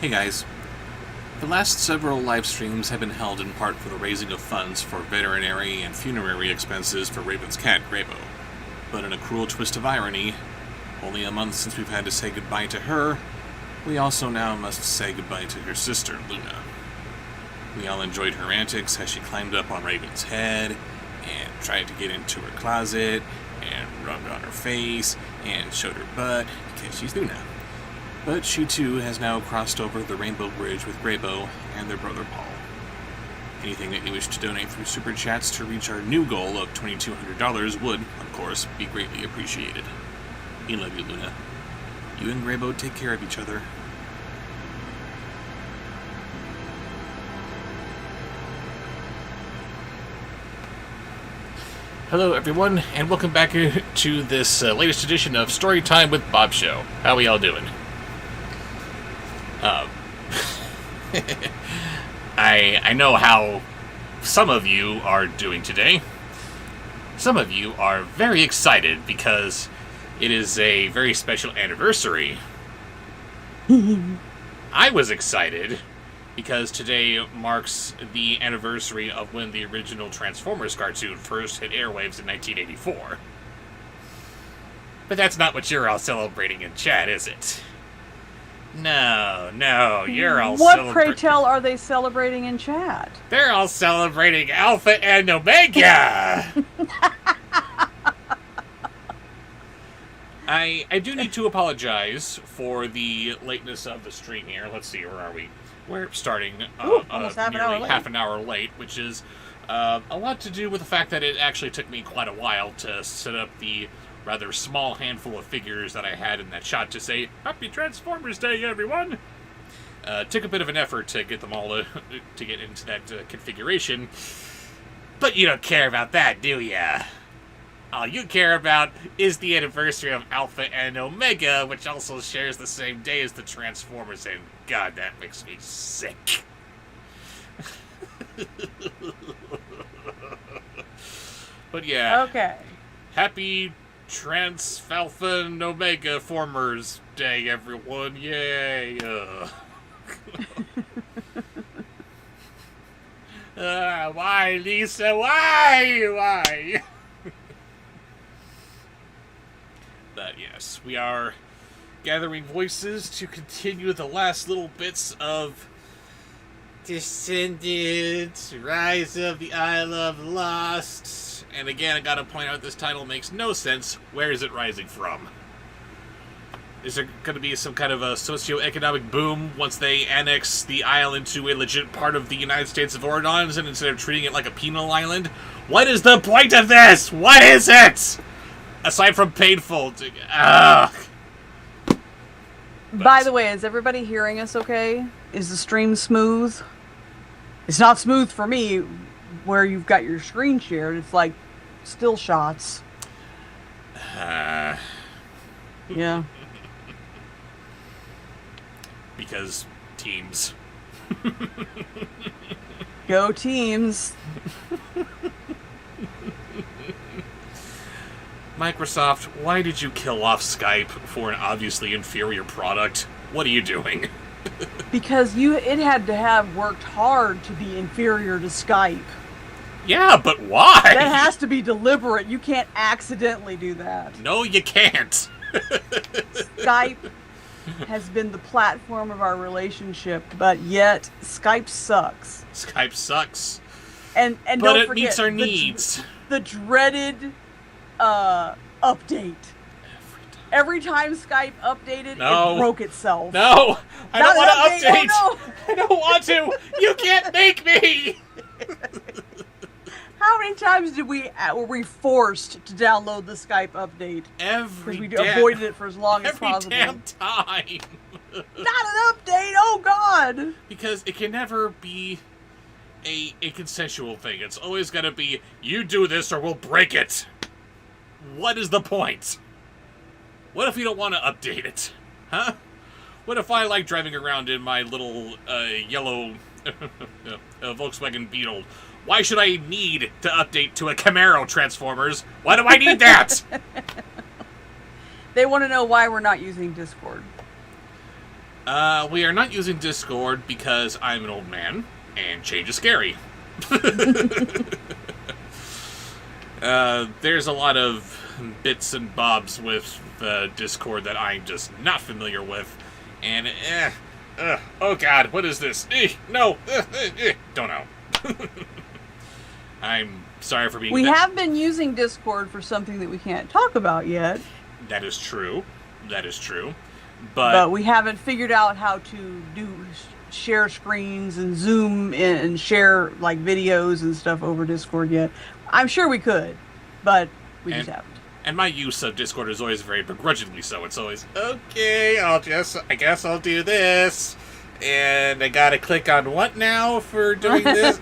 Hey guys. The last several live streams have been held in part for the raising of funds for veterinary and funerary expenses for Raven's cat, Grabo. But in a cruel twist of irony, only a month since we've had to say goodbye to her, we also now must say goodbye to her sister, Luna. We all enjoyed her antics as she climbed up on Raven's head, and tried to get into her closet, and rubbed on her face, and showed her butt, because she's Luna. But she too has now crossed over the Rainbow Bridge with Grabo and their brother Paul. Anything that you wish to donate through Super Chats to reach our new goal of $2,200 would, of course, be greatly appreciated. We love you, Luna. You and Grabo take care of each other. Hello everyone, and welcome back to this latest edition of Storytime with Bobsheaux. How are y'all doing? I know how some of you are doing today. Some of you are very excited because it is a very special anniversary. I was excited because today marks the anniversary of when the original Transformers cartoon first hit airwaves in 1984. But that's not what you're all celebrating in chat, is it? No, you're all What, pray tell, are they celebrating in chat? They're all celebrating Alpha and Omega! I do need to apologize for the lateness of the stream here. Let's see, where are we? We're starting nearly half an hour late, which is a lot to do with the fact that it actually took me quite a while to set up the rather small handful of figures that I had in that shot to say, Happy Transformers Day, everyone! Took a bit of an effort to get them all to get into that configuration, but you don't care about that, do ya? All you care about is the anniversary of Alpha and Omega, which also shares the same day as the Transformers, and God, that makes me sick. But yeah. Okay. Happy Alpha and Omega Formers Day, everyone. Yay. Why, Lisa? Why? But yes, we are gathering voices to continue the last little bits of Descendants, Rise of the Isle of Lost. And again, I gotta point out this title makes no sense. Where is it rising from? Is there gonna be some kind of a socio-economic boom once they annex the isle into a legit part of the United States of Oregon, and instead of treating it like a penal island? What is the point of this? What is it? Aside from painful. By the way, is everybody hearing us okay? Is the stream smooth? It's not smooth for me where you've got your screen shared. It's like still shots. Yeah. Because teams. Go teams. Microsoft, why did you kill off Skype for an obviously inferior product? What are you doing? Because it had to have worked hard to be inferior to Skype. Yeah, but why? That has to be deliberate. You can't accidentally do that. No, you can't. Skype has been the platform of our relationship, but yet Skype sucks. Skype sucks. And but don't it forget meets our needs. The dreaded update. Every time Skype updated, it broke itself. No, I don't want to update. Oh, no. I don't want to. You can't make me. How many times were we forced to download the Skype update? Because we avoided it for as long as possible. Every damn time. Not an update. Oh God. Because it can never be a consensual thing. It's always got to be, you do this or we'll break it. What is the point? What if we don't want to update it? Huh? What if I like driving around in my little yellow Volkswagen Beetle? Why should I need to update to a Camaro, Transformers? Why do I need that? They want to know why we're not using Discord. We are not using Discord because I'm an old man, and change is scary. There's a lot of bits and bobs with Discord that I'm just not familiar with, and oh god, what is this? No, don't know. I'm sorry for being... We have been using Discord for something that we can't talk about yet. That is true. But we haven't figured out how to share screens and zoom in and share like videos and stuff over Discord yet. I'm sure we could, but we just haven't. And my use of Discord is always very begrudgingly so. It's always, okay, I guess I'll do this. And I gotta click on what now for doing this?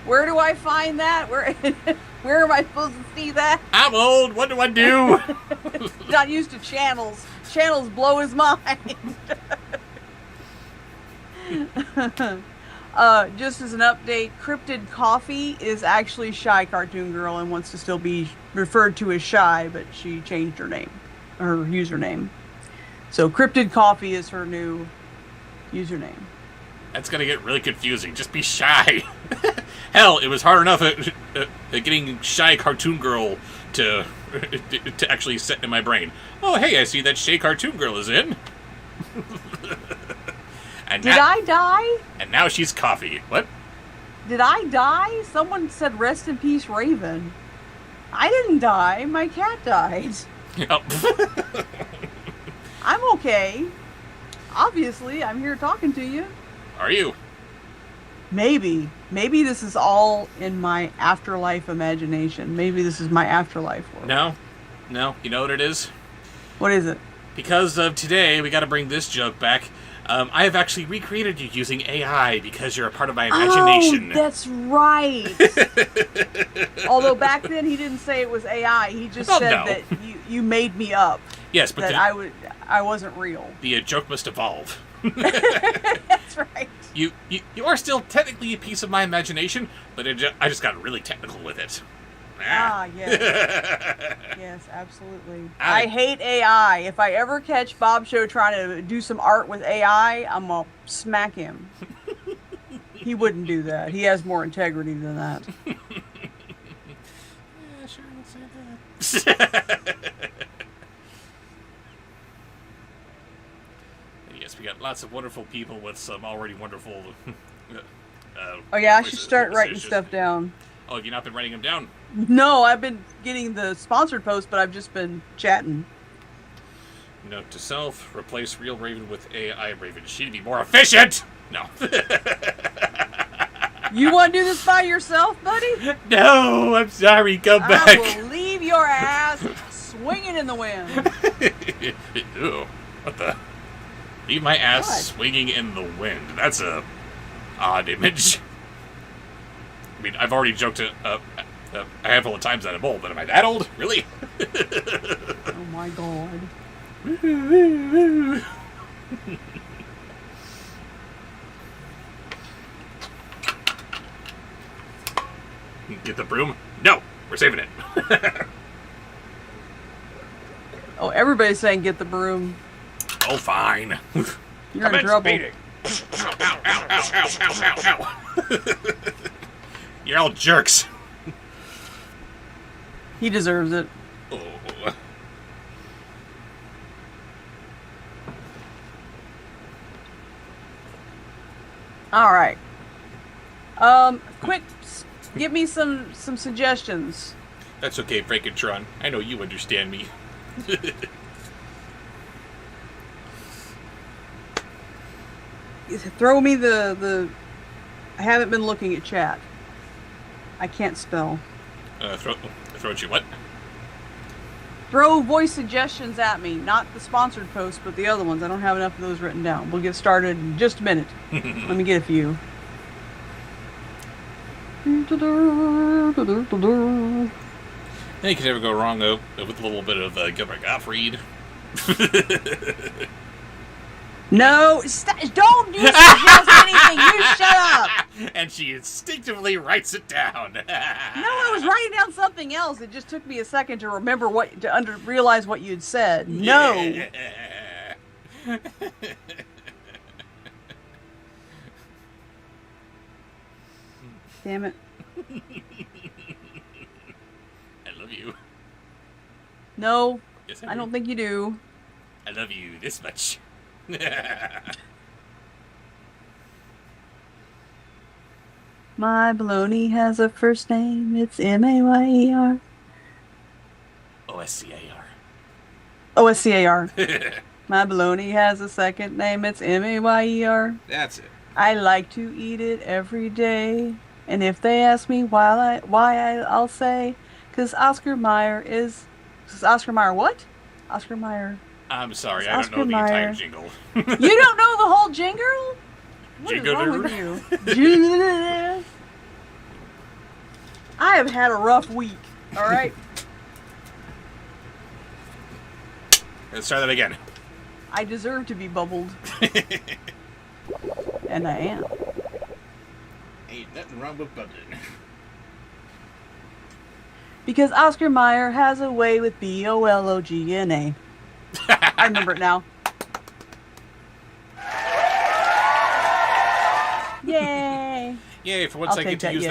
Where do I find that? Where am I supposed to see that? I'm old. What do I do? Not used to channels. Channels blow his mind. Just as an update, Cryptid Coffee is actually Shy Cartoon Girl and wants to still be referred to as Shy, but she changed her name, her username. So Cryptid Coffee is her new username. That's gonna get really confusing. Just be Shy. Hell, it was hard enough at getting Shy Cartoon Girl to actually set in my brain. Oh, hey, I see that Shy Cartoon Girl is in. Did I die? And now she's Coffee. What? Did I die? Someone said rest in peace, Raven. I didn't die. My cat died. Yep. I'm okay. Obviously, I'm here talking to you. Are you? Maybe. Maybe this is all in my afterlife imagination. Maybe this is my afterlife world. No. You know what it is? What is it? Because of today, we gotta bring this joke back. I have actually recreated you using AI because you're a part of my imagination. Oh, that's right. Although back then he didn't say it was AI. He just said that you made me up. Yes, but that I wasn't real. The joke must evolve. That's right. You are still technically a piece of my imagination, but I just got really technical with it. Yes. Yes, absolutely. I hate AI. If I ever catch Bobsheaux trying to do some art with AI, I'm going to smack him. He wouldn't do that. He has more integrity than that. Yeah, sure, let's say that. Yes, we got lots of wonderful people with some already wonderful... oh yeah, I should start writing stuff down. Oh, have you not been writing them down? No, I've been getting the sponsored posts, but I've just been chatting. Note to self, replace real Raven with AI Raven. She'd be more efficient! No. You want to do this by yourself, buddy? No, I'm sorry, come back. I will leave your ass swinging in the wind. Ew, what the? Leave my ass swinging in the wind. That's a odd image. I mean, I've already joked a handful of times that I'm old, but am I that old? Really? Oh my god. Get the broom? No, we're saving it. Oh, everybody's saying get the broom. Oh, fine. You're in trouble. Ow, ow, ow, ow, ow, ow, ow. You're all jerks. He deserves it. Oh. All right. Quick, give me some suggestions. That's okay, Frankentron. I know you understand me. Throw me the. I haven't been looking at chat. I can't spell. Throw at you what? Throw voice suggestions at me. Not the sponsored posts, but the other ones. I don't have enough of those written down. We'll get started in just a minute. Let me get a few. You can never go wrong with a little bit of Gilbert Gottfried. No, don't you suggest anything. You shut up. And she instinctively writes it down. No, I was writing down something else. It just took me a second to remember realize what you'd said. No. Damn it. I love you. No, Yes, I don't think you do. I love you this much. My baloney has a first name. It's M-A-Y-E-R. O-S-C-A-R. O-S-C-A-R. My baloney has a second name. It's M-A-Y-E-R. That's it. I like to eat it every day. And if they ask me I'll say, because Oscar Mayer is... Is Oscar Mayer what? Oscar Mayer. I'm sorry, It's I don't Oscar know the Mayer. entire jingle. You don't know the whole jingle? What is wrong with you? I have had a rough week, alright? Let's try that again. I deserve to be bubbled. And I am. Ain't nothing wrong with bubbling. Because Oscar Mayer has a way with B-O-L-O-G-N-A. I remember it now. Yay! Yay, for once I'll I get take to that use yay.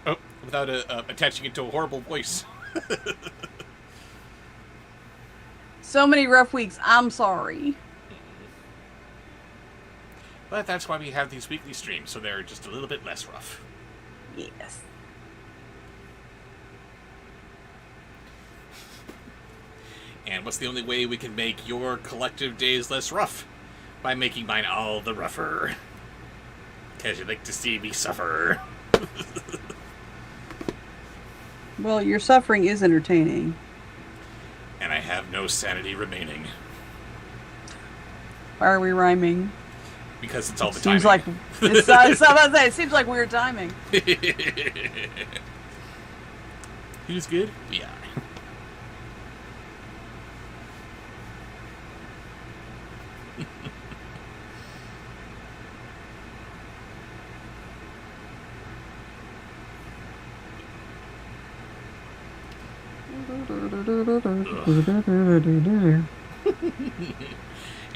that without attaching it to a horrible voice. So many rough weeks. I'm sorry. But that's why we have these weekly streams, so they're just a little bit less rough. Yes. And what's the only way we can make your collective days less rough? By making mine all the rougher. Because you like to see me suffer. Well, your suffering is entertaining. And I have no sanity remaining. Why are we rhyming? Because it's all the Seems timing. like it's about to say, it seems like weird timing. Who's good? Yeah.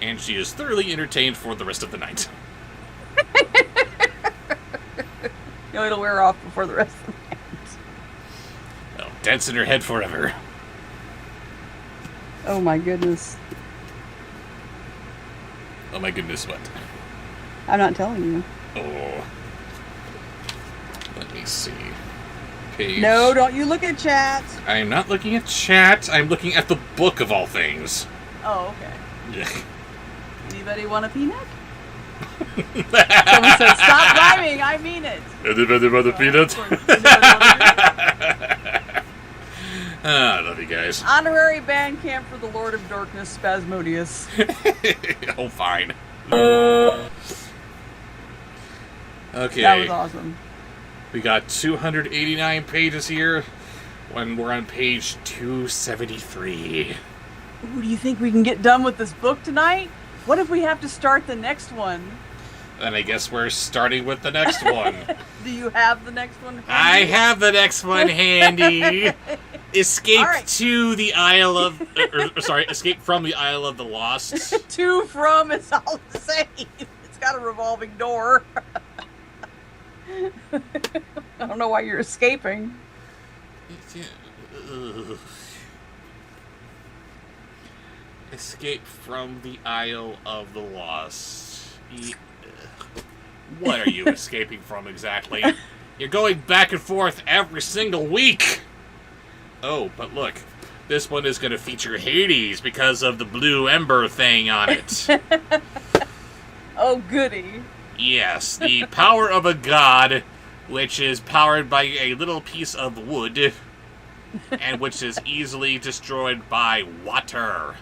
And she is thoroughly entertained for the rest of the night. You know, it'll wear off before the rest of the night. Well, dance in her head forever. Oh my goodness. Oh my goodness, what? I'm not telling you. Oh. Let me see. Page. No, don't you look at chat. I'm not looking at chat. I'm looking at the book of all things. Oh, okay. Yeah. Anybody want a peanut? Someone said, stop rhyming, I mean it. Anybody want a peanut? Anybody want a I love you guys. Honorary band camp for the Lord of Darkness, Spasmodius. Oh, fine. Okay. That was awesome. We got 289 pages here, when we're on page 273. Ooh, do you think we can get done with this book tonight? What if we have to start the next one? Then I guess we're starting with the next one. Do you have the next one handy? I have the next one handy. Escape All right. to the Isle of... escape from the Isle of the Lost. To, from, it's all the same. It's got a revolving door. I don't know why you're escaping. Escape from the Isle of the Lost. What are you escaping from exactly? You're going back and forth every single week! Oh, but look. This one is going to feature Hades because of the blue ember thing on it. Oh, goody. Yes, the power of a god, which is powered by a little piece of wood, and which is easily destroyed by water.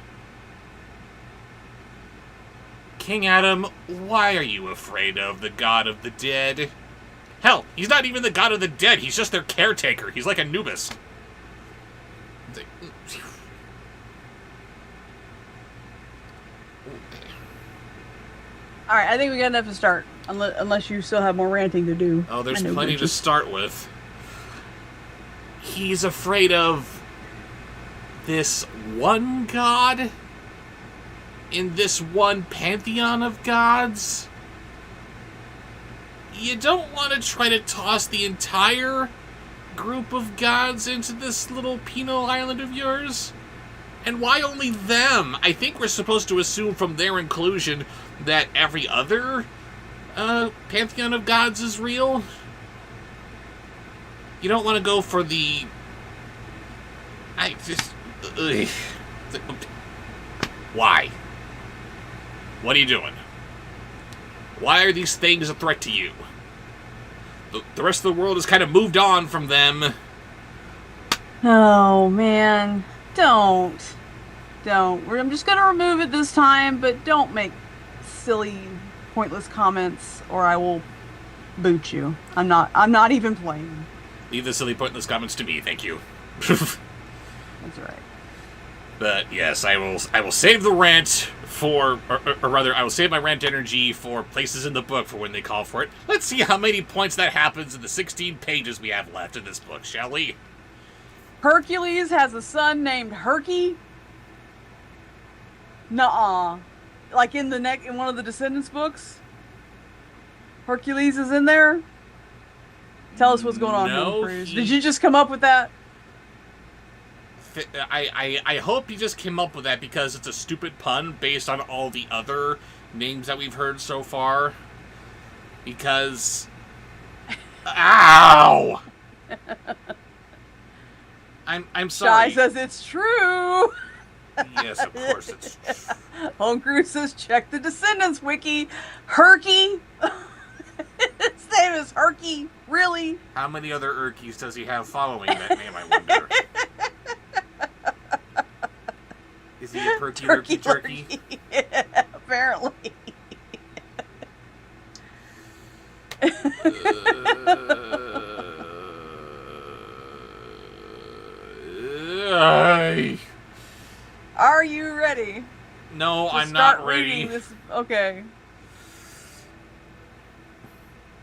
King Adam, why are you afraid of the god of the dead? Hell, he's not even the god of the dead, he's just their caretaker. He's like Anubis. Alright, I think we got enough to start. Unless you still have more ranting to do. Oh, there's I know plenty to bitches. start with. He's afraid of this one god? in this one pantheon of gods, you don't want to try to toss the entire group of gods into this little penal island of yours. And why only them? I think we're supposed to assume from their inclusion that every other pantheon of gods is real. You don't want to go for the... Why? What are you doing? Why are these things a threat to you? The rest of the world has kind of moved on from them. Oh, man. Don't. I'm just gonna remove it this time, but don't make silly, pointless comments, or I will boot you. I'm not even playing. Leave the silly, pointless comments to me, thank you. That's right. But yes, I will save the rant for, or rather, I will save my rant energy for places in the book for when they call for it. Let's see how many points that happens in the 16 pages we have left in this book, shall we? Hercules has a son named Herky. Nuh-uh. Like in one of the Descendants books? Hercules is in there? Tell us what's going on here, Cruz. Did you just come up with that? I hope you just came up with that because it's a stupid pun based on all the other names that we've heard so far. Because... Ow! I'm sorry. Shy says it's true. Yes, of course it's true. Homecrew says check the Descendants wiki. Herky. His name is Herky. Really? How many other Urkies does he have following that name, I wonder? Is he a perky turkey turkey? Yeah, apparently. Are you ready? No, I'm not ready. This? Okay.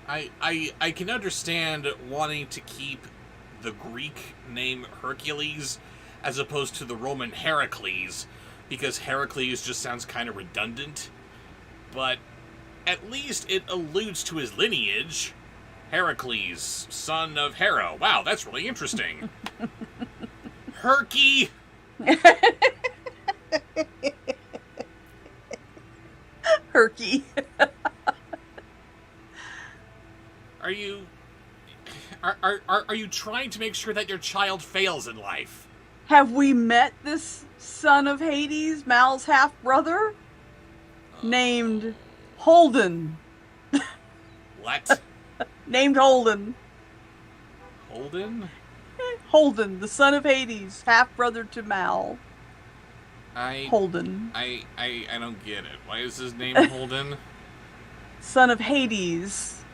I can understand wanting to keep the Greek name Hercules as opposed to the Roman Heracles, because Heracles just sounds kind of redundant. But at least it alludes to his lineage. Heracles, son of Hera. Wow, that's really interesting. Herky! Herky. Are you trying to make sure that your child fails in life? Have we met this son of Hades, Mal's half-brother? Named Holden. What? Named Holden. Holden? Holden, the son of Hades, half-brother to Mal. Holden. I don't get it. Why is his name Holden? Son of Hades.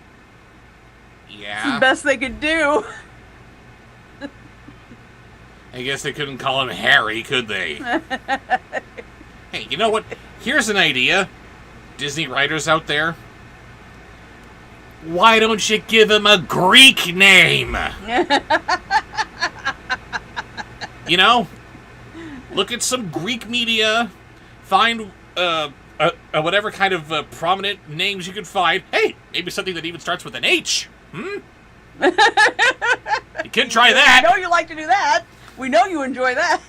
Yeah. It's the best they could do. I guess they couldn't call him Harry, could they? Hey, you know what? Here's an idea. Disney writers out there. Why don't you give him a Greek name? You know? Look at some Greek media. Find whatever kind of prominent names you can find. Hey, maybe something that even starts with an H. You can try that. We know you like to do that. We know you enjoy that.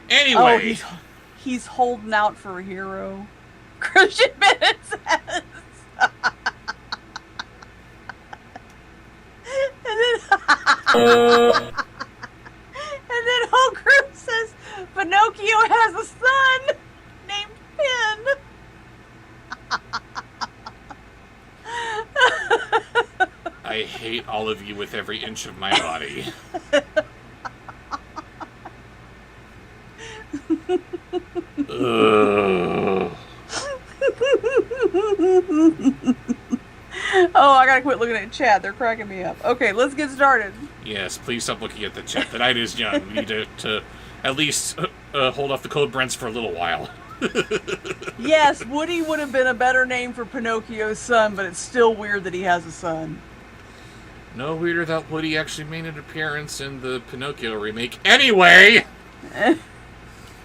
Anyway. Oh, he's holding out for a hero. Christian Bennett says. And then Holcroft says Pinocchio has a son named Finn. I hate all of you with every inch of my body. Oh, I gotta quit looking at chat. They're cracking me up. Okay, let's get started. Yes, please stop looking at the chat. The night is young. We need to at least hold off the code Brents for a little while. Yes, Woody would have been a better name for Pinocchio's son, but it's still weird that he has a son. No weirder that Woody actually made an appearance in the Pinocchio remake. Anyway!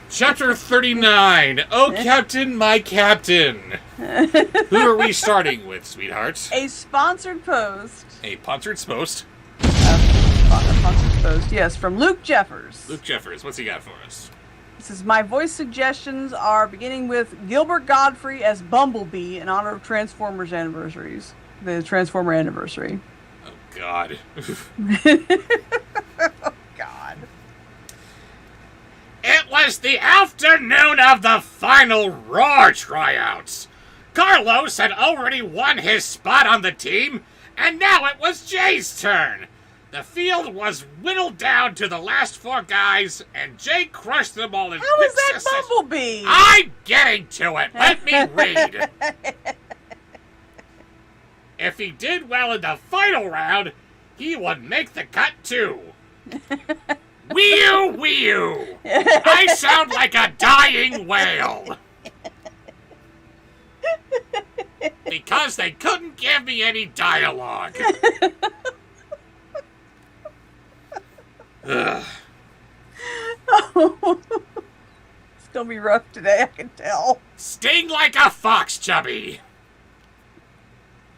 Chapter 39. Oh, Captain, my Captain. Who are we starting with, sweethearts? A sponsored post. A sponsored post? Sponsored post, yes, from Luke Jeffers. Luke Jeffers, what's he got for us? This is my voice suggestions are beginning with Gilbert Godfrey as Bumblebee in honor of Transformers anniversaries. The Transformer anniversary. Oh, God. Oh, God. It was the afternoon of the final Raw tryouts. Carlos had already won his spot on the team, and now it was Jay's turn. The field was whittled down to the last 4 guys, and Jay crushed them all in How quick is that succession. Bumblebee? I'm getting to it. Let me read. If he did well in the final round, he would make the cut too. Wee-oo, wee-oo. I sound like a dying whale. Because they couldn't give me any dialogue. Ugh. Oh, it's gonna be rough today, I can tell. Sting like a fox, Chubby.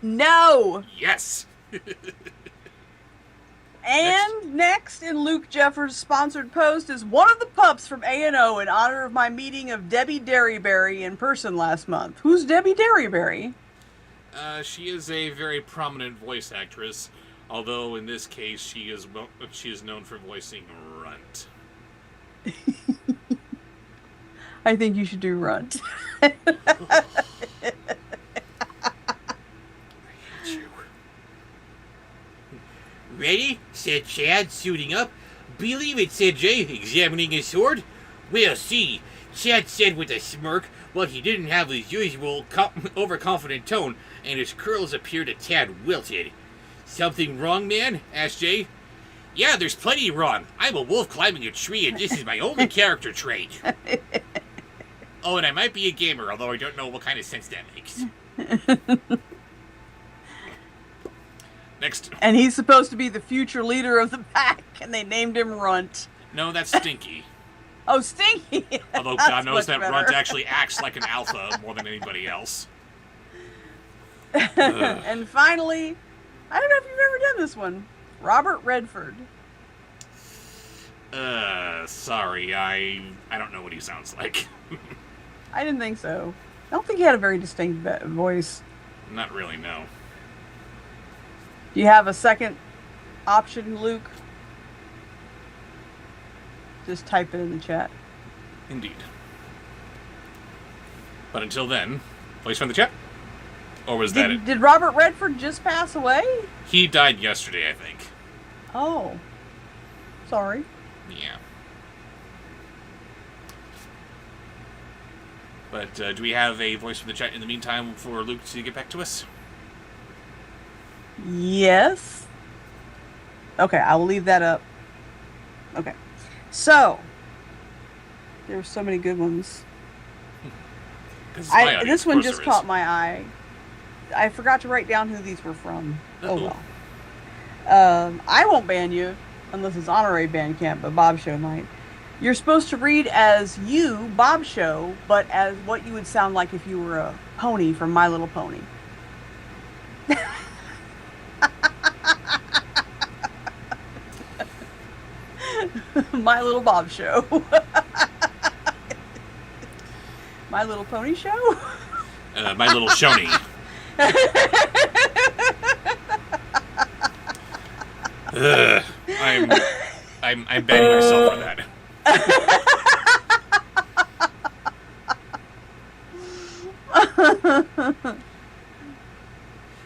No! Yes. And next in Luke Jeffers' sponsored post is one of the pups from A&O in honor of my meeting of Debbie Derryberry in person last month. Who's Debbie Derryberry? She is a very prominent voice actress, although in this case she is known for voicing Runt. I think you should do Runt. I hate you. Ready? Said Chad, suiting up. Believe it, said Jay, examining his sword. We'll see. Chad said with a smirk, while he didn't have his usual overconfident tone, and his curls appeared a tad wilted. Something wrong, man? Asked Jay. Yeah, there's plenty wrong. I'm a wolf climbing a tree, and this is my only character trait. Oh, and I might be a gamer, although I don't know what kind of sense that makes. Next. And he's supposed to be the future leader of the pack, and they named him Runt. No, that's Stinky. Oh, Stinky! Although God knows that Runt actually acts like an alpha more than anybody else. And finally, I don't know if you've ever done this one, Robert Redford. Sorry, I don't know what he sounds like. I didn't think so. I don't think he had a very distinct voice. Not really, no. Do you have a second option, Luke? Just type it in the chat. Indeed. But until then, voice from the chat? Or was that it? Did Robert Redford just pass away? He died yesterday, I think. Oh. Sorry. Yeah. But do we have a voice from the chat in the meantime for Luke to get back to us? Yes. Okay, I will leave that up. Okay. So, there were so many good ones. This one just caught my eye. I forgot to write down who these were from. Uh-oh. Oh well. I won't ban you, unless it's honorary ban camp, but Bobsheaux might. You're supposed to read as you, Bobsheaux, but as what you would sound like if you were a pony from My Little Pony. My Little Bobsheaux. My Little Pony Show? My Little Shoney. I'm banning myself for that.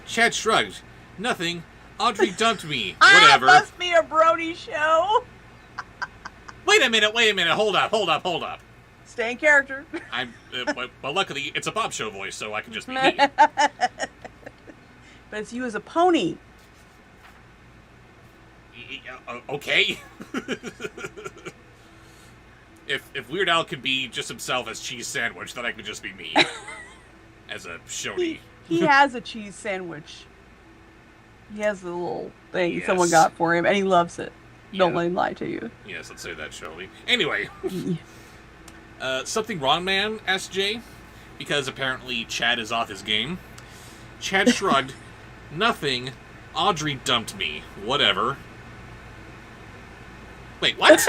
Chad shrugged. Nothing. Audrey dumped me. Whatever. It must be a Brody show. Wait a minute. Hold up. Stay in character. But luckily, it's a Bobsheaux voice, so I can just be me. But it's you as a pony. Okay. If Weird Al could be just himself as Cheese Sandwich, then I could just be me. As a Shoney. He has a cheese sandwich. He has the little thing Yes. someone got for him, and he loves it. Don't let him lie to you. Yes, let's say that, shall we? Anyway. Something wrong, man? Asked Jay. Because apparently Chad is off his game. Chad shrugged. Nothing. Audrey dumped me. Whatever. Wait, what?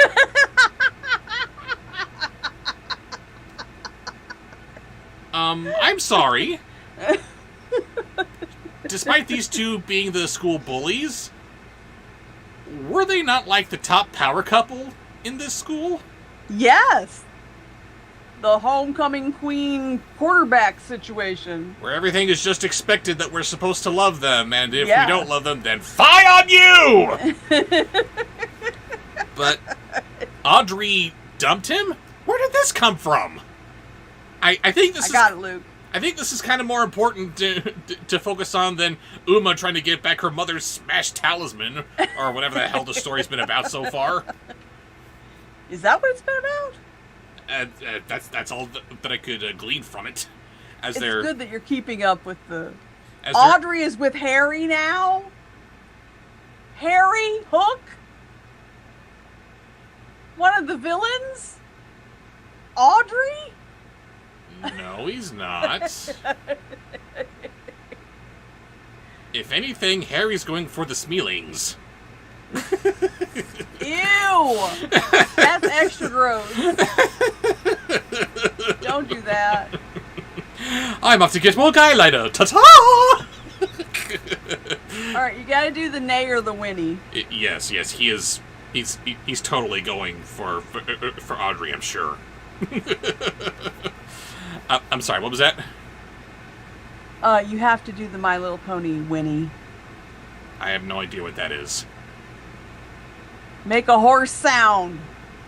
I'm sorry. Despite these two being the school bullies, were they not like the top power couple in this school? Yes. The homecoming queen quarterback situation. Where everything is just expected that we're supposed to love them, and if we don't love them, then fie on you! But Audrey dumped him? Where did this come from? I think this I got it, Luke. I think this is kind of more important to focus on than Uma trying to get back her mother's smashed talisman, or whatever the hell the story's been about so far. Is that what it's been about? That's all that I could glean from it. It's good that you're keeping up with the... As Audrey is with Harry now? Harry? Hook? One of the villains? Audrey? No, he's not. If anything, Harry's going for the Smealings. Ew! That's extra gross. Don't do that. I'm off to get more guy-lighter. Ta-ta! Alright, you gotta do the Nay or the Winnie. Yes, he is. He's totally going for Audrey, I'm sure. I'm sorry, what was that? You have to do the My Little Pony Winnie. I have no idea what that is. Make a horse sound.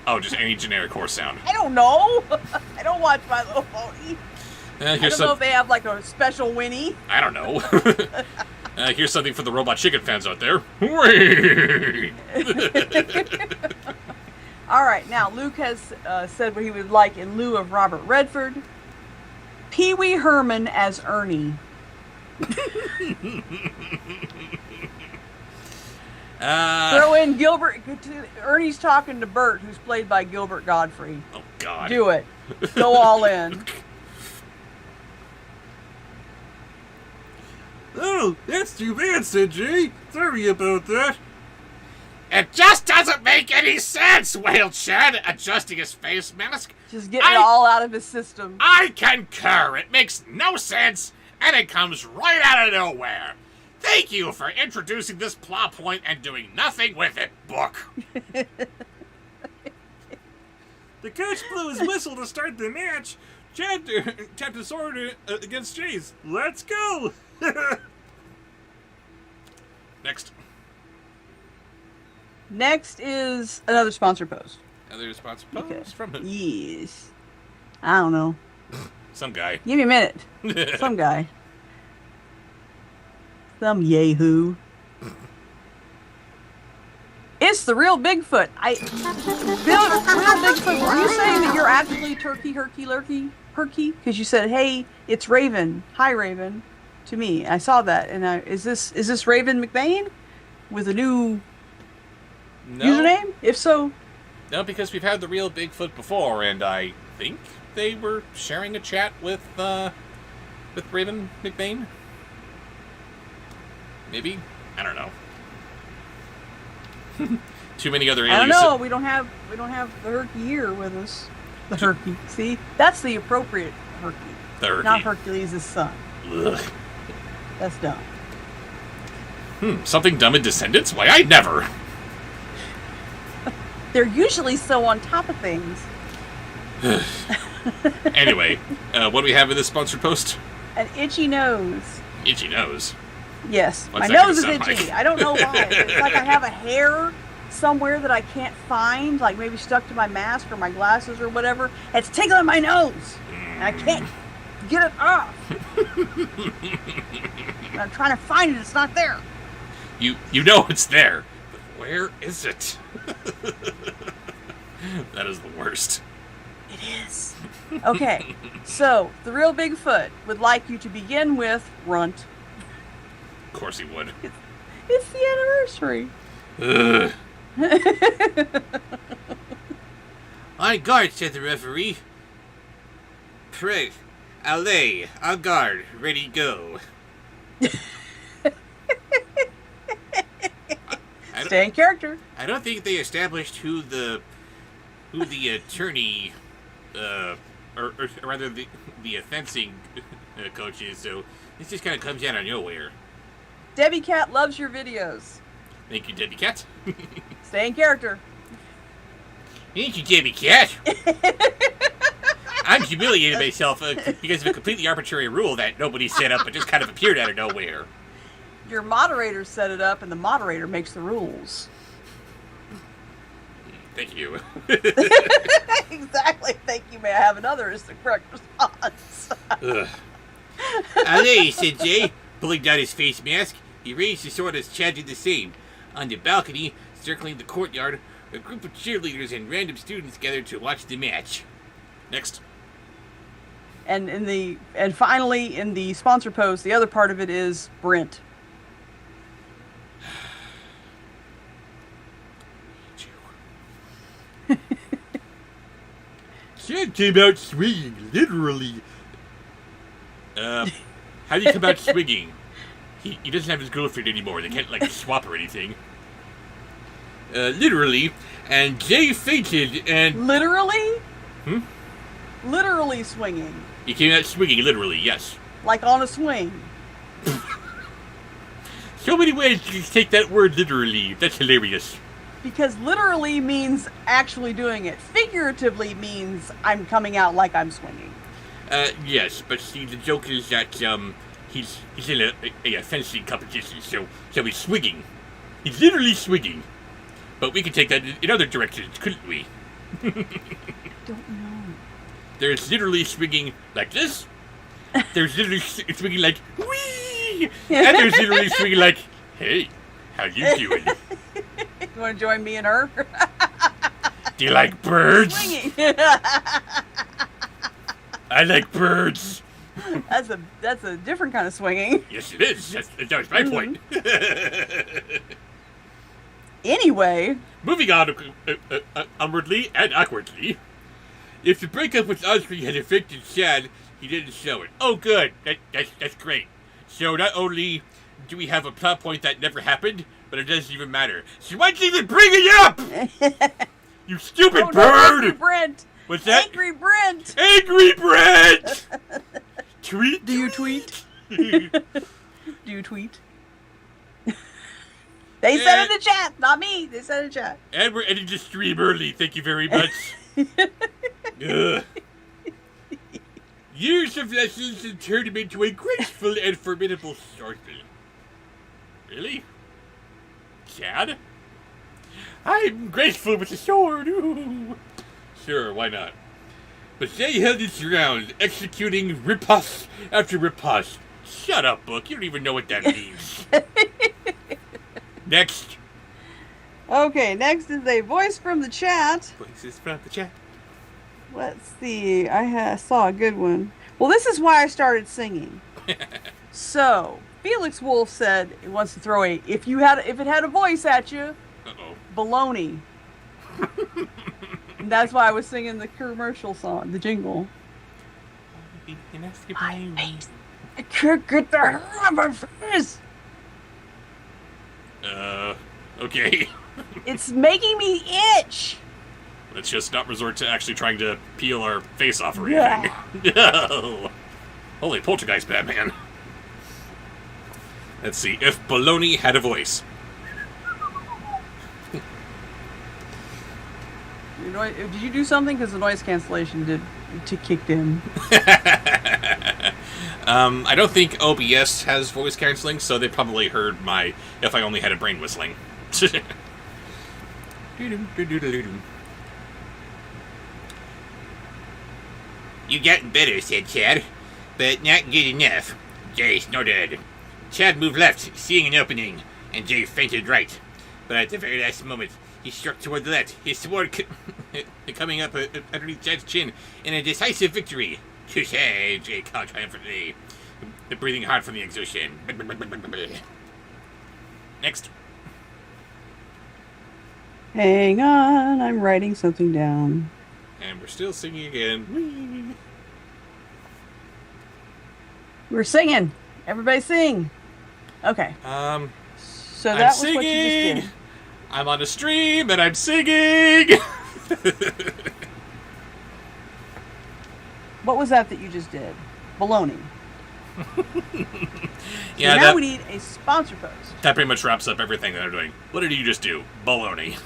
Oh, just any generic horse sound. I don't know. I don't watch My Little Pony. I don't know if they have like a special Winnie. I don't know. Here's something for the Robot Chicken fans out there. Wait! Alright, now Luke has said what he would like in lieu of Robert Redford. Pee Wee Herman as Ernie. Throw in Gilbert. Ernie's talking to Bert, who's played by Gilbert Godfrey. Oh, God. Do it. Go all in. Oh, that's too bad, said Jay. Sorry about that. It just doesn't make any sense, wailed Chad, adjusting his face mask. Just getting it all out of his system. I concur. It makes no sense, and it comes right out of nowhere. Thank you for introducing this plot point and doing nothing with it, book. The coach blew his whistle to start the match. Chad tapped his sword against Jay's. Let's go! Next. Next is another sponsor post. Another sponsor post from who? Yes. I don't know. Some guy. Give me a minute. Some guy. Some yahoo. It's the real Bigfoot. Real Bigfoot. Are you saying that you're actually Turkey, Herky, Lurky, Herky? Because you said, "Hey, it's Raven. Hi, Raven." To me, I saw that, and is this Raven McBain with a new username? If so, no, because we've had the real Bigfoot before, and I think they were sharing a chat with Raven McBain. Maybe, I don't know. Too many other aliases. I don't know. We don't have the Herky here with us. The Herky. See, that's the appropriate Herky. The Herky. Not Hercules' son. Ugh. That's dumb. Something dumb in Descendants? Why, I never. They're usually so on top of things. Anyway, what do we have in this sponsored post? An itchy nose. Itchy nose. Yes, What's my that nose is gonna itchy. sound like? I don't know why. It's like I have a hair somewhere that I can't find, like maybe stuck to my mask or my glasses or whatever. It's tickling my nose, and I can't get it off. And I'm trying to find it. It's not there. You know it's there, but where is it? That is the worst. It is. Okay, so the real Bigfoot would like you to begin with Runt. Of course he would. It's the anniversary. Ugh. On guard, said the referee. Prêt, allez, en garde, ready, go. Stay in character. I don't think they established who the attorney, or rather the fencing coach is. So this just kind of comes out of nowhere. Debbie Cat loves your videos. Thank you, Debbie Cat. Stay in character. Thank you, Debbie Cat. I'm humiliating myself because of a completely arbitrary rule that nobody set up, but just kind of appeared out of nowhere. Your moderator set it up, and the moderator makes the rules. Thank you. Exactly. Thank you. May I have another? Is the correct response. Allez, said Jay, pulling down his face mask. He raised his sword as Chad did the same. On the balcony, circling the courtyard, a group of cheerleaders and random students gathered to watch the match. Next. And finally in the sponsor post, the other part of it is Brent. Chad came out swinging, literally. How do you come out swinging? He doesn't have his girlfriend anymore. They can't, swap or anything. Literally. And Jay fainted and... Literally? Hmm? Literally swinging. He came out swinging, literally, yes. Like on a swing. So many ways to take that word literally. That's hilarious. Because literally means actually doing it. Figuratively means I'm coming out like I'm swinging. Yes, but see, the joke is that, he's in a fencing competition, so he's swinging. He's literally swinging. But we could take that in other directions, couldn't we? I don't know. There's literally swinging like this. There's literally swinging like, whee! And there's literally swinging like, hey, how you doing? You want to join me and her? Do you like birds? Swinging. I like birds. That's a different kind of swinging. Yes, it is. That was my point. Anyway. Moving on onwardly and awkwardly. If the breakup with Osprey had affected Chad, he didn't show it. Oh, good. That's great. So not only do we have a plot point that never happened, but it doesn't even matter. So why'd you even bring it up? You stupid bird! No, Angry Brent. What's that? Angry Brent. Angry Brent! Tweet? Do you tweet? Do you tweet? They said in the chat, not me. They said in the chat. And we're ending the stream early. Thank you very much. Years of lessons and turned him into a graceful and formidable swordsman. Really? Chad? I'm graceful with the sword. Ooh. Sure, why not? But Jay held his ground, executing riposte after riposte. Shut up, Book. You don't even know what that means. Next. Okay, next is a voice from the chat. Voices from the chat. Let's see. I saw a good one. Well, this is why I started singing. So, Felix Wolf said he wants to throw a if it had a voice at you, baloney. And that's why I was singing the commercial song, the jingle. I can't get the hair out of my face. Okay. It's making me itch. Let's just not resort to actually trying to peel our face off or anything. No. Holy poltergeist, Batman. Let's see. If baloney had a voice. Did you do something? Because the noise cancellation kicked in. I don't think OBS has voice canceling, so they probably heard my if I only had a brain whistling. You gotten better, said Chad, but not good enough. Jay snorted. Chad moved left, seeing an opening, and Jay fainted right. But at the very last moment, he struck toward the left, his sword coming up underneath Chad's chin in a decisive victory. Touché, Jay called triumphantly, breathing hard from the exertion. Next. Hang on, I'm writing something down. And we're still singing again. Whee! We're singing. Everybody sing. Okay. So I'm that was singing. what you just did. I'm on a stream and I'm singing. What was that you just did? Baloney. Yeah, so now we need a sponsor post. That pretty much wraps up everything that they're doing. What did you just do? Baloney.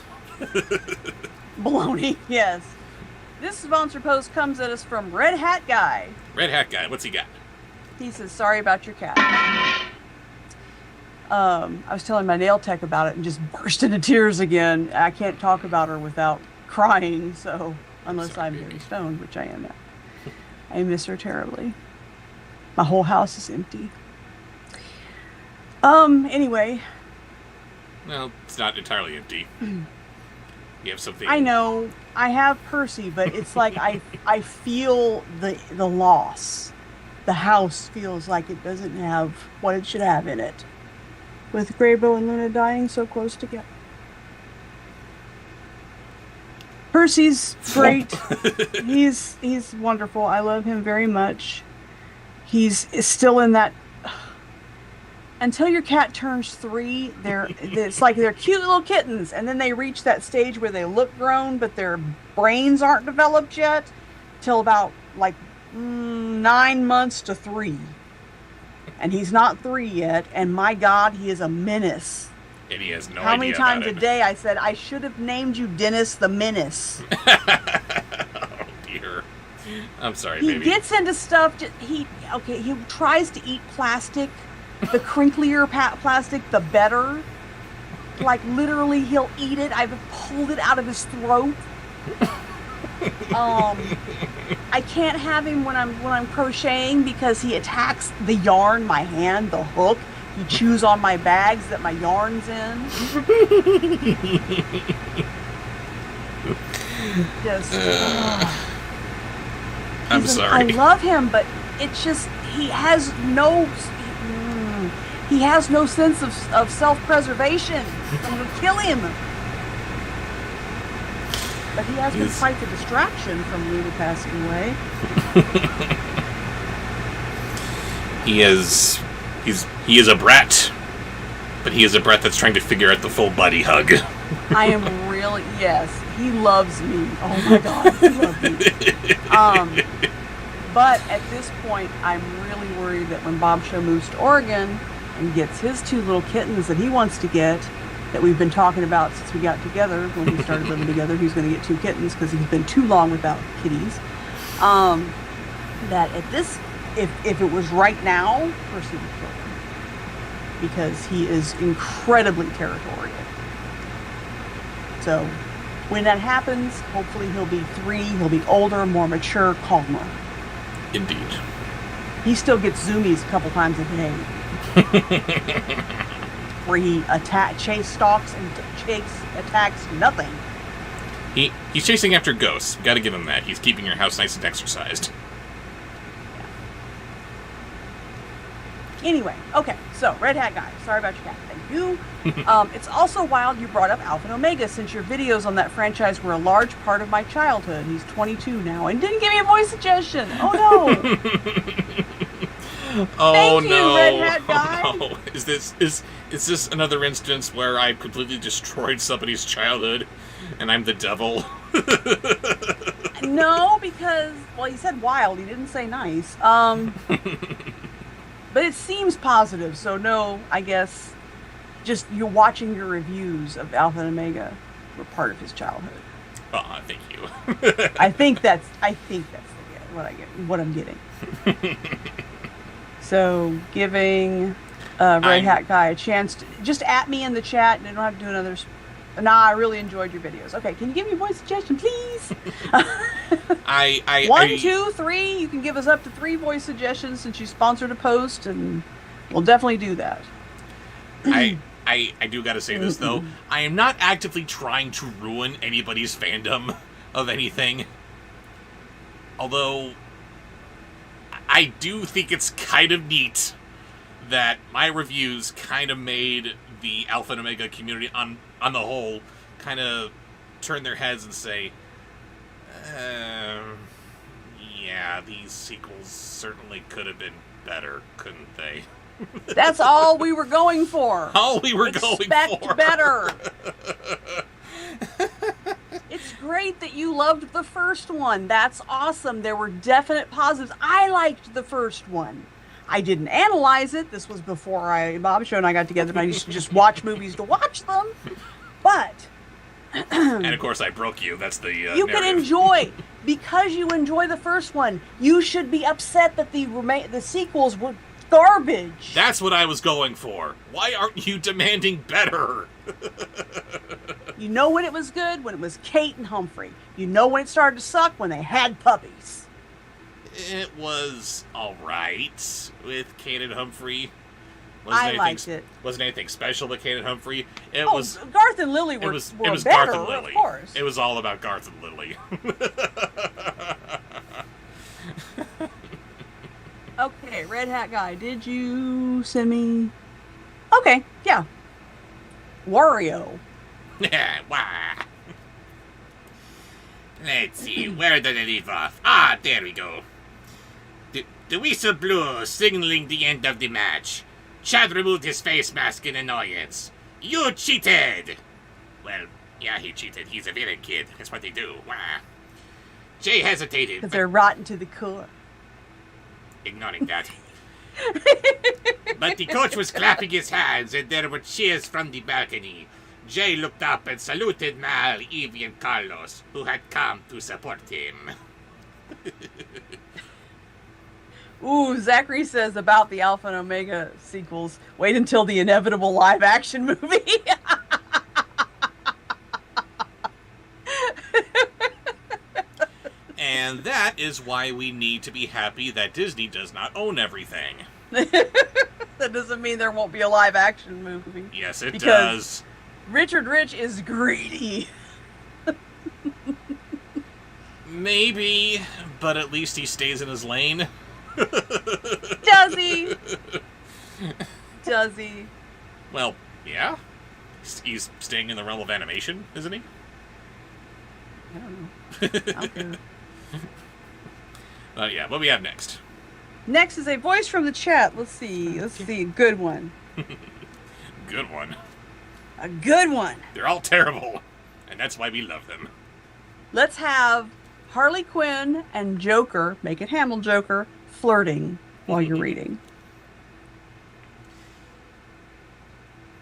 Baloney, yes. This sponsor post comes at us from Red Hat Guy. Red Hat Guy, what's he got? He says, sorry about your cat. I was telling my nail tech about it and just burst into tears again. I can't talk about her without crying, so unless I'm very stoned, which I am now. I miss her terribly. My whole house is empty. Anyway. Well, it's not entirely empty. You have something. I know. I have Percy, but it's like I feel the loss. The house feels like it doesn't have what it should have in it. With Graybo and Luna dying so close together. Percy's great. He's wonderful. I love him very much. He's still in that. Until your cat turns 3, it's like they're cute little kittens, and then they reach that stage where they look grown, but their brains aren't developed yet, till about like 9 months to 3. And he's not 3 yet, and my God, he is a menace. And he has no idea. How many times about a day I said, I should have named you Dennis the Menace. Oh, dear. I'm sorry, baby. He gets into stuff, he tries to eat plastic. The crinklier plastic, the better. Like, literally, he'll eat it. I've pulled it out of his throat. I can't have him when I'm crocheting because he attacks the yarn, my hand, the hook. He chews on my bags that my yarn's in. Just. I'm sorry. I love him, but it's just he has no sense of self-preservation. I'm going to kill him. But he has been quite the distraction from Luna passing away. He is a brat, but he is a brat that's trying to figure out the full body hug. I am really, yes, he loves me. Oh my God, he loves me. But at this point, I'm really worried that when Bobsheaux moves to Oregon and gets his 2 little kittens that he wants to get, that we've been talking about since we got together, when we started living together, he's going to get 2 kittens because he's been too long without kitties. That at this, if it was right now, Percy would kill him. Because he is incredibly territorial. So, when that happens, hopefully he'll be 3, he'll be older, more mature, calmer. Indeed. He still gets zoomies a couple times a day. Where he stalks and attacks nothing. He's chasing after ghosts. Gotta give him that. He's keeping your house nice and exercised. Anyway, okay, so Red Hat Guy, sorry about your cat, thank you. It's also wild you brought up Alpha and Omega, since your videos on that franchise were a large part of my childhood. He's 22 now and didn't give me a voice suggestion. Oh no. Oh thank you, no. Red Hat Guy. Oh, is this another instance where I've completely destroyed somebody's childhood and I'm the devil? No, because, well, he said wild, he didn't say nice. But it seems positive, so no, I guess just you're watching your reviews of Alpha and Omega were part of his childhood. Aw, thank you. I think that's what I'm getting. So giving Red Hat Guy a chance to just at me in the chat, and I don't have to do another. I really enjoyed your videos. Okay, can you give me a voice suggestion, please? 1, 2, 3. You can give us up to 3 voice suggestions since you sponsored a post, and we'll definitely do that. I do gotta say this though. I am not actively trying to ruin anybody's fandom of anything. Although I do think it's kind of neat that my reviews kind of made the Alpha and Omega community on the whole kind of turn their heads and say, yeah, these sequels certainly could have been better, couldn't they? That's all we were going for. All we were going for. Expect better. It's great that you loved the first one. That's awesome. There were definite positives. I liked the first one. I didn't analyze it. This was before Bobsheaux and I got together, and I used to just watch movies to watch them. But and of course, I broke you. That's the you narrative. can enjoy because you enjoy the first one. You should be upset that the sequels were garbage. That's what I was going for. Why aren't you demanding better? You know when it was good? When it was Kate and Humphrey. You know when it started to suck? When they had puppies. It was alright with Kate and Humphrey. I liked it. Wasn't anything special with Kate and Humphrey. It Oh, was Garth and Lily were, it was were Garth better, and Lily. of course. It was all about Garth and Lily. Okay, Red Hat Guy, did you send me... Okay, yeah. Wario. Wah. Let's see, where did it leave off? Ah, there we go. The whistle blew, signaling the end of the match. Chad removed his face mask in annoyance. You cheated! Well, yeah, he cheated. He's a villain kid. That's what they do. Wah. Jay hesitated. Because they're rotten to the core. Ignoring that. But the coach was clapping his hands, and there were cheers from the balcony. Jay looked up and saluted Mal, Evie, and Carlos, who had come to support him. Ooh, Zachary says about the Alpha and Omega sequels, wait until the inevitable live-action movie. And that is why we need to be happy that Disney does not own everything. That doesn't mean there won't be a live-action movie. Yes, it Because does. Richard Rich is greedy. Maybe, but at least he stays in his lane. Does he? Does he? Well, yeah. He's staying in the realm of animation, isn't he? I don't know. Okay. Yeah, what do we have next? Next is a voice from the chat. Let's see. Let's see. Good one. Good one. A good one. They're all terrible, and that's why we love them. Let's have Harley Quinn and Joker, make it Hamill Joker, flirting while you're reading.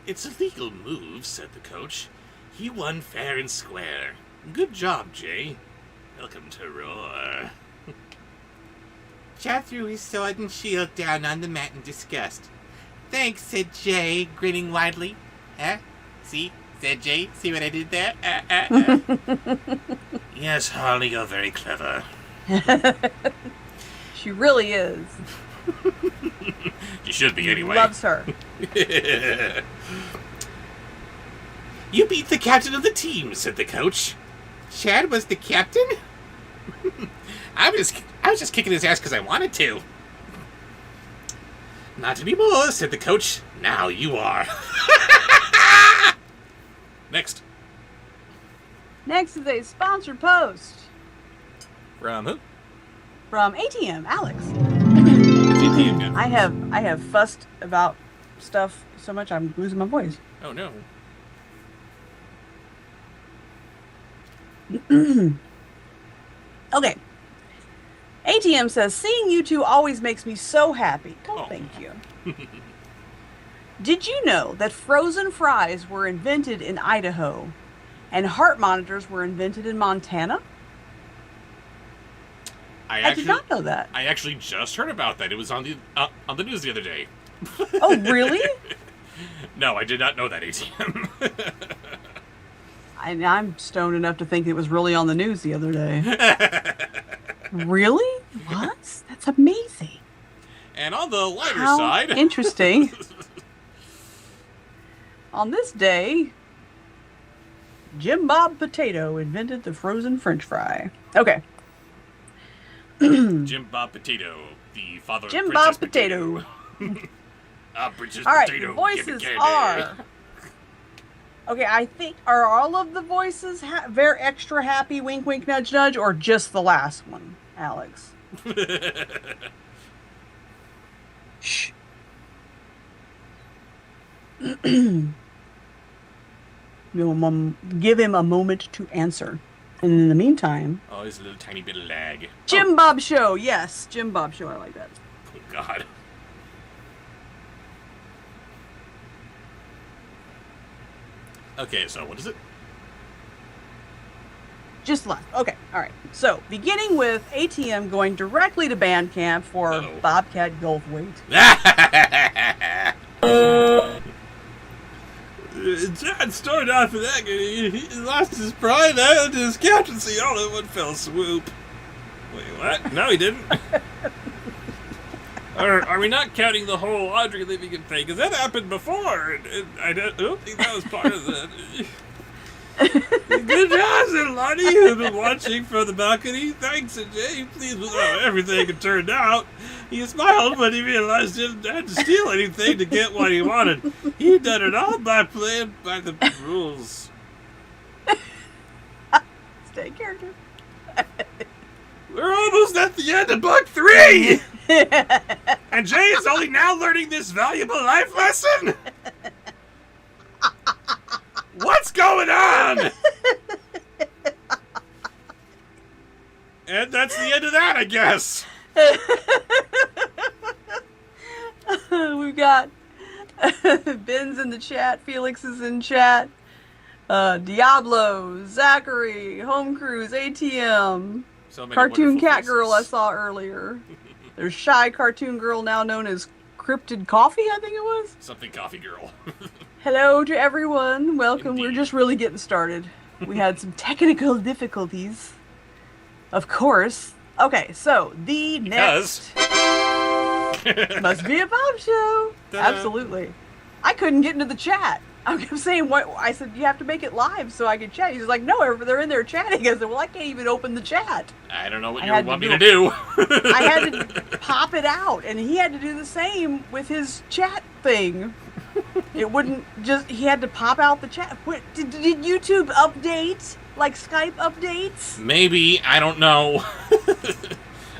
It's a legal move, said the coach. He won fair and square. Good job, Jay. Welcome to Roar. Chad threw his sword and shield down on the mat in disgust. Thanks, said Jay, grinning widely. See? Said Jay. See what I did there? Yes, Harley, you're very clever. She really is. You should be anyway. Loves her. You beat the captain of the team, said the coach. Chad was the captain? I was just kicking his ass because I wanted to. Not anymore, said the coach. Now you are. Next. Next is a sponsored post From who? from ATM, Alex. ATM guy. I have fussed about stuff so much I'm losing my voice. Oh no. Okay. ATM says, seeing you two always makes me so happy. Oh, thank you. Did you know that frozen fries were invented in Idaho and heart monitors were invented in Montana? I did not know that. I actually just heard about that. It was on the news the other day. Oh, really? No, I did not know that, ATM. I'm stoned enough to think it was really on the news the other day. Really? What? That's amazing. And on the lighter How side... interesting. On this day, Jim Bob Potato invented the frozen French fry. Okay. Jim Bob Potato, the father Jim of Princess Bob Potato. Princess All right, Potato, the voices give me candy. are Okay, I think, are all of the voices very extra happy, wink, wink, nudge, nudge, or just the last one, Alex? Shh. Give him a moment to answer. And in the meantime... Oh, there's a little tiny bit of lag. Jim Bob Show, yes. Jim Bob Show, I like that. Oh, God. Okay, so what is it? Just left. Okay, all right. So, beginning with ATM going directly to Bandcamp for Bobcat Gulf Weight. John started off with that. He lost his pride and his captaincy all in one fell swoop. Wait, what? No, he didn't. Are we not counting the whole Audrey Livingston thing? Because that happened before. I don't think that was part of that. Good job, Lonnie. You've been watching from the balcony. Thanks, Jay. Pleased with how everything had turned out. He smiled when he realized he didn't have to steal anything to get what he wanted. He'd done it all by playing by the rules. Stay character. We're almost at the end of book 3! And Jay is only now learning this valuable life lesson? What's going on? And that's the end of that, I guess. We've got Ben's in the chat, Felix is in chat, Diablo, Zachary, Home Cruise, ATM, So many Cartoon wonderful Cat Girl I faces. saw earlier. There's Shy Cartoon Girl, now known as Cryptid Coffee, I think it was. Something coffee girl. Hello to everyone. Welcome. We're Indeed. just really getting started. We had some technical difficulties. Of course. Okay, so the next must be a Bob Show. Ta-da. Absolutely. I couldn't get into the chat. I kept saying, "What?" I said, "You have to make it live so I can chat." He's like, "No, they're in there chatting." I said, "Well, I can't even open the chat." I don't know what I you had want to me do to do. I had to pop it out, and he had to do the same with his chat thing. It wouldn't just. He had to pop out the chat. What, did YouTube update like Skype updates? Maybe, I don't know.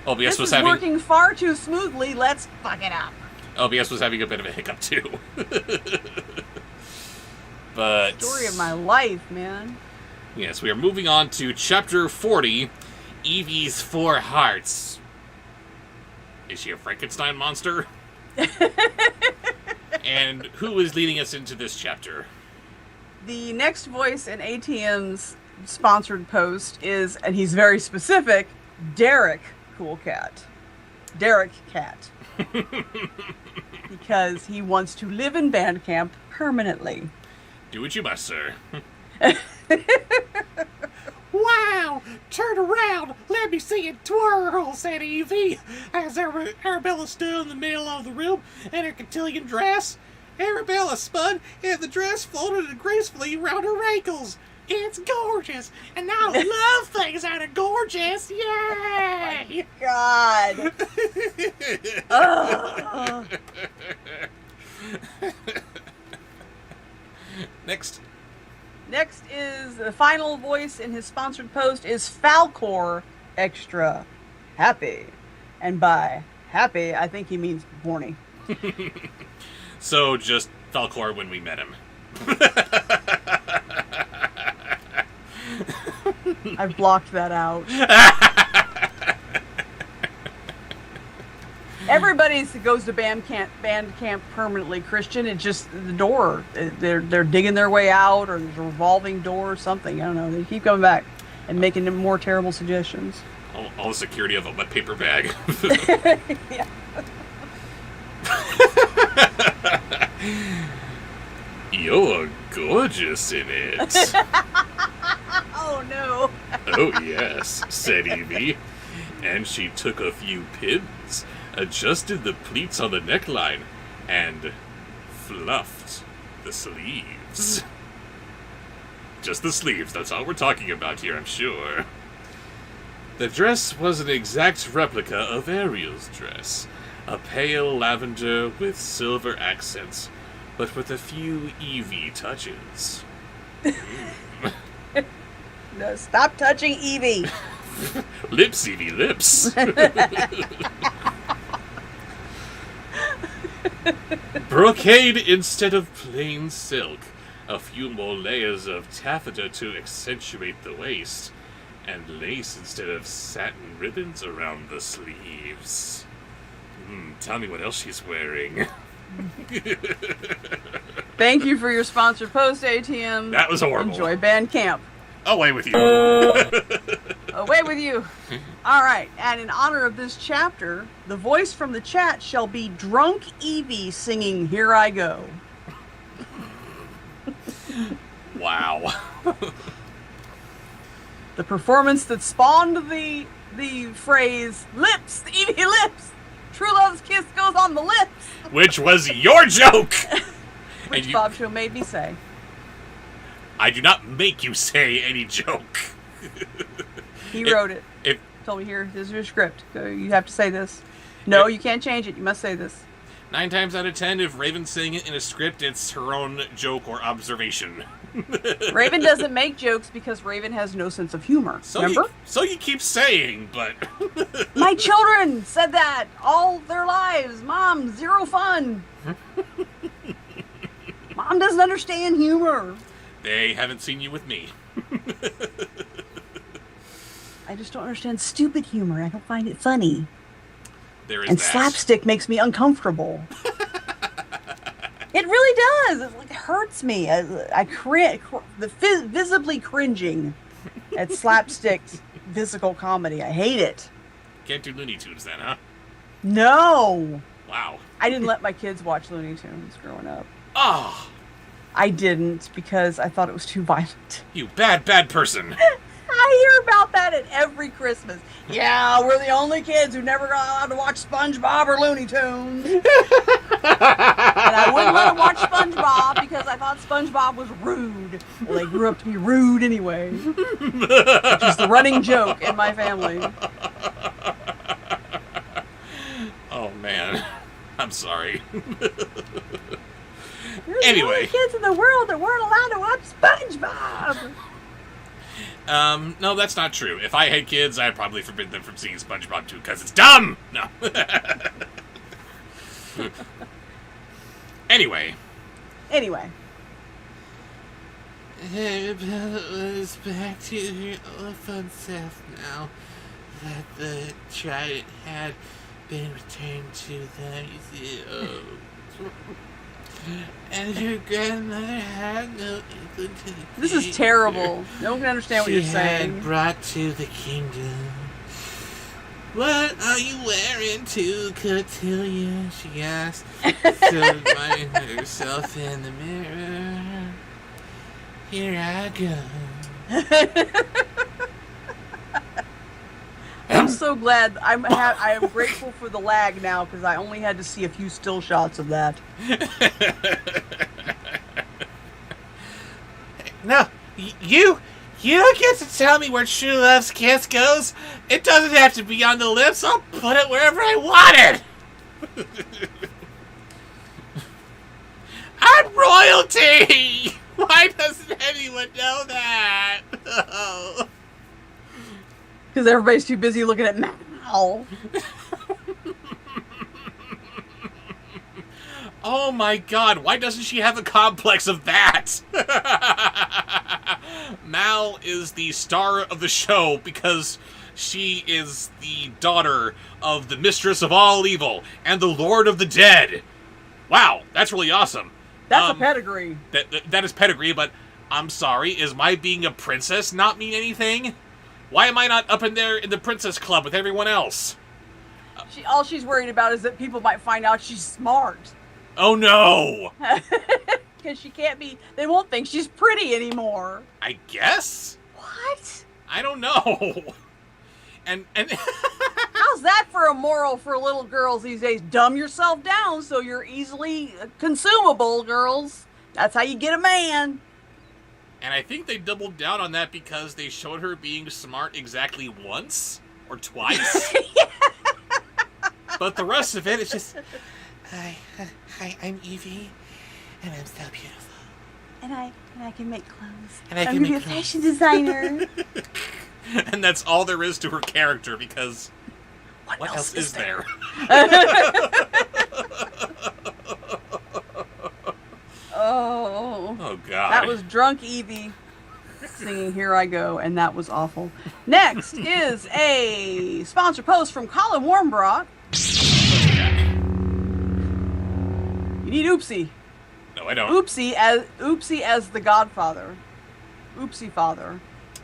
OBS This was is having working far too smoothly. Let's fuck it up. OBS was having a bit of a hiccup too. But Story of my life, man. yes, we are moving on to chapter 40, Evie's 4 Hearts. Is she a Frankenstein monster? And who is leading us into this chapter? The next voice in ATM's sponsored post is, and he's very specific, Derek Cool Cat. Derek Cat. Because he wants to live in Bandcamp permanently. Do what you must, sir. Wow! Turn around! Let me see it twirl, said Evie, as Arabella stood in the middle of the room in her cotillion dress. Arabella spun, and the dress floated gracefully around her ankles. It's gorgeous, and I love things that are gorgeous. Yay! God. Ugh. Next. Next is the final voice in his sponsored post is Falcor Extra Happy. And by happy, I think he means horny. So, just Falcor when we met him. I've blocked that out. Everybody goes to Bandcamp permanently, Christian. It's just the door. They're digging their way out, or there's a revolving door or something. I don't know. They keep coming back and making them more terrible suggestions. All the security of a wet paper bag. Yeah. You're gorgeous in it. Oh no. Oh, yes, said Evie. And she took a few pins, adjusted the pleats on the neckline, and fluffed the sleeves. Just the sleeves, that's all we're talking about here, I'm sure. The dress was an exact replica of Ariel's dress, a pale lavender with silver accents, but with a few Evie touches. No, stop touching Evie. Lips, Evie, lips. Brocade instead of plain silk. A few more layers of taffeta to accentuate the waist. And lace instead of satin ribbons around the sleeves. Tell me what else she's wearing. Thank you for your sponsored post, ATM. That was horrible. Enjoy band camp. Away with you. Away with you. All right, and in honor of this chapter, the voice from the chat shall be Drunk Evie singing Here I Go. Wow. The performance that spawned the phrase lips, Evie lips. True love's kiss goes on the lips. Which was your joke. Which Bobsheaux made me say. I do not make you say any joke. He wrote it. Told me, here, this is your script. You have to say this. No, you can't change it. You must say this. 9 times out of 10, if Raven's saying it in a script, it's her own joke or observation. Raven doesn't make jokes because Raven has no sense of humor. Remember? So you keep saying, but... My children said that all their lives. Mom, zero fun. Mom doesn't understand humor. They haven't seen you with me. I just don't understand stupid humor. I don't find it funny. There is and that. Slapstick makes me uncomfortable. It really does. It hurts me. Visibly cringing at Slapstick's physical comedy. I hate it. Can't do Looney Tunes then, huh? No. Wow. I didn't let my kids watch Looney Tunes growing up. Oh. I didn't because I thought it was too violent. You bad person. I hear about that at every Christmas. Yeah, we're the only kids who never got allowed to watch SpongeBob or Looney Tunes. And I wouldn't let them watch SpongeBob because I thought SpongeBob was rude. Well, they grew up to be rude anyway. Which is the running joke in my family. Oh, man. I'm sorry. There's the only kids in the world that weren't allowed to watch SpongeBob. No, that's not true. If I had kids, I'd probably forbid them from seeing SpongeBob too, because it's dumb! No. Anyway. It's back to her fun self now that the trident had been returned to the museum. And her grandmother had no inkling to the This is terrible. No one can understand what you're she saying. had brought to the kingdom. What are you wearing to cotillion? She asked, admiring herself in the mirror. Here I go. I'm so glad. I am grateful for the lag now because I only had to see a few still shots of that. No, you don't get to tell me where true love's kiss goes. It doesn't have to be on the lips. I'll put it wherever I want it. I'm royalty. Why doesn't anyone know that? Oh. Because everybody's too busy looking at Mal. Oh my god, why doesn't she have a complex of that? Mal is the star of the show because she is the daughter of the mistress of all evil and the lord of the dead. Wow, that's really awesome. That's a pedigree. That is pedigree, but I'm sorry, is my being a princess not mean anything? Why am I not up in there in the princess club with everyone else? All she's worried about is that people might find out she's smart. Oh no! Because she can't be... They won't think she's pretty anymore. I guess? What? I don't know. And How's that for a moral for little girls these days? Dumb yourself down so you're easily consumable, girls. That's how you get a man. And I think they doubled down on that because they showed her being smart exactly once or twice. But the rest of it is just... Hi, I'm Evie, and I'm so beautiful. And I can make clothes. And I I'm can gonna be a make clothes. fashion designer. And that's all there is to her character, because what else is there? Oh, God. That was drunk Evie singing Here I Go, and that was awful. Next is a sponsor post from Colin Warmbrock. You need Oopsie. No, I don't. Oopsie as the Godfather. Oopsie father.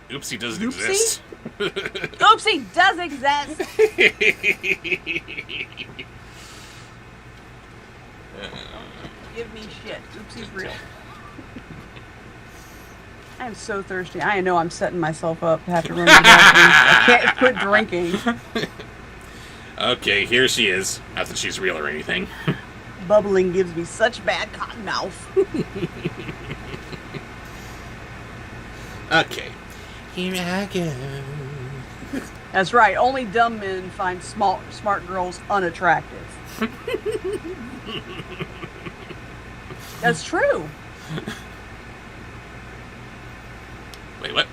Oopsie doesn't Oopsie? exist. Oopsie does exist. Give me shit. Oopsie's real. I am so thirsty. I know I'm setting myself up to have to run to the bathroom. I can't quit drinking. Okay, here she is. Not that she's real or anything. Bubbling gives me such bad cotton mouth. Okay. Here I go. That's right. Only dumb men find smart girls unattractive. That's true. Wait, what?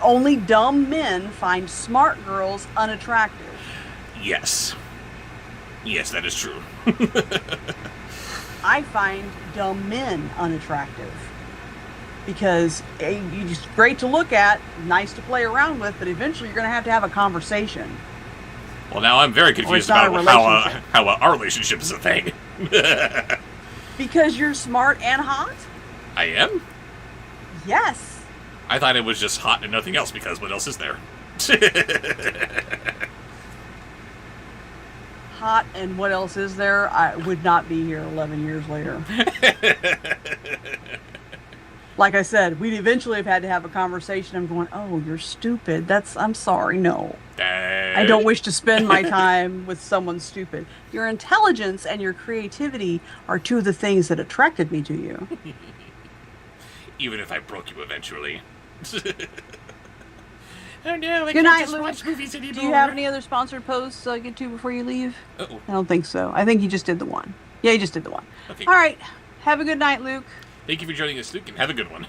Only dumb men find smart girls unattractive. Yes. Yes, that is true. I find dumb men unattractive. Because you're just great to look at, nice to play around with, but eventually you're going to have a conversation. Well, now I'm very Or it's confused not a about relationship. how our relationship is a thing. Because you're smart and hot? I am? Yes. I thought it was just hot and nothing else, because what else is there? Hot and what else is there? I would not be here 11 years later. Like I said, we'd eventually have had to have a conversation. I'm going, oh, you're stupid. I'm sorry, no. I don't wish to spend my time with someone stupid. Your intelligence and your creativity are two of the things that attracted me to you. Even if I broke you eventually. Oh no, I Good can't night, just Luke. watch movies anymore. Do you have any other sponsored posts to get to before you leave? Uh-oh. I don't think so. I think you just did the one. Yeah, you just did the one. Okay. All right. Have a good night, Luke. Thank you for joining us, Luke, and have a good one.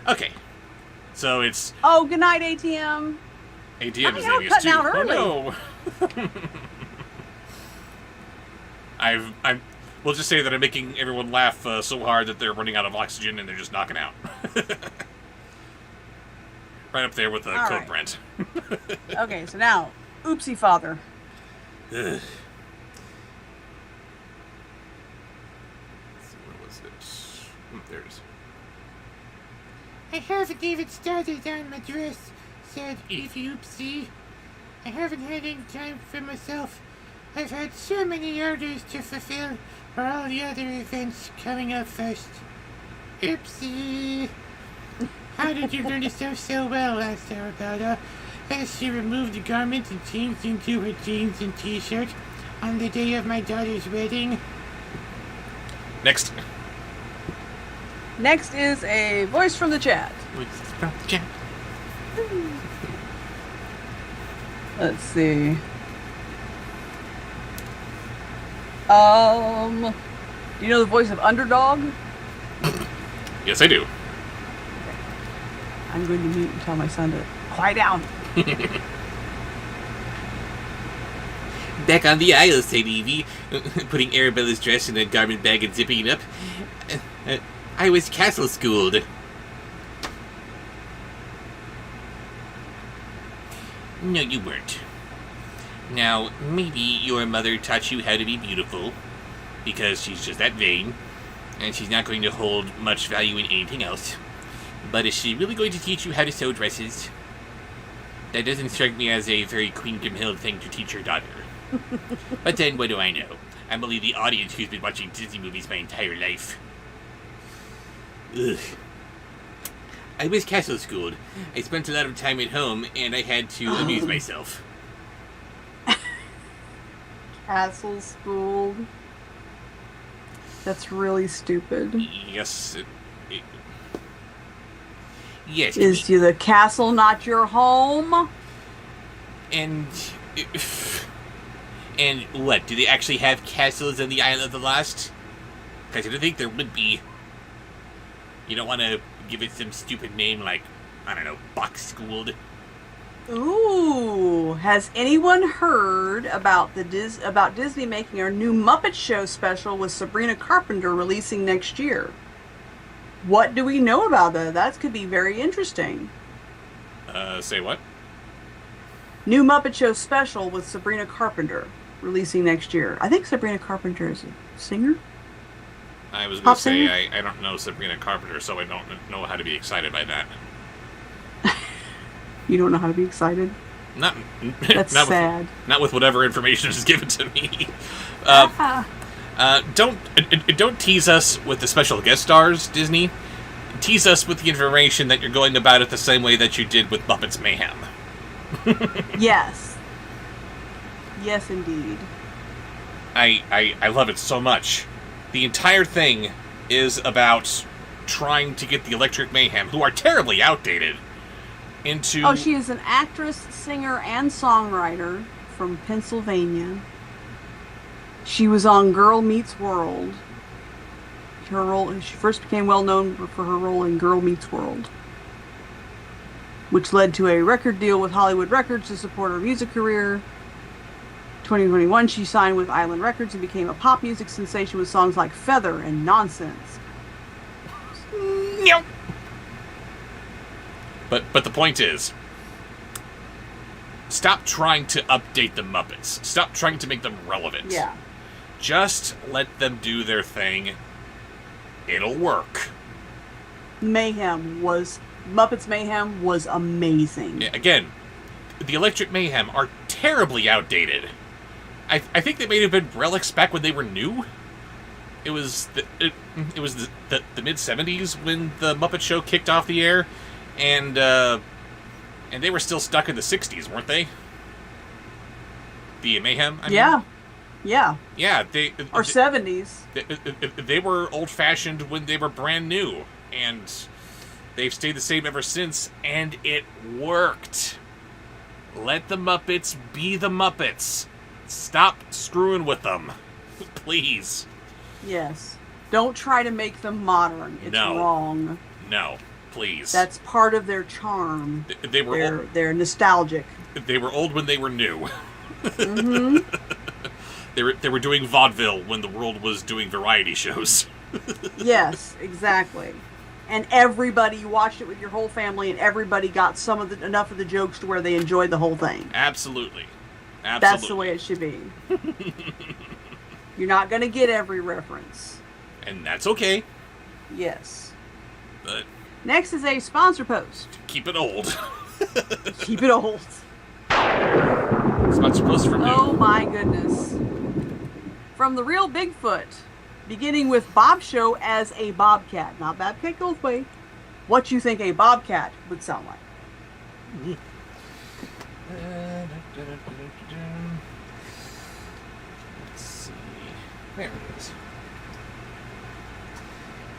Okay. So it's Oh, good night, ATM. ATM is Y'all leaving us cutting too. out early. Oh no. We'll just say that I'm making everyone laugh so hard that they're running out of oxygen and they're just knocking out. Right up there with the All Code right. Brent. Okay, so now, Oopsie Father. Ugh. Where was it? There it is. I haven't even started on my dress, said Oopsie. I haven't had any time for myself. I've had so many orders to fulfill for all the other events coming up first. Oopsie. How did you learn to sew so well? Asked Arabella, as she removed the garment and changed into her jeans and t-shirt on the day of my daughter's wedding. Next. Next is a voice from the chat. Let's see. Do you know the voice of Underdog? Yes, I do. I'm going to mute and tell my son to quiet down. Back on the aisle, said Evie, putting Arabella's dress in a garment bag and zipping it up. I was castle schooled. No, you weren't. Now, maybe your mother taught you how to be beautiful, because she's just that vain, and she's not going to hold much value in anything else. But is she really going to teach you how to sew dresses? That doesn't strike me as a very Queen Grimhild thing to teach your daughter. But then, what do I know? I'm only the audience who's been watching Disney movies my entire life. Ugh. I was castle schooled. I spent a lot of time at home, and I had to amuse myself. Castle school. That's really stupid. Yes. Yes, Is the castle not your home? and what? Do they actually have castles on the Isle of the Lost? Because I think there would be... You don't want to give it some stupid name like, I don't know, Box Schooled. Ooh, has anyone heard about about Disney making our new Muppet Show special with Sabrina Carpenter releasing next year? What do we know about that? That could be very interesting. Say what? New Muppet Show special with Sabrina Carpenter releasing next year. I think Sabrina Carpenter is a singer. I was going to say, I don't know Sabrina Carpenter, so I don't know how to be excited by that. You don't know how to be excited? That's not sad. Not with whatever information is given to me. Don't tease us with the special guest stars, Disney. Tease us with the information that you're going about it the same way that you did with Muppets Mayhem. Yes. Yes, indeed. I love it so much. The entire thing is about trying to get the Electric Mayhem, who are terribly outdated, into... Oh, she is an actress, singer, and songwriter from Pennsylvania. She was on Girl Meets World. She first became well known for her role in Girl Meets World, which led to a record deal with Hollywood Records to support her music career. 2021, she signed with Island Records and became a pop music sensation with songs like Feather and Nonsense. No. But the point is, stop trying to update the Muppets. Stop trying to make them relevant. Yeah. Just let them do their thing. It'll work. Muppets Mayhem was amazing. Yeah, again, the Electric Mayhem are terribly outdated. I think they may have been relics back when they were new. It was the mid-'70s when the Muppet Show kicked off the air, and they were still stuck in the 60s, weren't they? The Mayhem? I mean. Yeah. Yeah. Yeah, or 70s. They were old-fashioned when they were brand new, and they've stayed the same ever since, and it worked. Let the Muppets be the Muppets. Stop screwing with them. Please. Yes. Don't try to make them modern. It's wrong. No, please. That's part of their charm. They're nostalgic. They were old when they were new. Mm-hmm. They were doing vaudeville when the world was doing variety shows. Yes, exactly. And everybody watched it with your whole family, and everybody got enough of the jokes to where they enjoyed the whole thing. Absolutely. That's the way it should be. You're not going to get every reference. And that's okay. Yes. But next is a sponsor post. Keep it old. Keep it old. Sponsor post from Oh my goodness. From The Real Bigfoot, beginning with Bobsheaux as a bobcat. Not Babcat Goldthwait. What you think a bobcat would sound like. Let's see. There it is.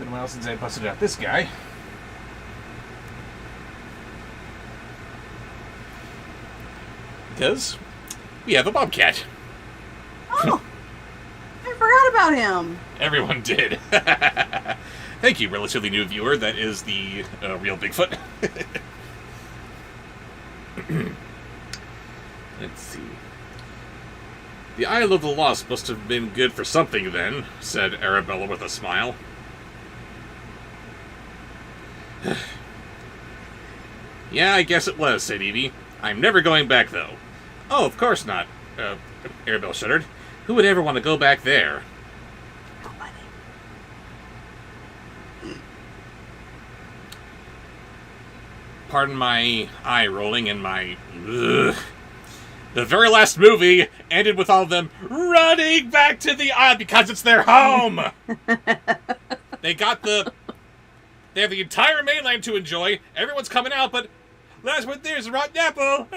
Been a while since I busted out this guy. Because we have a bobcat. Oh! I forgot about him. Everyone did. Thank you, relatively new viewer. That is the Real Bigfoot. Let's see. The Isle of the Lost must have been good for something then, said Arabella with a smile. Yeah, I guess it was, said Evie. I'm never going back, though. Oh, of course not, Arabella shuddered. Who would ever want to go back there? Nobody. Pardon my eye rolling and my... Ugh. The very last movie ended with all of them running back to the island because it's their home! They have the entire mainland to enjoy. Everyone's coming out, but last one there's a rotten apple.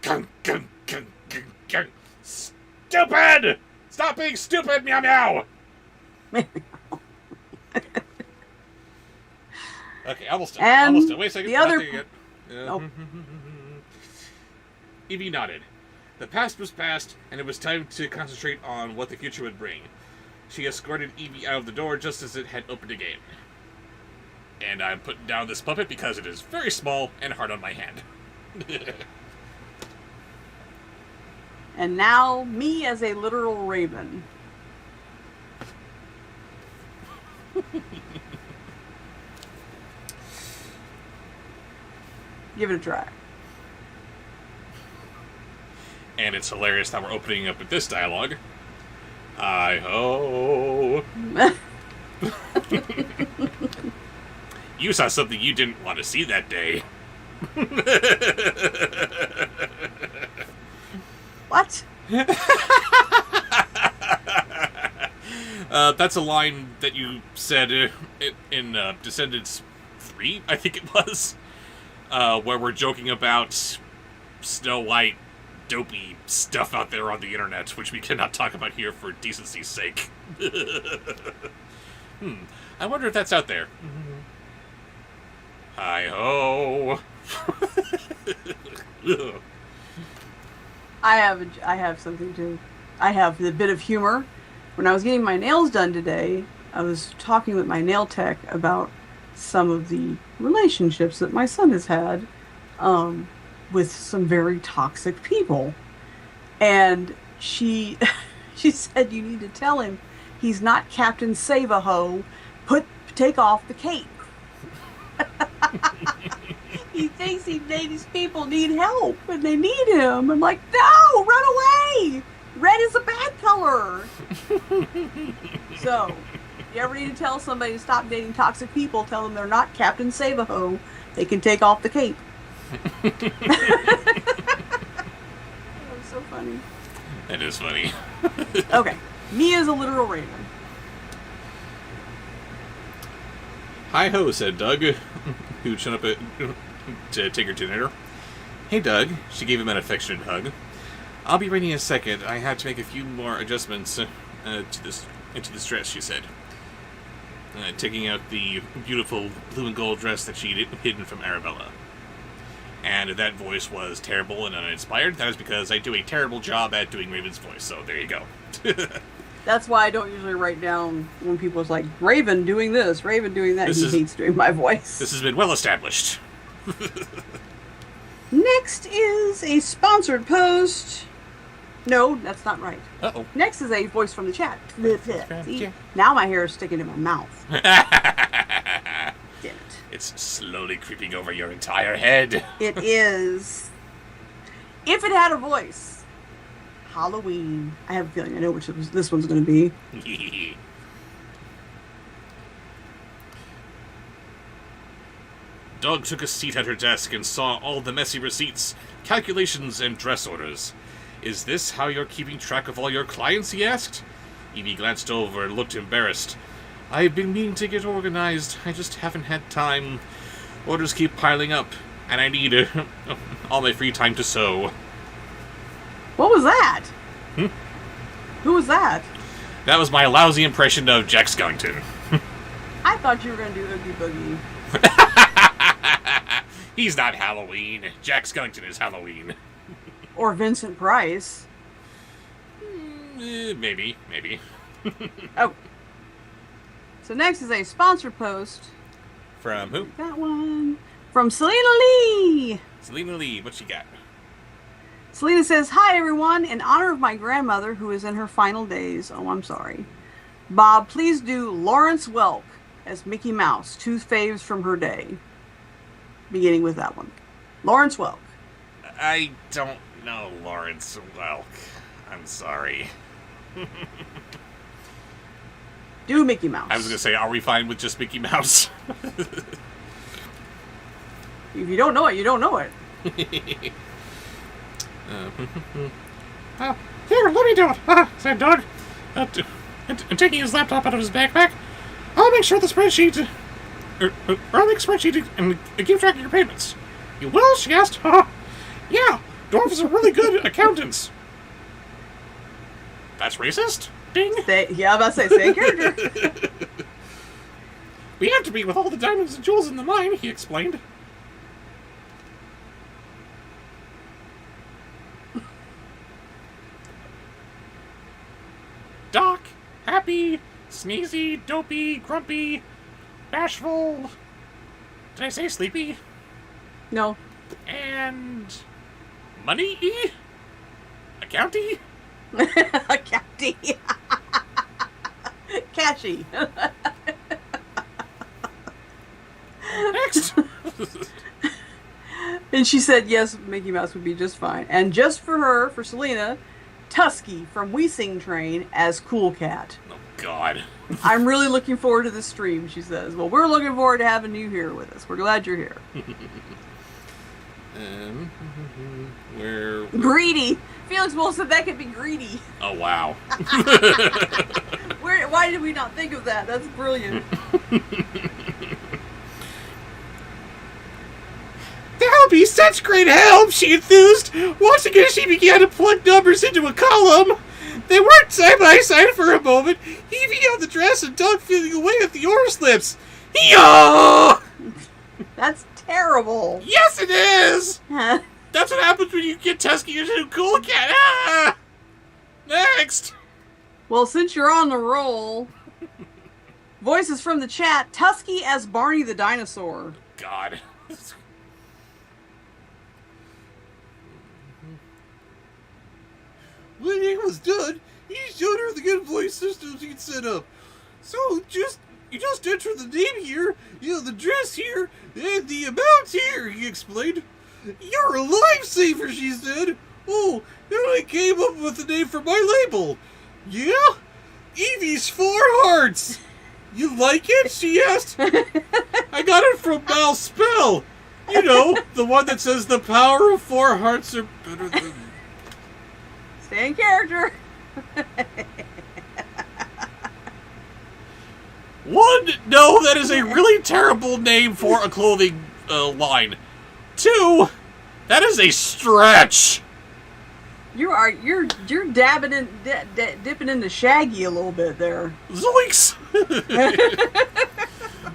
Gung, gung, gung, gung, gung. Stupid! Stop being stupid, meow meow! Okay, almost done. Almost done. Wait a second. The other... Evie nodded. The past was past, and it was time to concentrate on what the future would bring. She escorted Evie out of the door just as it had opened again. And I'm putting down this puppet because it is very small and hard on my hand. And now, me as a literal raven. Give it a try. And it's hilarious that we're opening up with this dialogue. Hi-ho. You saw something you didn't want to see that day. What? That's a line that you said in Descendants 3, I think it was, where we're joking about Snow White dopey stuff out there on the internet, which we cannot talk about here for decency's sake. I wonder if that's out there. Hi-ho! I have something too. I have the bit of humor. When I was getting my nails done today, I was talking with my nail tech about some of the relationships that my son has had with some very toxic people. And she said, you need to tell him he's not Captain Save-A-Ho. Take off the cape. He thinks these people need help and they need him. I'm like, no, run away. Red is a bad color. So, if you ever need to tell somebody to stop dating toxic people, tell them they're not Captain Save-A-Ho. They can take off the cape. That was so funny. That is funny. Okay, me as a literal raven. Hi-ho, said Doug, who showed up to take her to dinner. Hey, Doug. She gave him an affectionate hug. I'll be ready in a second. I have to make a few more adjustments to this dress, she said. Taking out the beautiful blue and gold dress that she'd hidden from Arabella. And that voice was terrible and uninspired. That is because I do a terrible job at doing Raven's voice, so there you go. That's why I don't usually write down when people's like, Raven doing this, Raven doing that. He hates doing my voice. This has been well established. Next is a sponsored post. No, that's not right. Uh-oh. Next is a voice from the chat. See? Now my hair is sticking in my mouth. Damn it. It's slowly creeping over your entire head. It is. If it had a voice, Halloween. I have a feeling I know which this one's going to be. Dog took a seat at her desk and saw all the messy receipts, calculations, and dress orders. Is this how you're keeping track of all your clients, he asked. Evie glanced over and looked embarrassed. I've been meaning to get organized. I just haven't had time. Orders keep piling up, and I need all my free time to sew. What was that? Who was that? That was my lousy impression of Jack Skellington. I thought you were going to do Oogie Boogie. He's not Halloween. Jack Skellington is Halloween. Or Vincent Price. Maybe. Oh. So next is a sponsor post. From who? That one. From Selena Lee. Selena Lee, what she got? Selena says, hi everyone, in honor of my grandmother who is in her final days. Oh, I'm sorry. Bob, please do Lawrence Welk as Mickey Mouse, 2 faves from her day. Beginning with that one. Lawrence Welk. I don't know Lawrence Welk. I'm sorry. Do Mickey Mouse. I was going to say, are we fine with just Mickey Mouse? If you don't know it, you don't know it. Here, let me do it, said Doug. And taking his laptop out of his backpack, I'll make sure the spreadsheet, I'll make a spreadsheet and keep track of your payments. You will? She asked. Yeah, dwarves are really good accountants. That's racist? Ding. Yeah, I'm about to say, same character. We have to be with all the diamonds and jewels in the mine, he explained. happy, sneezy, dopey, grumpy, bashful. Did I say sleepy? No. And money-y? Accounty? Accounty. Catchy. Next. And she said, yes, Mickey Mouse would be just fine. And just for her, for Selena, Tusky from We Sing Train as Cool Cat. Oh, God. I'm really looking forward to the stream, she says. Well, we're looking forward to having you here with us. We're glad you're here. We're Greedy. Felix Wolf said that could be greedy. Oh, wow. Why did we not think of that? That's brilliant. That'll be such great help, she enthused. Once again, she began to plug numbers into a column. They worked side by side for a moment, Evie on the dress and Doug feeling away at the oar slips. Yo! That's terrible. Yes, it is! That's what happens when you get Tusky into a Cool Cat. Ah! Next! Well, since you're on the roll, voices from the chat, Tusky as Barney the dinosaur. God. When he was done, he showed her the good voice systems he'd set up. So you just enter the name here, the dress here, and the amount here, he explained. You're a lifesaver, she said. Oh, and I came up with the name for my label. Yeah? Evie's 4 Hearts. You like it? She asked. I got it from Mal Spell. You know, the one that says the power of 4 hearts are better than... Stay in character. One, no, that is a really terrible name for a clothing line. 2, that is a stretch. You're dabbing in, dipping into Shaggy a little bit there. Zoinks!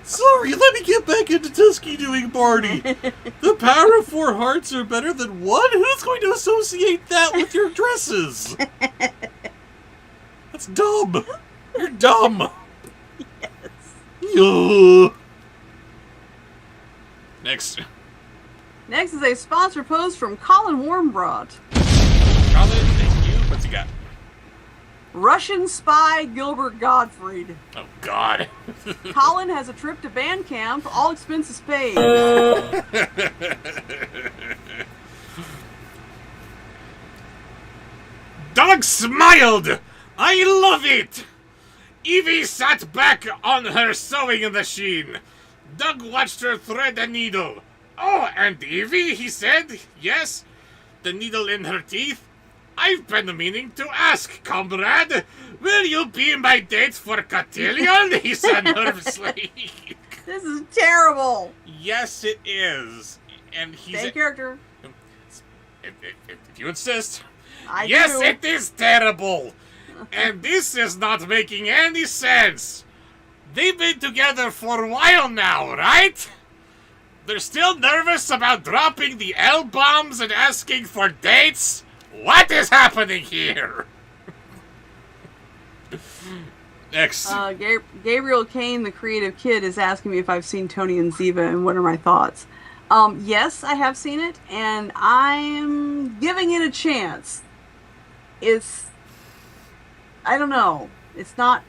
Sorry, let me get back into Tusky doing Barney. The power of 4 hearts are better than 1? Who's going to associate that with your dresses? That's dumb. You're dumb. Yes. Next. Next is a sponsor post from Colin Warmbrought. Colin, thank you. What's he got? Russian spy Gilbert Gottfried. Oh, God. Colin has a trip to band camp, all expenses paid. Doug smiled. I love it. Evie sat back on her sewing machine. Doug watched her thread a needle. Oh, and Evie, he said, yes, the needle in her teeth. I've been meaning to ask, comrade, will you be my date for cotillion? He said nervously. This is terrible. Yes, it is. And he's Stay in character. If you insist. I Yes, do. it is terrible. And this is not making any sense. They've been together for a while now, right? They're still nervous about dropping the L-bombs and asking for dates? What is happening here? Next. Gabriel Kane, the creative kid, is asking me if I've seen Tony and Ziva and what are my thoughts. Yes, I have seen it, and I'm giving it a chance. I don't know. It's not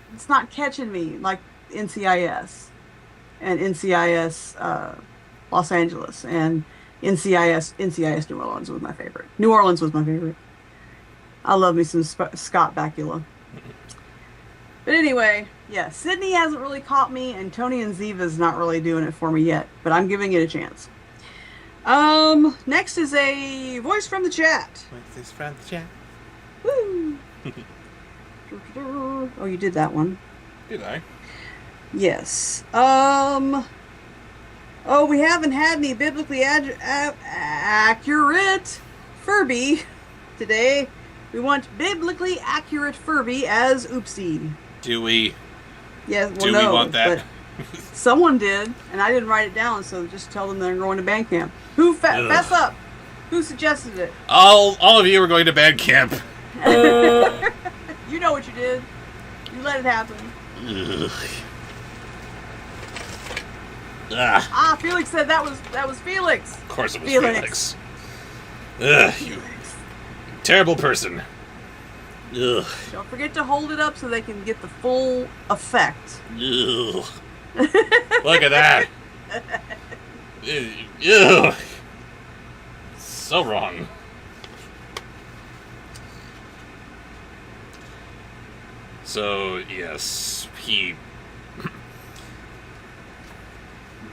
catching me like NCIS and NCIS Los Angeles and NCIS New Orleans was my favorite. New Orleans was my favorite. I love me some Scott Bakula. But anyway, yeah, Sydney hasn't really caught me, and Tony and Ziva's not really doing it for me yet, but I'm giving it a chance. Next is a voice from the chat. Voices from the chat. Woo! Oh, you did that one. Did I? Yes. Oh, we haven't had any biblically accurate Furby today. We want biblically accurate Furby as Oopsie. Do we? Yes, well, Do no, we want that? but someone did, and I didn't write it down, so just tell them they're going to band camp. Who fess up? Who suggested it? All of you are going to band camp. You know what you did. You let it happen. Ugh. Felix said that was Felix. Of course it was Felix. You terrible person. Ugh. Don't forget to hold it up so they can get the full effect. Ugh. Look at that. Ugh. So wrong. So, yes, he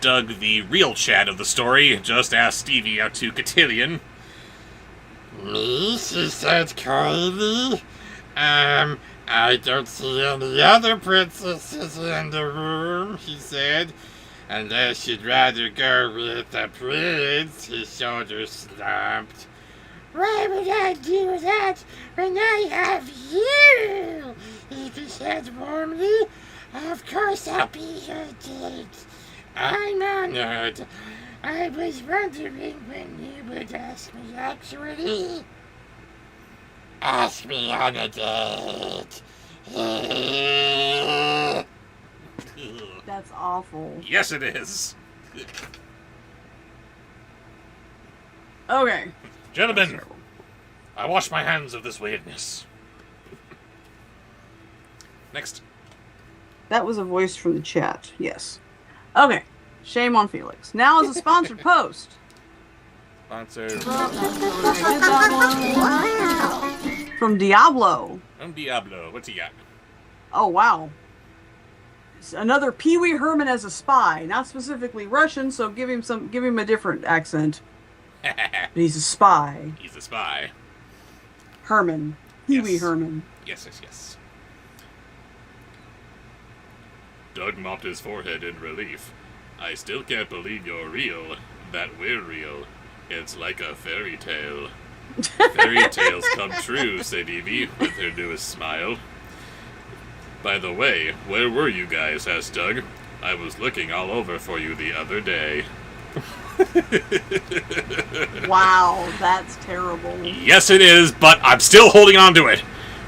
dug the real Chad of the story, just asked Stevie out to Cotillion. Me? She said, Carly. I don't see any other princesses in the room, he said. Unless you'd rather go with the prince, his shoulders slumped. Why would I do that when I have you? He said warmly. Of course I'll be your date. I'm honored. I was wondering when you would ask me, actually. Ask me on a date. That's awful. Yes, it is. Okay. Gentlemen, I wash my hands of this weirdness. Next. That was a voice from the chat. Yes. Okay. Shame on Felix. Now is a sponsored post. Sponsored. From Diablo. From Diablo. What's he got? Oh, wow. It's another Pee Wee Herman as a spy. Not specifically Russian, so give him a different accent. But he's a spy. He's a spy. Herman. Pee Wee Yes. Herman. Yes. Doug mopped his forehead in relief. I still can't believe you're real. That we're real. It's like a fairy tale. Fairy tales come true, said Evie, with her newest smile. By the way, where were you guys? Asked Doug. I was looking all over for you the other day. Wow, that's terrible. Yes, it is, but I'm still holding on to it.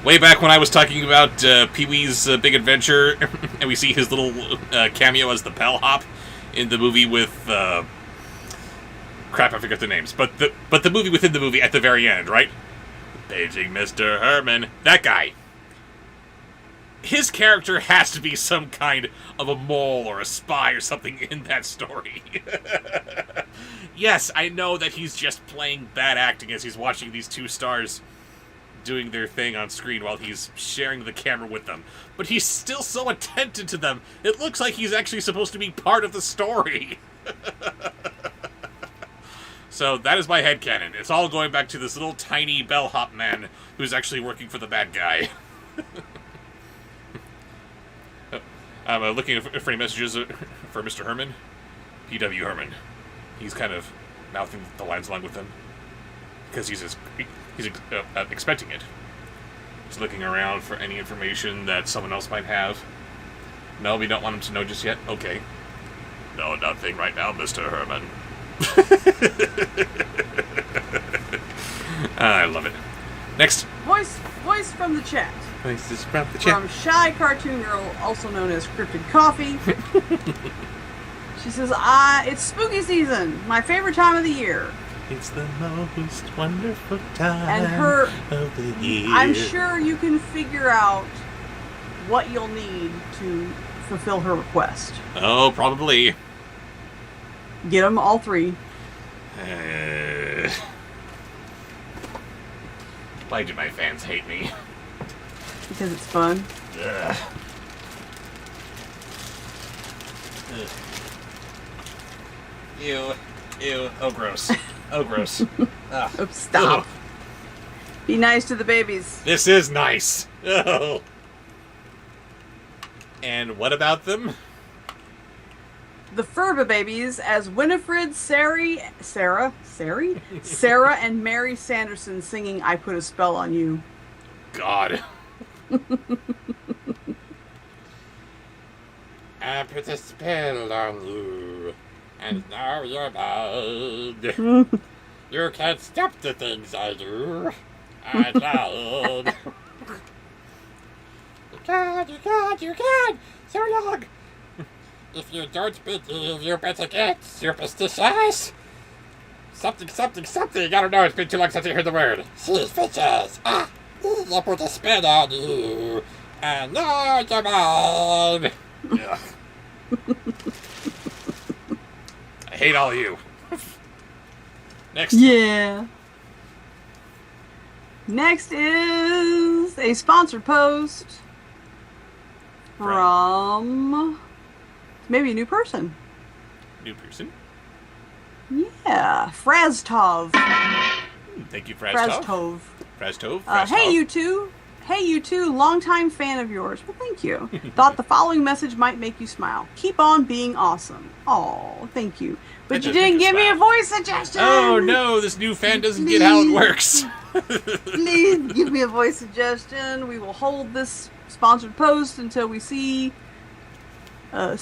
Way back when I was talking about Pee-wee's Big Adventure, and we see his little cameo as the bellhop in the movie with... crap, I forget the names. But the movie within the movie at the very end, right? Paging Mr. Herman. That guy. His character has to be some kind of a mole or a spy or something in that story. Yes, I know that he's just playing bad acting as he's watching these two stars doing their thing on screen while he's sharing the camera with them. But he's still so attentive to them, it looks like he's actually supposed to be part of the story. So that is my headcanon. It's all going back to this little tiny bellhop man who's actually working for the bad guy. I'm looking for any messages for Mr. Herman. P.W. Herman. He's kind of mouthing the lines along with them because he's expecting it. He's looking around for any information that someone else might have. No, we don't want him to know just yet? Okay. No, nothing right now, Mr. Herman. I love it. Next. Voice from the chat. Voices from the chat. From Shy Cartoon Girl, also known as Cryptid Coffee. She says, it's spooky season, my favorite time of the year. It's the most wonderful time and of the year. I'm sure you can figure out what you'll need to fulfill her request. Oh, probably. Get them all three. Why do my fans hate me? Because it's fun. Ugh. Ew. Ew. Oh, gross. Oh, gross. Oh, stop. Ugh. Be nice to the babies. This is nice. Oh. And what about them? The Furba babies as Winifred, Sarah, and Mary Sanderson singing I Put a Spell on You. God. I put a spell on you, and now you're mine. You can't stop the things I do. I tried. You can! So long! If you don't believe, you better get superstitious! Something. I don't know, it's been too long since I heard the word. Sea fishes! They put a spin on you! And now you're mine! Yeah. I hate all of you. Next. Yeah. Next is a sponsored post from maybe a new person. New person. Yeah, Fraztov. Thank you, Fraztov. Fraztov. Fraztov. Hey, you two, longtime fan of yours. Well, thank you. Thought the following message might make you smile. Keep on being awesome. Oh, thank you. But you didn't give me a voice suggestion. Oh no, this new fan doesn't get how it works. Please give me a voice suggestion. We will hold this sponsored post until we see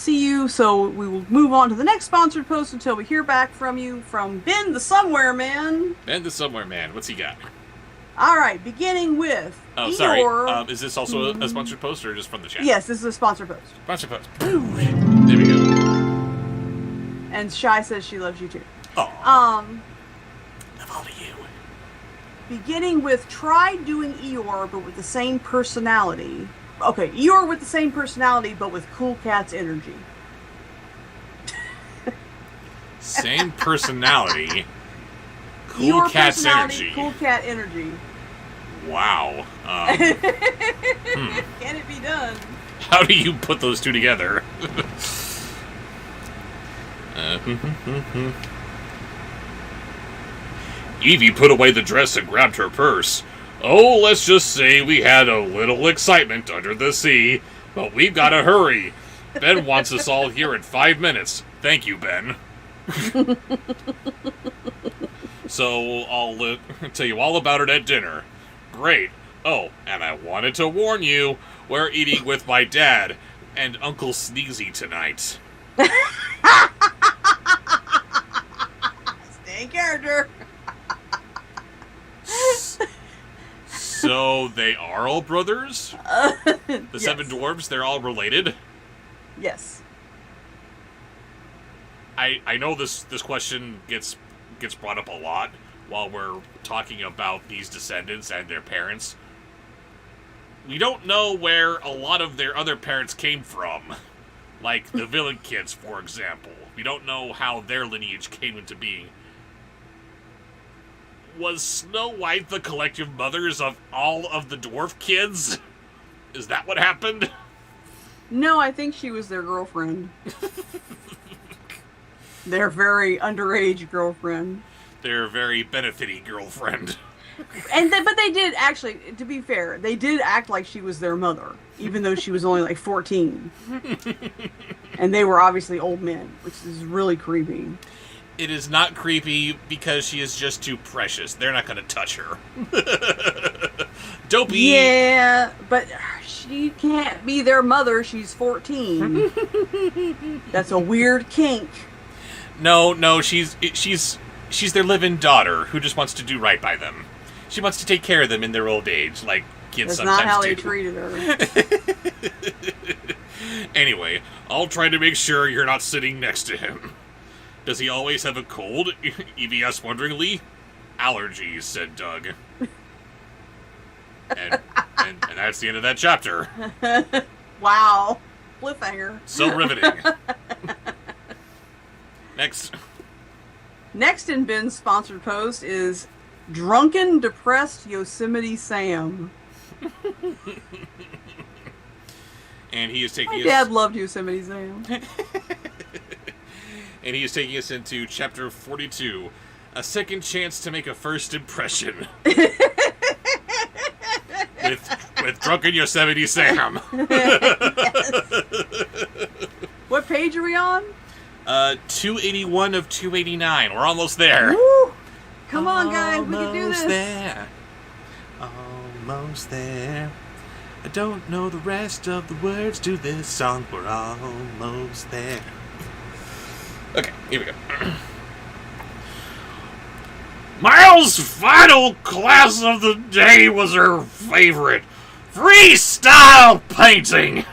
you. So we will move on to the next sponsored post until we hear back from you from Ben the Somewhere Man. Ben the Somewhere Man, what's he got? All right, beginning with Oh, sorry. Is this also a sponsored post or just from the chat? Yes, this is a sponsored post. Sponsored post. There we go. And Shy says she loves you too. Oh. Love all of you. Beginning with try doing Eeyore but with the same personality. Okay, Eeyore with the same personality but with Cool Cat's energy. Same personality. Cool Eeyore Cat's personality, energy. Cool Cat energy. Wow. Can it be done? How do you put those two together? Evie put away the dress and grabbed her purse. Oh, let's just say we had a little excitement under the sea, but we've got to hurry. Ben wants us all here in 5 minutes. Thank you, Ben. So I'll tell you all about it at dinner. Great. Oh, and I wanted to warn you, we're eating with my dad and Uncle Sneezy tonight. Stay in character. So they are all brothers? The yes. 7 dwarves, they're all related? Yes. I know this question gets brought up a lot while we're talking about these descendants and their parents. We don't know where a lot of their other parents came from. Like the villain kids, for example. We don't know how their lineage came into being. Was Snow White the collective mothers of all of the dwarf kids? Is that what happened? No, I think she was their girlfriend. Their very underage girlfriend. Their very benefity girlfriend. But they did actually, to be fair, they did act like she was their mother, even though she was only like 14. And they were obviously old men, which is really creepy. It is not creepy because she is just too precious. They're not going to touch her. Dopey. Yeah, but she can't be their mother. She's 14. That's a weird kink. No, she's their live-in daughter who just wants to do right by them. She wants to take care of them in their old age, like kids That's sometimes do. not how they treated her. Anyway, I'll try to make sure you're not sitting next to him. Does he always have a cold? Evie asked wonderingly. Allergies, said Doug. And that's the end of that chapter. Wow. Cliffhanger. So riveting. Next in Ben's sponsored post is Drunken Depressed Yosemite Sam. And he is taking My dad loved Yosemite Sam. And he is taking us into chapter 42, A Second Chance to Make a First Impression. with Drunken Yosemite Sam. What page are we on? 281 of 289. We're almost there. Woo! Come on, guys, we can do this. There. Almost there. I don't know the rest of the words to this song. We're almost there. Okay, here we go. Miles' final class of the day was her favorite. freestyle painting,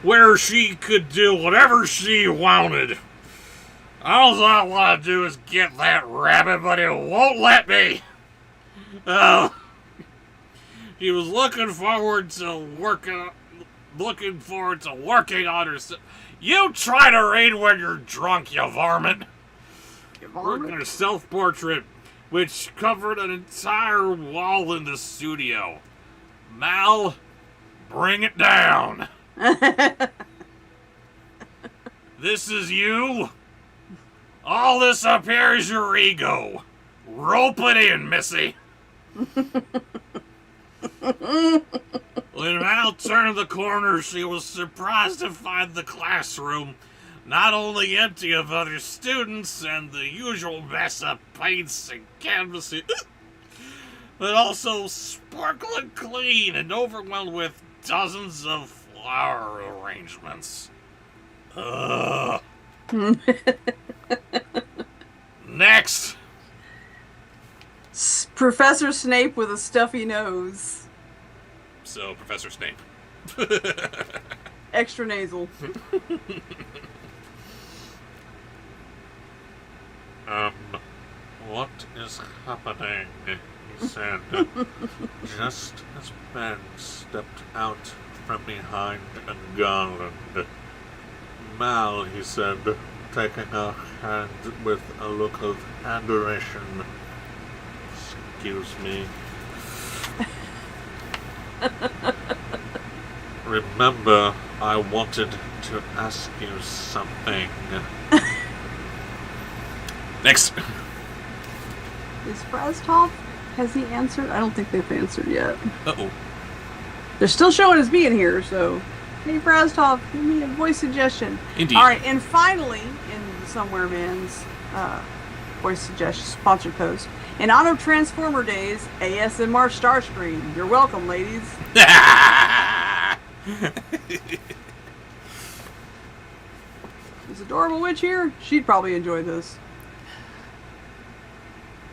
where she could do whatever she wanted. All I want to do is get that rabbit, but it won't let me. Oh, she was looking forward to working on herself. You try to read when you're drunk, you varmint. Working on her self-portrait, which covered an entire wall in the studio. Mal, bring it down. This is you. All this up here is your ego. Rope it in, Missy. When Mal turned the corner, she was surprised to find the classroom not only empty of other students and the usual mess of paints and canvases, but also sparkling clean and overwhelmed with dozens of flower arrangements. Ugh. Next. Professor Snape with a stuffy nose. So, Professor Snape. Extra nasal. What is happening? He said, just as Ben stepped out from behind a garland. Mal, he said, taking her hand with a look of adoration. Excuse me. Remember, I wanted to ask you something. Next. Is Frastov? Has he answered? I don't think they've answered yet. Uh-oh. They're still showing us being here, so... Hey, Frastov, give me a voice suggestion. Indeed. Alright, and finally, in Somewhere Man's voice suggestion sponsored post, in honor of Transformer Days, ASMR Starscream. You're welcome, ladies. Is Adorable Witch here? She'd probably enjoy this.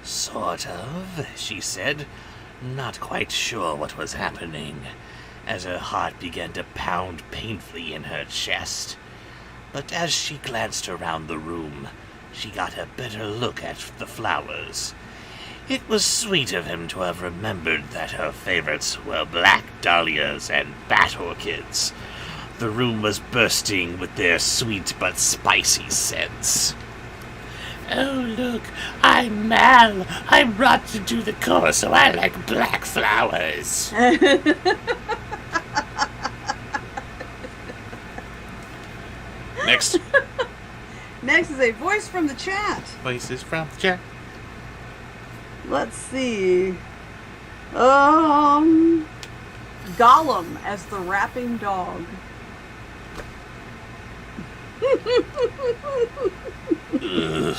Sort of, she said, not quite sure what was happening, as her heart began to pound painfully in her chest. But as she glanced around the room, she got a better look at the flowers. It was sweet of him to have remembered that her favorites were black dahlias and bat orchids. The room was bursting with their sweet but spicy scents. Oh, look, I'm Mal. I'm brought to do the chorus, so I like black flowers. Next. Next is a voice from the chat. Voices from the chat. Let's see. Gollum as the rapping dog. Ugh.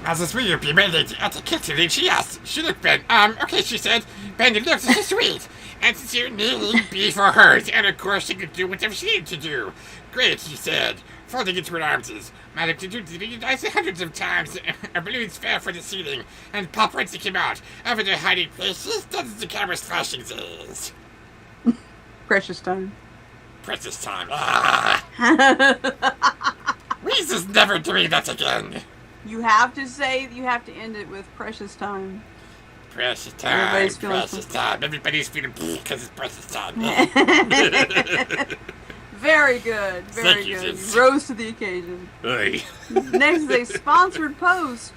As a sweet be mandated at the kitchen, and she asked, she looked Ben. Okay, she said, Ben, it looks so sweet. And since your name be for hers, and of course she could do whatever she needed to do. Great, she said, folding into her arms. Madam to do it hundreds of times. Our balloons fell from the ceiling, and paparazzi came out. Over their hiding places, dozens of cameras flashing these. Precious time. Precious time. Ah. Weezus never doing that again. You have to end it with precious time. Precious time. Precious time. Everybody's feeling because it's precious time. Very good. Very good. You rose to the occasion. Oy. Next is a sponsored post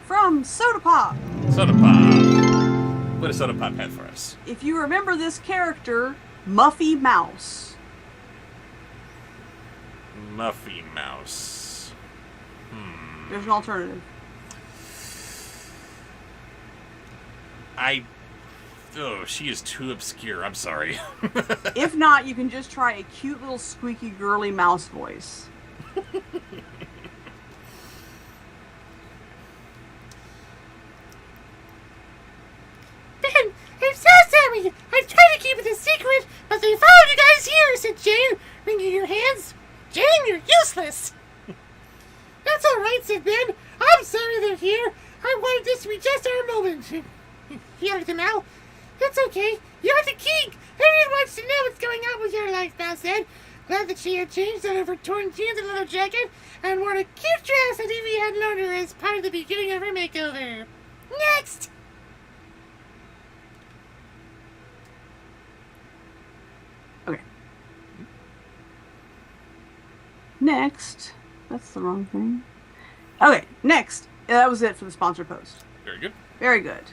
from Soda Pop. Soda Pop. What does Soda Pop have for us? If you remember this character, Muffy Mouse. Muffy Mouse. There's an alternative. Oh, she is too obscure. I'm sorry. If not, you can just try a cute little squeaky girly mouse voice. Ben, I'm so sorry. I tried to keep it a secret, but they followed you guys here, said Jane, wringing her hands. Jane, you're useless. That's all right, said Ben. I'm sorry they're here. I wanted this to be just our moment. Yelled to Mal. It's okay. You're the king. Everyone wants to know what's going on with your life, Mal said. Glad that she had changed out of her torn jeans and leather jacket and worn a cute dress that Evie had loaned her as part of the beginning of her makeover. Next! Okay. Next. That's the wrong thing. Okay, next. That was it for the sponsor post. Very good. Very good.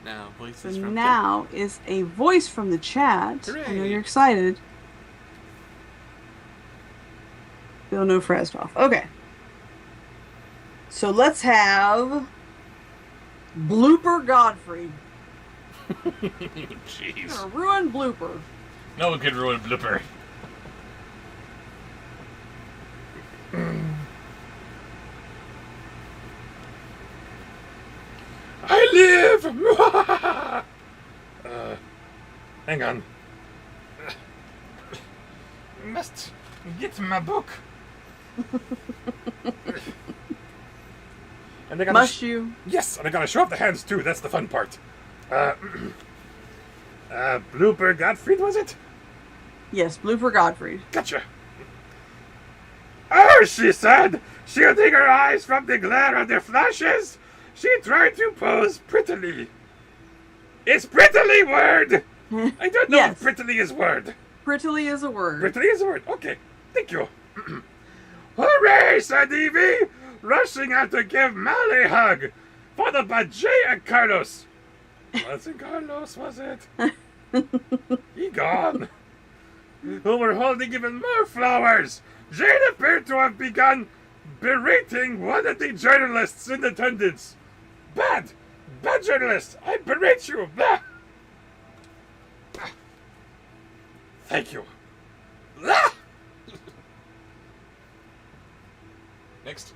Now, So voices from now is a voice from the chat. I know Hooray. you're excited. Bill No Fresnoff. Okay. So let's have Blooper Godfrey. Jeez. Gonna ruin Blooper. No one could ruin Blooper. I live! Hang on. Must get my book. And I gotta Must you? Yes, and I gotta show off the hands too. That's the fun part. Blooper Gottfried, was it? Yes, Blooper Godfrey. Gotcha. Oh, she said, shielding her eyes from the glare of the flashes, she tried to pose prettily. Is prettily word? I don't know Yes. if prettily is word. Prettily is a word. Prettily is a word. Okay, thank you. Hooray, said Evie, rushing out to give Mal a hug, followed by Jay and Carlos. Wasn't Carlos, was it? He gone. Who were holding even more flowers. Jane appeared to have begun berating one of the journalists in attendance. Bad journalist, I berate you. Blah. Thank you. Blah. Next.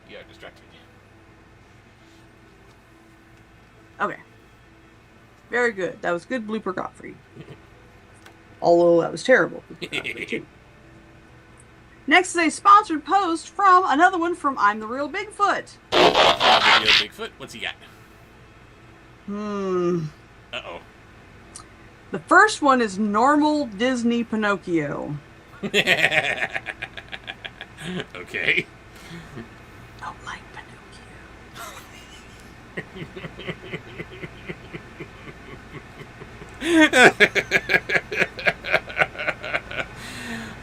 Yeah, distracted me. Okay. Very good. That was good, Blooper Godfrey. Although that was terrible. Next is a sponsored post from another one from I'm the Real Bigfoot. Video Bigfoot. What's he got? Uh-oh. The first one is normal Disney Pinocchio. Okay. Don't like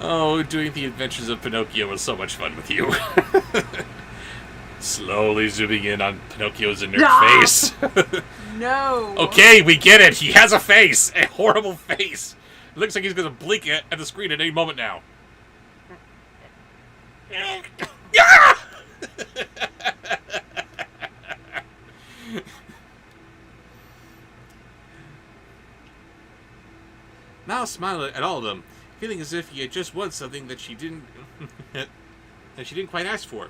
Oh, doing the adventures of Pinocchio was so much fun with you. Slowly zooming in on Pinocchio's inert face. No. Okay, we get it. He has a face. A horrible face. It looks like he's going to blink at the screen at any moment now. Mal smiled at all of them, feeling as if he had just won something that she didn't quite ask for.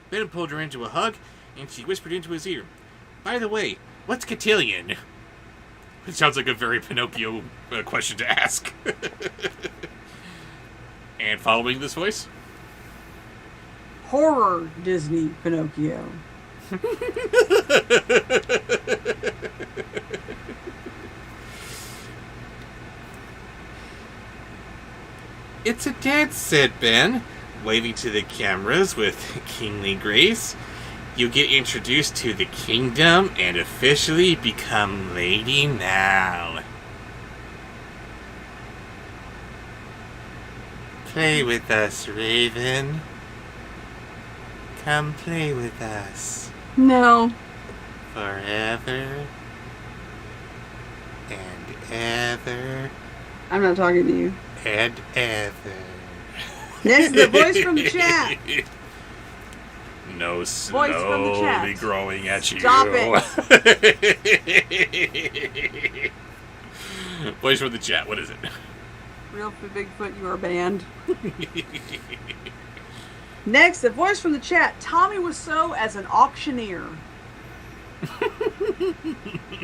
Ben pulled her into a hug, and she whispered into his ear, "By the way, what's cotillion?" It sounds like a very Pinocchio question to ask. And following this voice? Horror Disney Pinocchio. "It's a dance," said Ben, waving to the cameras with kingly grace. "You get introduced to the kingdom and officially become Lady Mal. Play with us, Raven. Come play with us. No. Forever and ever I'm not talking to you. and ever." Next, the voice from the chat. No, Voice from the slowly chat. growing at you. Stop it. Voice from the chat. What is it? Real Bigfoot, you are banned. Next, a voice from the chat. Tommy Wiseau as an auctioneer.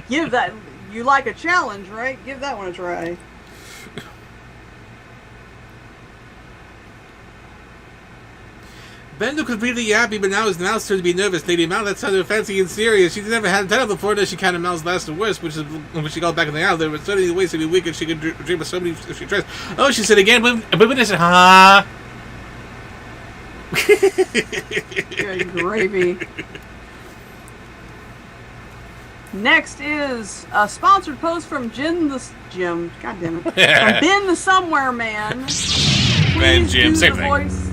Give that. You like a challenge, right? Give that one a try. Ben looked completely happy, but now his mouth started to be nervous. Lady Mal, that sounded fancy and serious. She's never had a title before, does she? Kind of Mal's last and worst, which is when she got back in the house. There was so many ways to be wicked. She could dream of so many if she tries. Oh, she said again, women is ha. Good gravy. Next is a sponsored post from Jim. God damn it. From Ben the Somewhere Man. Ben, Jim, same thing. Voice,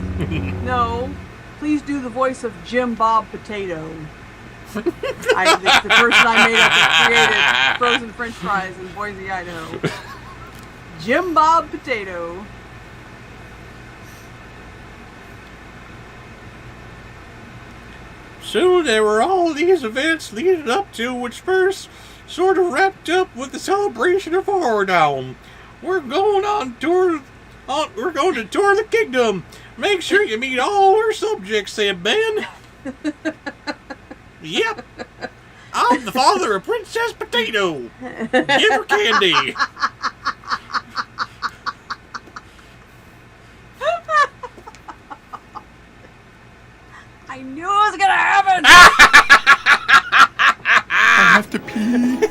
no. Please do the voice of Jim Bob Potato. The person I made up that created frozen French fries in Boise, Idaho. Jim Bob Potato. So there were all these events leading up to, which first sort of wrapped up with the celebration of Horror Down. We're going to tour the kingdom. Make sure you meet all our subjects, said Ben. Yep. I'm the father of Princess Potato. Give her candy. I knew it was gonna happen. I have to pee.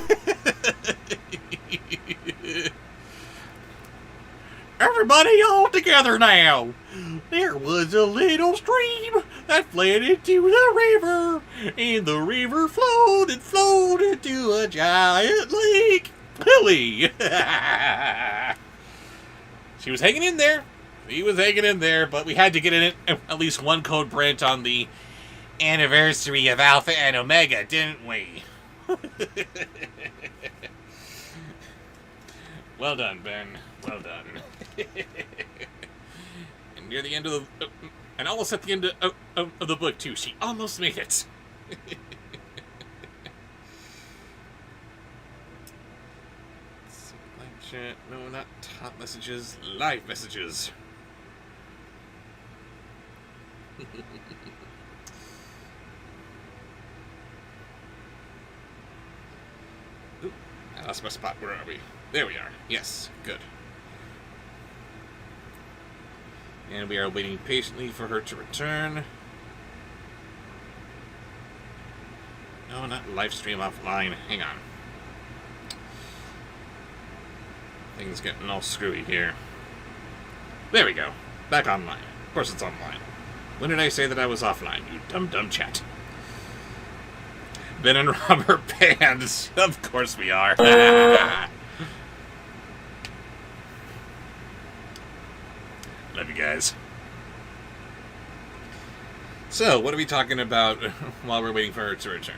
Everybody all together now. There was a little stream that fled into the river, and the river flowed into a giant lake. Billy. She was hanging in there. He was hanging in there, but we had to get in it at least one code print on the anniversary of Alpha and Omega, didn't we? Well done, Ben. Well done. And near the end of the... and almost at the end of the book, too. She almost made it. Live chat. No, not top messages. Live messages. Ooh, I lost my spot. Where are we? There we are. Yes, good. And we are waiting patiently for her to return. No, not Livestream offline. Hang on. Things getting all screwy here. There we go. Back online. Of course it's online. When did I say that I was offline, you dumb chat? Ben and Robert bands. Of course we are. Love you guys. So, what are we talking about while we're waiting for her to return?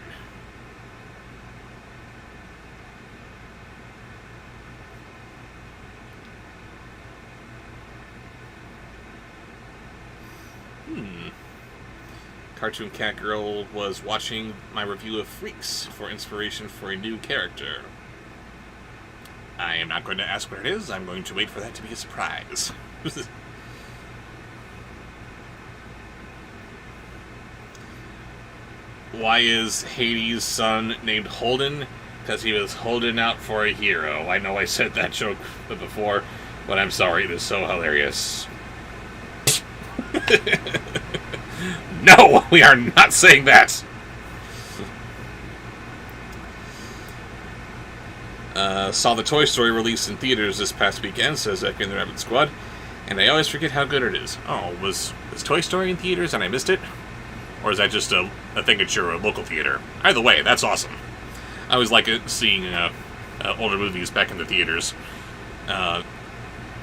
Cartoon Cat Girl was watching my review of Freaks for inspiration for a new character. I am not going to ask what it is. I'm going to wait for that to be a surprise. Why is Hades' son named Holden? Because he was holding out for a hero. I know I said that joke before, but I'm sorry. It is so hilarious. No, we are not saying that. Saw the Toy Story release in theaters this past weekend, says Echo and the Rabbit Squad, and I always forget how good it is. Oh, was Toy Story in theaters and I missed it? Or is that just a thing at your local theater? Either way, that's awesome. I always like seeing older movies back in the theaters. I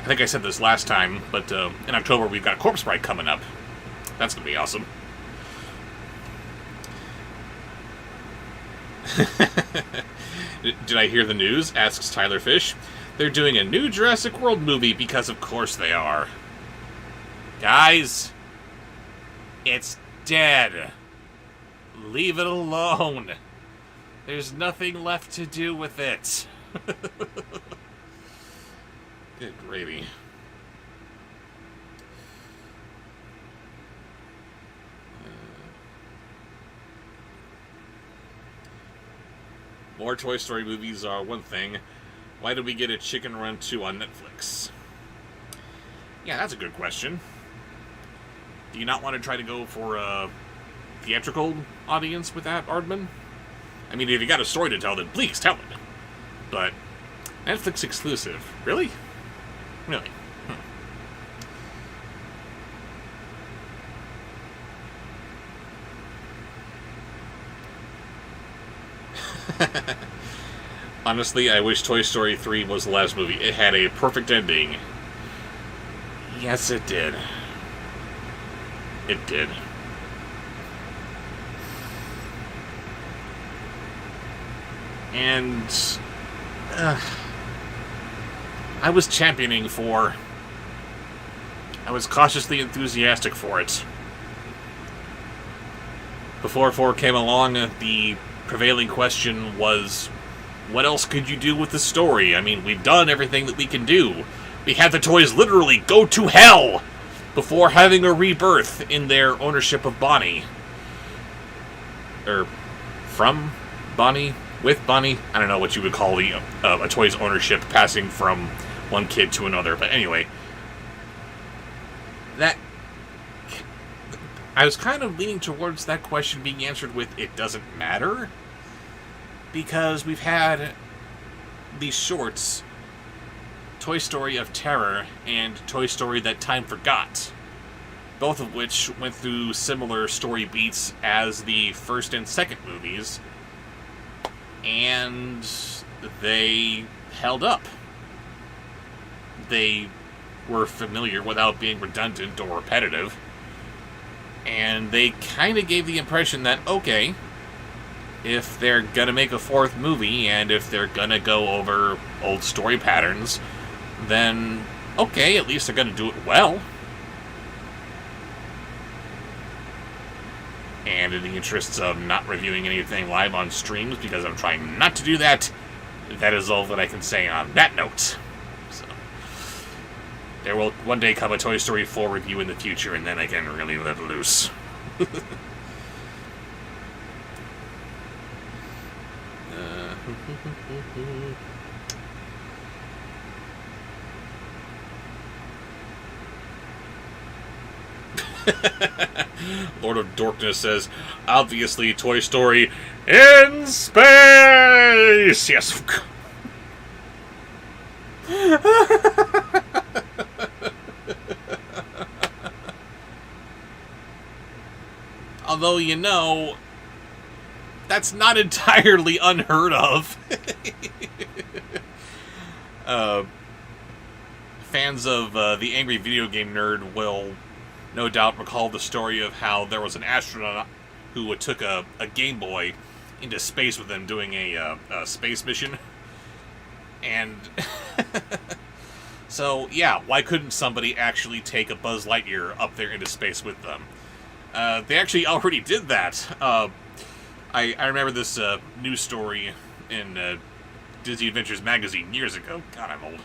think I said this last time, but in October we've got Corpse Bride coming up. That's going to be awesome. Did I hear the news? Asks Tyler Fish. They're doing a new Jurassic World movie because of course they are. Guys, it's dead. Leave it alone. There's nothing left to do with it. Good gravy. More Toy Story movies are one thing. Why did we get a Chicken Run 2 on Netflix? Yeah, that's a good question. Do you not want to try to go for a theatrical audience with that, Aardman? I mean, if you got a story to tell, then please tell it. But Netflix exclusive. Really? Really? Honestly, I wish Toy Story 3 was the last movie. It had a perfect ending. Yes, it did. It did. And I was championing for... I was cautiously enthusiastic for it. Before 4 came along, the prevailing question was, what else could you do with the story? I mean, we've done everything that we can do. We had the toys literally go to hell before having a rebirth in their ownership of Bonnie. Or from Bonnie? With Bonnie? I don't know what you would call the a toy's ownership passing from one kid to another. But anyway, that... I was kind of leaning towards that question being answered with, it doesn't matter. Because we've had these shorts, Toy Story of Terror and Toy Story That Time Forgot, both of which went through similar story beats as the first and second movies, and they held up. They were familiar without being redundant or repetitive, and they kind of gave the impression that, okay, if they're gonna make a fourth movie, and if they're gonna go over old story patterns, then, okay, at least they're gonna do it well. And in the interests of not reviewing anything live on streams, because I'm trying not to do that, that is all that I can say on that note. So, there will one day come a Toy Story 4 review in the future, and then I can really let loose. Lord of Dorkness says, obviously Toy Story in space! Yes. Although, you know, that's not entirely unheard of. Fans of The Angry Video Game Nerd will no doubt recall the story of how there was an astronaut who took a Game Boy into space with them doing a space mission. And so, yeah, why couldn't somebody actually take a Buzz Lightyear up there into space with them? They actually already did that. I remember this news story in Disney Adventures magazine years ago. God, I'm old.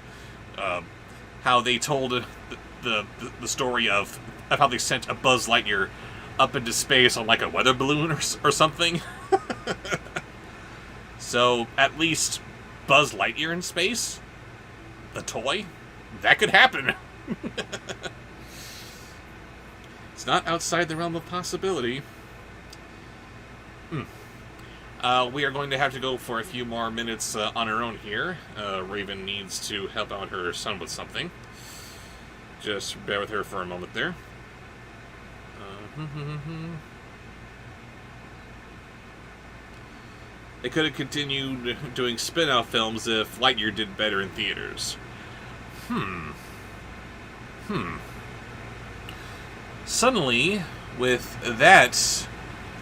How they told the story of how they sent a Buzz Lightyear up into space on like a weather balloon or something. So at least Buzz Lightyear in space, the toy, that could happen. It's not outside the realm of possibility. We are going to have to go for a few more minutes on our own here. Raven needs to help out her son with something. Just bear with her for a moment there. They could have continued doing spin-off films if Lightyear did better in theaters. Suddenly, with that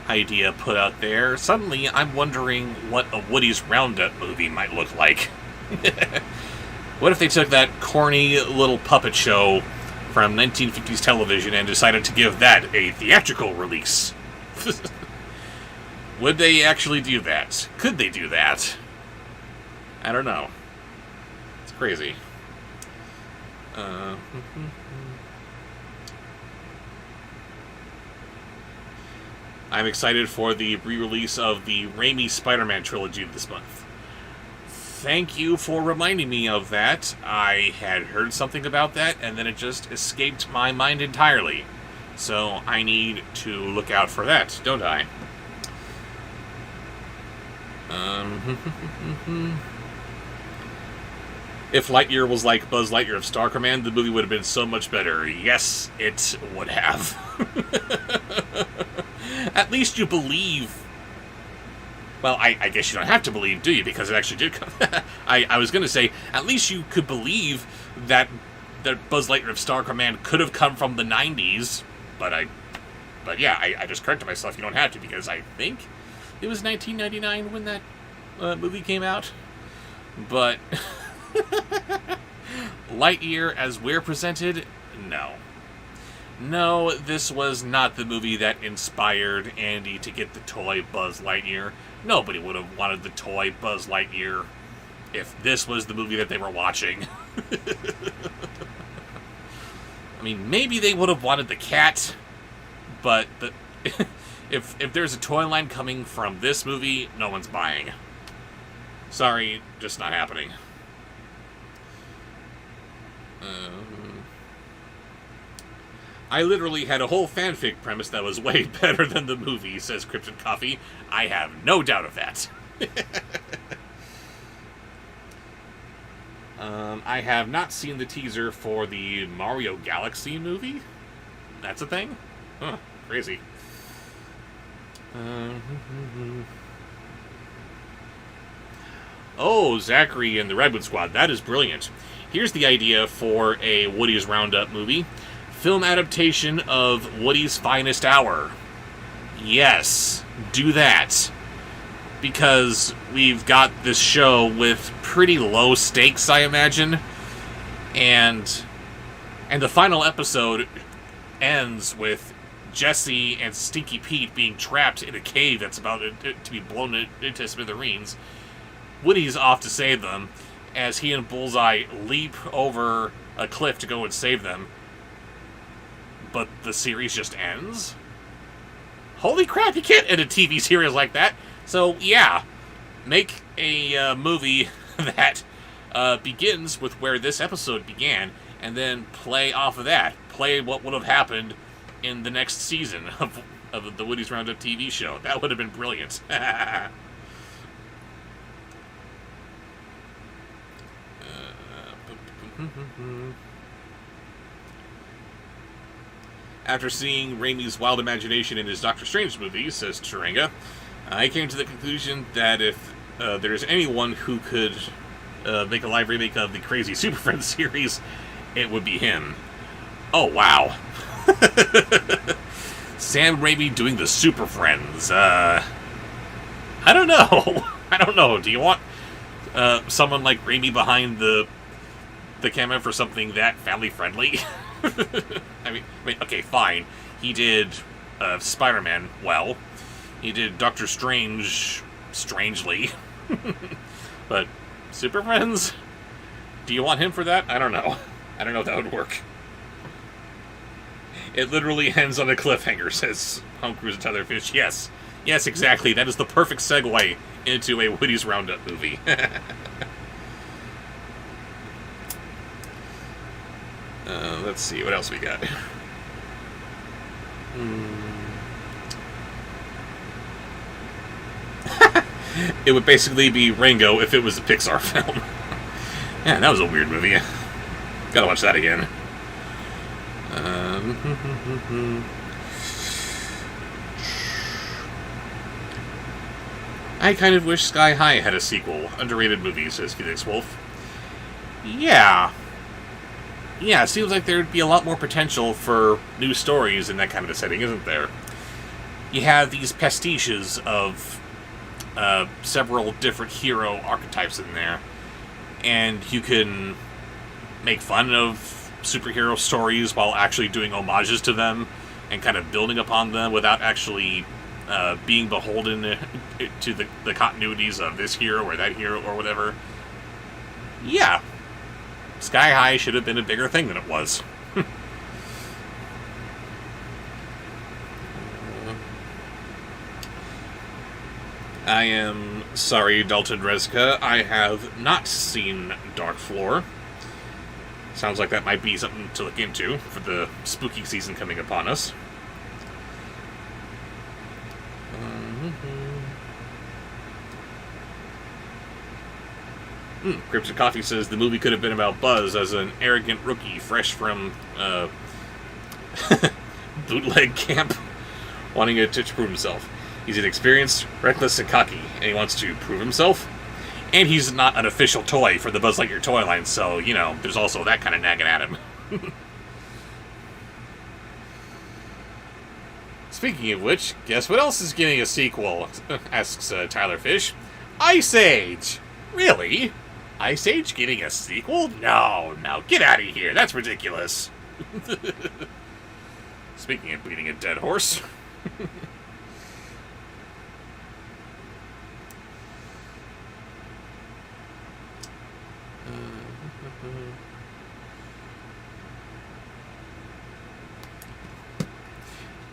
idea put out there, suddenly I'm wondering what a Woody's Roundup movie might look like. What if they took that corny little puppet show from 1950s television and decided to give that a theatrical release? Would they actually do that? Could they do that? I don't know. It's crazy. I'm excited for the re-release of the Raimi Spider-Man trilogy this month. Thank you for reminding me of that. I had heard something about that, and then it just escaped my mind entirely. So I need to look out for that, don't I? If Lightyear was like Buzz Lightyear of Star Command, the movie would have been so much better. Yes, it would have. At least you believe... Well, I guess you don't have to believe, do you? Because it actually did come... I was going to say, at least you could believe that Buzz Lightyear of Star Command could have come from the 90s, But yeah, I just corrected myself. You don't have to, because I think it was 1999 when that movie came out. But Lightyear, as we're presented, no. No, this was not the movie that inspired Andy to get the toy Buzz Lightyear. Nobody would have wanted the toy Buzz Lightyear if this was the movie that they were watching. I mean, maybe they would have wanted the cat, but if there's a toy line coming from this movie, no one's buying. Sorry, just not happening. I literally had a whole fanfic premise that was way better than the movie, says Cryptid Coffee. I have no doubt of that. I have not seen the teaser for the Mario Galaxy movie. That's a thing? Huh, crazy. Oh, Zachary and the Redwood Squad. That is brilliant. Here's the idea for a Woody's Roundup movie. Film adaptation of Woody's Finest Hour. Yes, do that. Because we've got this show with pretty low stakes, I imagine. And the final episode ends with Jesse and Stinky Pete being trapped in a cave that's about to be blown into smithereens. Woody's off to save them, as he and Bullseye leap over a cliff to go and save them. But the series just ends? Holy crap, you can't end a TV series like that! So, yeah, make a movie that begins with where this episode began, and then play off of that. Play what would have happened in the next season of the Woody's Roundup TV show. That would have been brilliant. After seeing Raimi's wild imagination in his Doctor Strange movie, says Turinga, I came to the conclusion that if there's anyone who could make a live remake of the Crazy Super Friends series, it would be him. Oh, wow. Sam Raimi doing the Super Friends. I don't know. I don't know. Do you want someone like Raimi behind the camera for something that family-friendly? I mean, okay, fine. He did Spider-Man well. He did Doctor Strange strangely. But Super Friends? Do you want him for that? I don't know. I don't know if that would work. It literally ends on a cliffhanger, says Home Cruise and Tetherfish. Yes. Yes, exactly. That is the perfect segue into a Woody's Roundup movie. Let's see, what else we got? It would basically be Rango if it was a Pixar film. Yeah, that was a weird movie. Gotta watch that again. I kind of wish Sky High had a sequel. Underrated movie, says Felix Wolf. Yeah. Yeah, it seems like there'd be a lot more potential for new stories in that kind of a setting, isn't there? You have these pastiches of several different hero archetypes in there, and you can make fun of superhero stories while actually doing homages to them and kind of building upon them without actually being beholden to the continuities of this hero or that hero or whatever. Yeah. Sky High should have been a bigger thing than it was. I am sorry, Dalton Rezka. I have not seen Dark Floor. Sounds like that might be something to look into for the spooky season coming upon us. Cryptic Coffee says the movie could have been about Buzz as an arrogant rookie fresh from bootleg camp, wanting to prove himself. He's inexperienced, reckless, and cocky, and he wants to prove himself. And he's not an official toy for the Buzz Lightyear toy line, so, you know, there's also that kind of nagging at him. Speaking of which, guess what else is getting a sequel? Asks Tyler Fish. Ice Age! Really? Ice Age getting a sequel? No, get out of here. That's ridiculous. Speaking of beating a dead horse.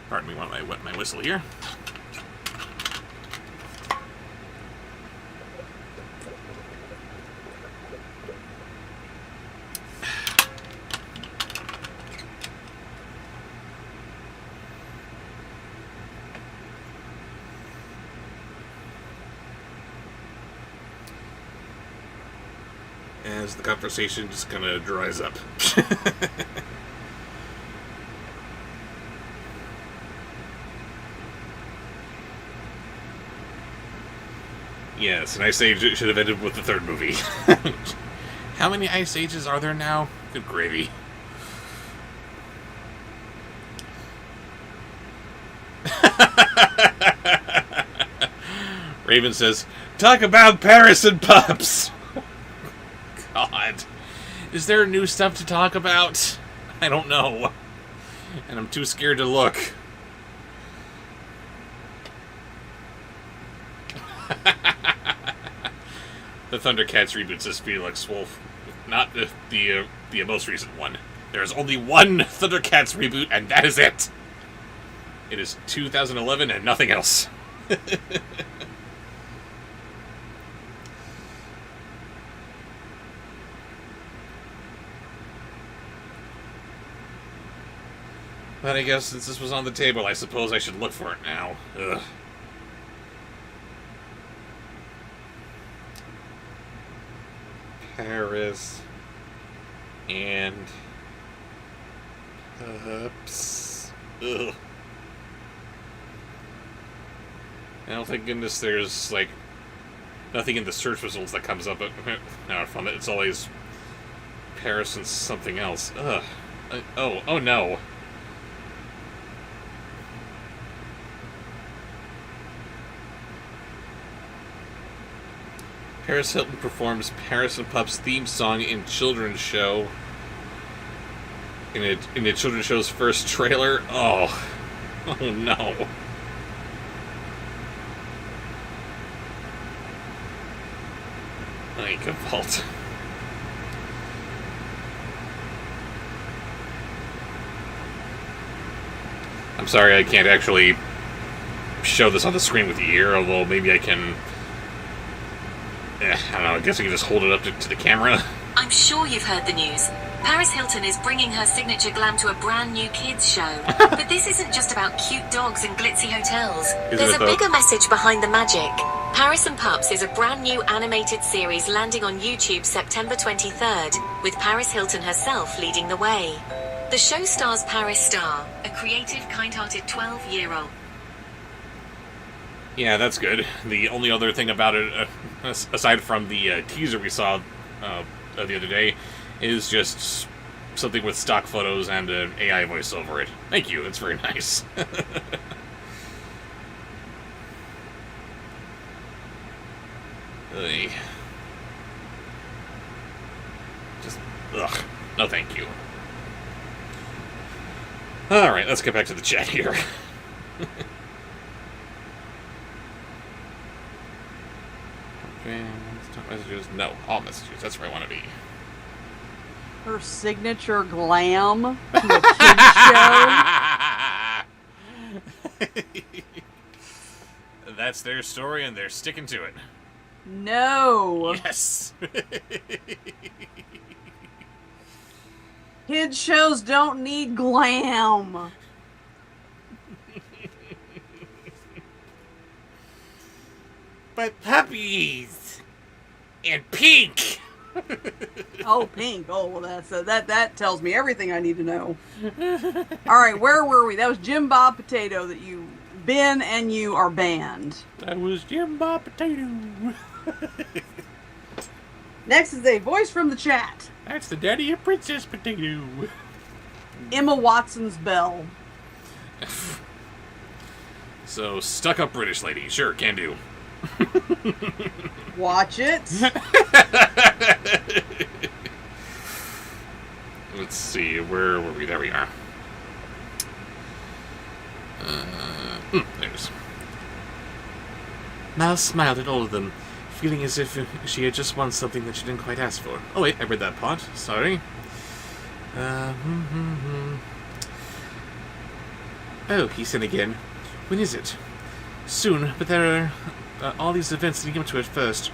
Pardon me while I wet my whistle here. As the conversation just kind of dries up. Yes, an Ice Age should have ended with the third movie. How many Ice Ages are there now? Good gravy. Raven says, talk about Paris and pups! God. Is there new stuff to talk about? I don't know. And I'm too scared to look. The Thundercats reboot, says Felix Wolf. Not the most recent one. There is only one Thundercats reboot, and that is it. It is 2011 and nothing else. But I guess since this was on the table, I suppose I should look for it now. Ugh. Paris and pups. Ugh. And thank goodness there's like nothing in the search results that comes up. No, from it, it's always Paris and something else. Ugh. Oh no. Paris Hilton performs Paris and Pups theme song in children's show. In the children's show's first trailer. Oh no. My fault. I'm sorry I can't actually show this on the screen with you here, although maybe I can. I don't know, I guess I can just hold it up to the camera. I'm sure you've heard the news. Paris Hilton is bringing her signature glam to a brand new kids show. But this isn't just about cute dogs and glitzy hotels. There's a bigger message behind the magic. Paris and Pups is a brand new animated series landing on YouTube September 23rd, with Paris Hilton herself leading the way. The show stars Paris Star, a creative, kind-hearted 12-year-old. Yeah, that's good. The only other thing about it, aside from the teaser we saw the other day, is just something with stock photos and an AI voice over it. Thank you, that's very nice. Just, ugh. No thank you. Alright, let's get back to the chat here. Messages? No, all messages. That's where I want to be. Her signature glam to a kid's show. That's their story, and they're sticking to it. No. Yes. Kids shows don't need glam. But puppies And pink. Oh, pink. Oh, well, that tells me everything I need to know. All right, where were we? That was Jim Bob Potato that you, Ben and you are banned. That was Jim Bob Potato. Next is a voice from the chat. That's the daddy of Princess Potato. Emma Watson's Belle. So, stuck-up British lady. Sure, can do. Watch it. Let's see, where were we? There we are. There's. Mal smiled at all of them, feeling as if she had just won something that she didn't quite ask for. Oh wait, I read that part. Sorry. Oh, he said again. When is it? Soon, but there are all these events leading up to it first.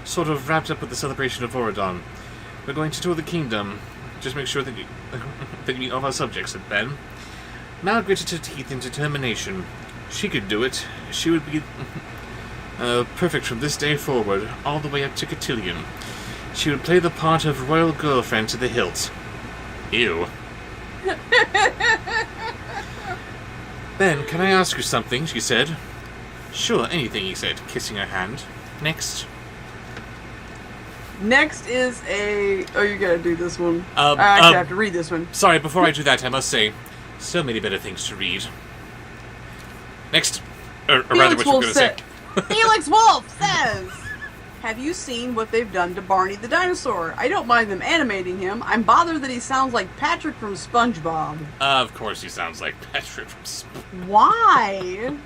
Sort of wrapped up with the celebration of Oradon. We're going to tour the kingdom. Just make sure that you meet all of our subjects, said Ben. Mal gritted her teeth in determination. She could do it. She would be perfect from this day forward, all the way up to Cotillion. She would play the part of royal girlfriend to the hilt. Ew. Ben, can I ask you something? She said. Sure, anything, he said, kissing her hand. Next. Next is a... Oh, you gotta do this one. I actually have to read this one. Sorry, before I do that, I must say, so many better things to read. Next. Or rather, what you're going to say. Felix Wolf says, have you seen what they've done to Barney the dinosaur? I don't mind them animating him. I'm bothered that he sounds like Patrick from Spongebob. Of course he sounds like Patrick from Spongebob. Why?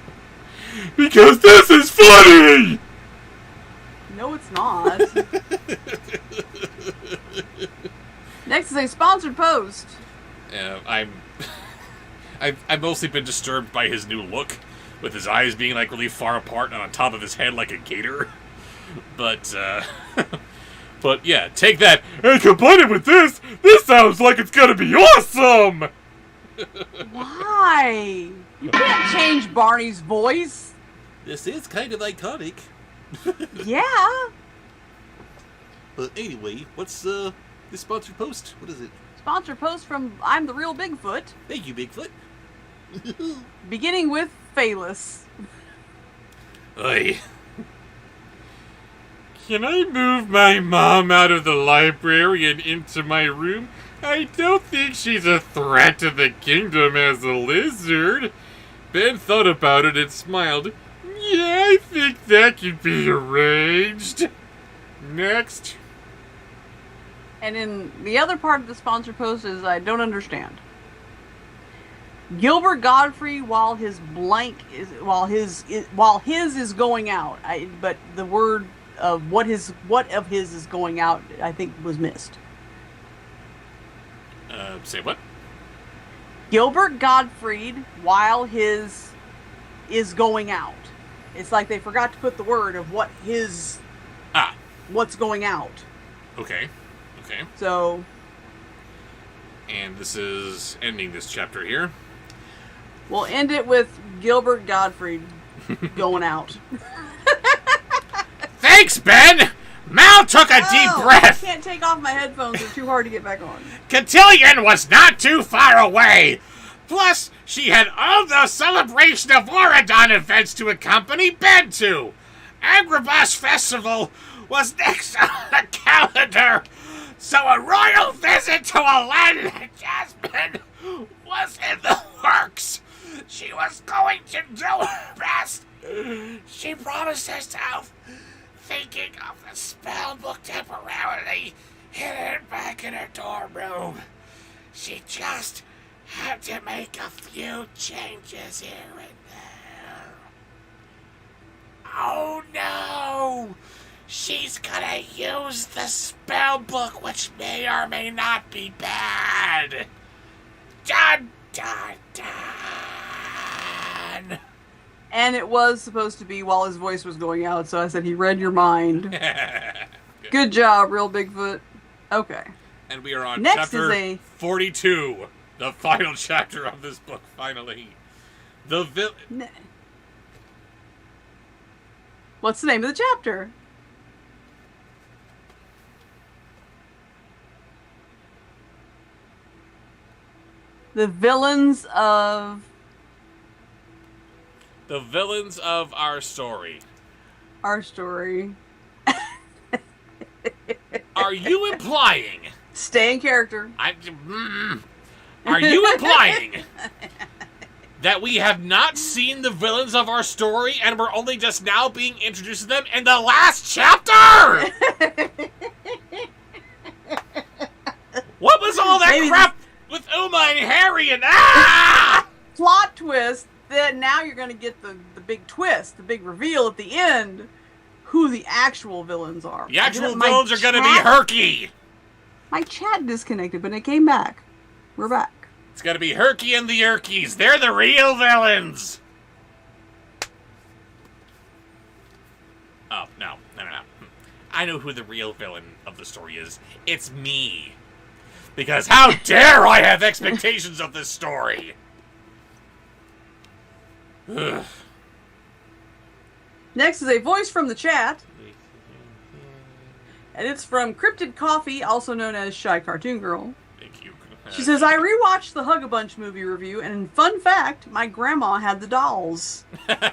Because this is funny! No, it's not. Next is a sponsored post. I've mostly been disturbed by his new look, with his eyes being like really far apart and on top of his head like a gator. But yeah, take that. And combine it with this sounds like it's gonna be awesome! Why? You can't change Barney's voice. This is kind of iconic. Yeah. But anyway, what's this sponsored post? What is it? Sponsored post from I'm the Real Bigfoot. Thank you, Bigfoot. Beginning with Phalus. Oi. Can I move my mom out of the library and into my room? I don't think she's a threat to the kingdom as a lizard. Ben thought about it and smiled. Yeah, I think that could be arranged. Next. And in the other part of the sponsor post is I don't understand. Gilbert Godfrey, while his is going out, but the word of what of his is going out, I think was missed. Say what? Gilbert Gottfried, while his is going out. It's like they forgot to put the word of what his... what's going out. Okay. So... And this is ending this chapter here. We'll end it with Gilbert Gottfried going out. Thanks, Ben! Mal took a deep breath. I can't take off my headphones. They're too hard to get back on. Cotillion was not too far away. Plus, she had all the celebration of Oradon events to accompany Ben to. Agrabah Festival was next on the calendar, so a royal visit to a land like Jasmine was in the works. She was going to do her best. She promised herself, thinking of the spell book temporarily hidden back in her dorm room. She just had to make a few changes here and there. Oh no! She's gonna use the spell book, which may or may not be bad. Dun dun dun! And it was supposed to be while his voice was going out, so I said he read your mind. Good job, Real Bigfoot. Okay. And we are on Next chapter is 42, the final chapter of this book, finally. What's the name of the chapter? The villains of... The villains of our story. Our story. Are you implying... Stay in character. Are you implying that we have not seen the villains of our story and we're only just now being introduced to them in the last chapter? What was all that crap with Uma and Harry and plot twist that now you're going to get the big twist, the big reveal at the end, who the actual villains are. The actual villains are going to be Herky. My chat disconnected, but it came back. We're back. It's going to be Herky and the Yerkies. They're the real villains. Oh, no. I know who the real villain of the story is. It's me. Because how dare I have expectations of this story? Ugh. Next is a voice from the chat. And it's from Cryptid Coffee, also known as Shy Cartoon Girl. Thank you. She says, I rewatched the Hug-a-Bunch movie review, and fun fact, my grandma had the dolls.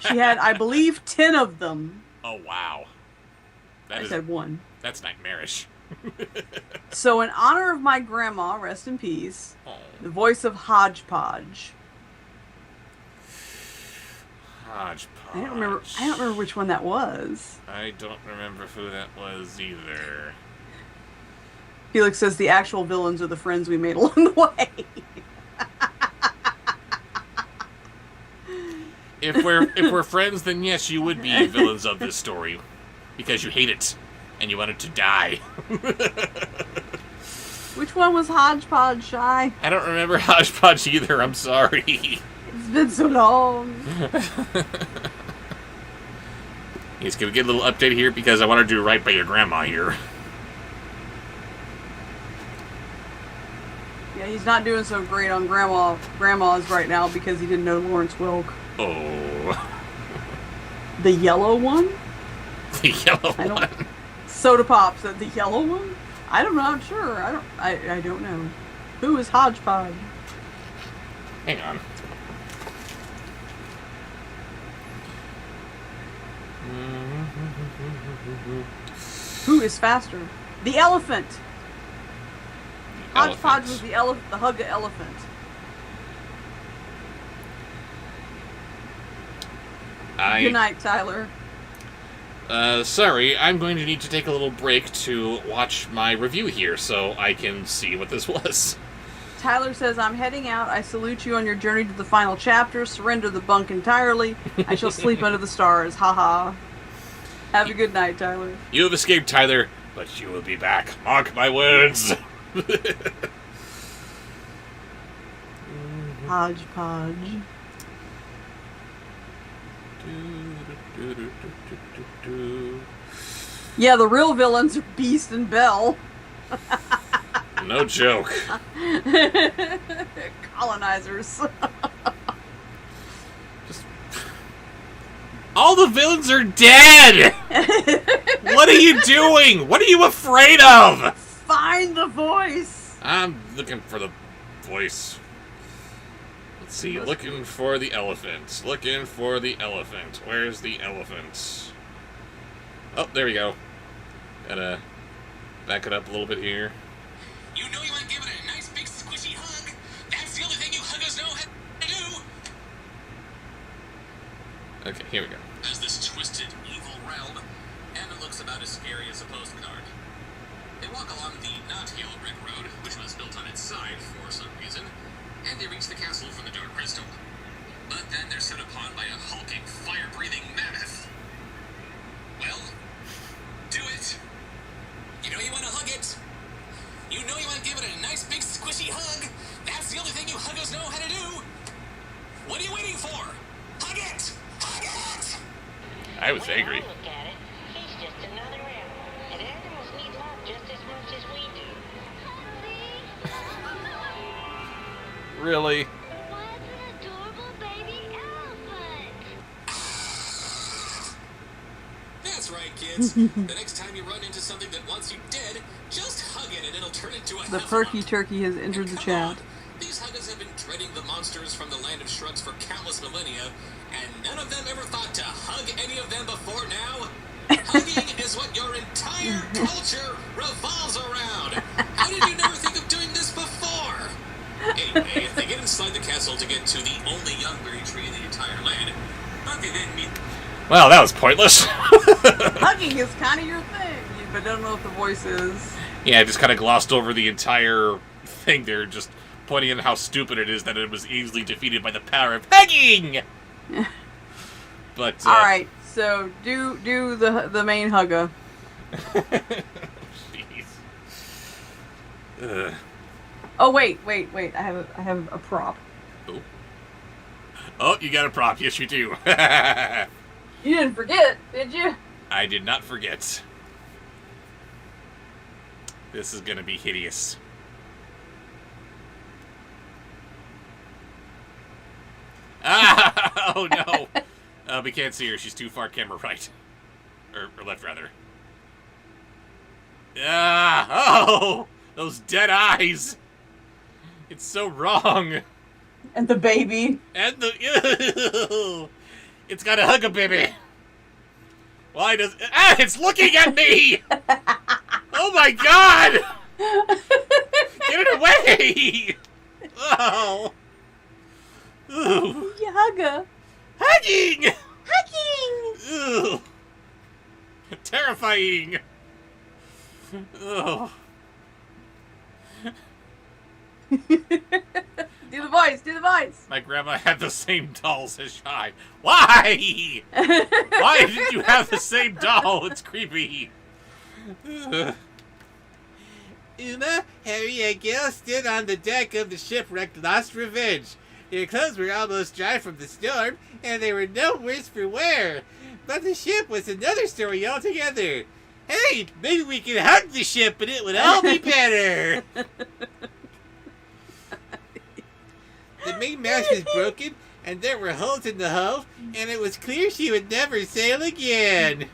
She had, I believe, 10 of them. Oh, wow. I said 1. That's nightmarish. So in honor of my grandma, rest in peace, the voice of Hodgepodge. Hodgepodge. I don't remember which one that was. I don't remember who that was either. Felix says the actual villains are the friends we made along the way. If we're friends, then yes, you would be villains of this story. Because you hate it. And you want it to die. Which one was Hodgepodge, Shy? I don't remember Hodgepodge either, I'm sorry. It's been so long. He's gonna get a little update here because I want to do right by your grandma here. Yeah, he's not doing so great on grandmas right now because he didn't know Lawrence Welk. Oh. The yellow one? The yellow one. Soda Pop said the yellow one? I don't know, I'm sure. I don't know. Who is Hodgepodge? Hang on. Who is faster? The elephant! Hodgepodge was the hug elephant. Good night, Tyler. Sorry, I'm going to need to take a little break to watch my review here so I can see what this was. Tyler says, I'm heading out. I salute you on your journey to the final chapter. Surrender the bunk entirely. I shall sleep under the stars. Haha. Have a good night, Tyler. You have escaped, Tyler, but you will be back. Mark my words. Hodgepodge. Yeah, the real villains are Beast and Belle. No joke. Colonizers. All the villains are dead! What are you doing? What are you afraid of? Find the voice. I'm looking for the voice. Let's see, looking for the elephant. Looking for the elephant. Where's the elephant? Oh, there we go. Gotta back it up a little bit here. You know you want to give it a nice big squishy hug. That's the only thing you huggers know how to do. Okay, here we go. As this twisted, evil realm, Emma looks about as scary as a postcard. They walk along the not-hill brick road, which was built on its side for some reason, and they reach the castle from the Dark Crystal. But then they're set upon by a hulking, fire-breathing mammoth. Well, do it. You know you want to hug it. You know you want to give it a nice big squishy hug. That's the only thing you huggers know how to do. What are you waiting for? Hug it! Hug it! I was angry. When I look at it, he's just another animal, and animals need love just as much as we do. Really? What an adorable baby elephant! That's right, kids. The next time you run into something that wants you dead, just hug it and it'll turn into a The heffalump. Perky Turkey has entered the Come chat. on. These huggers have been dreading the monsters from the land of shrugs for countless millennia, and none of them ever thought to hug any of them before now? Hugging is what your entire culture revolves around. How did you never think of doing this before? Anyway, they get inside the castle to get to the only youngberry tree in the entire land. But they didn't meet. Well, that was pointless. Hugging is kind of your thing, but I don't know what the voice is. Yeah, I just kind of glossed over the entire thing there, just pointing out how stupid it is that it was easily defeated by the power of hugging. But all right, so do the main hugger. Jeez. Oh wait! I have a prop. Oh, you got a prop. Yes, you do. You didn't forget, did you? I did not forget. This is gonna be hideous. Ah! Oh no! We can't see her. She's too far camera right. Or left, rather. Ah! Oh! Those dead eyes! It's so wrong! And the baby. And the... Ew. It's got a hug a baby! Why does... Ah! It's looking at me! Oh my god! Get it away! Oh! Ooh. You hugger. Hugging! Hugging! Ugh. Terrifying! Ugh. Do the voice. My grandma had the same dolls as Shy. Why? Why did you have the same doll? It's creepy. Ugh. Uma, Harry, and Gail stood on the deck of the shipwrecked Lost Revenge. Their clothes were almost dry from the storm, and they were no worse for wear. But the ship was another story altogether. Hey, maybe we can hug the ship and it would all be better. The main mast was broken, and there were holes in the hull, and it was clear she would never sail again.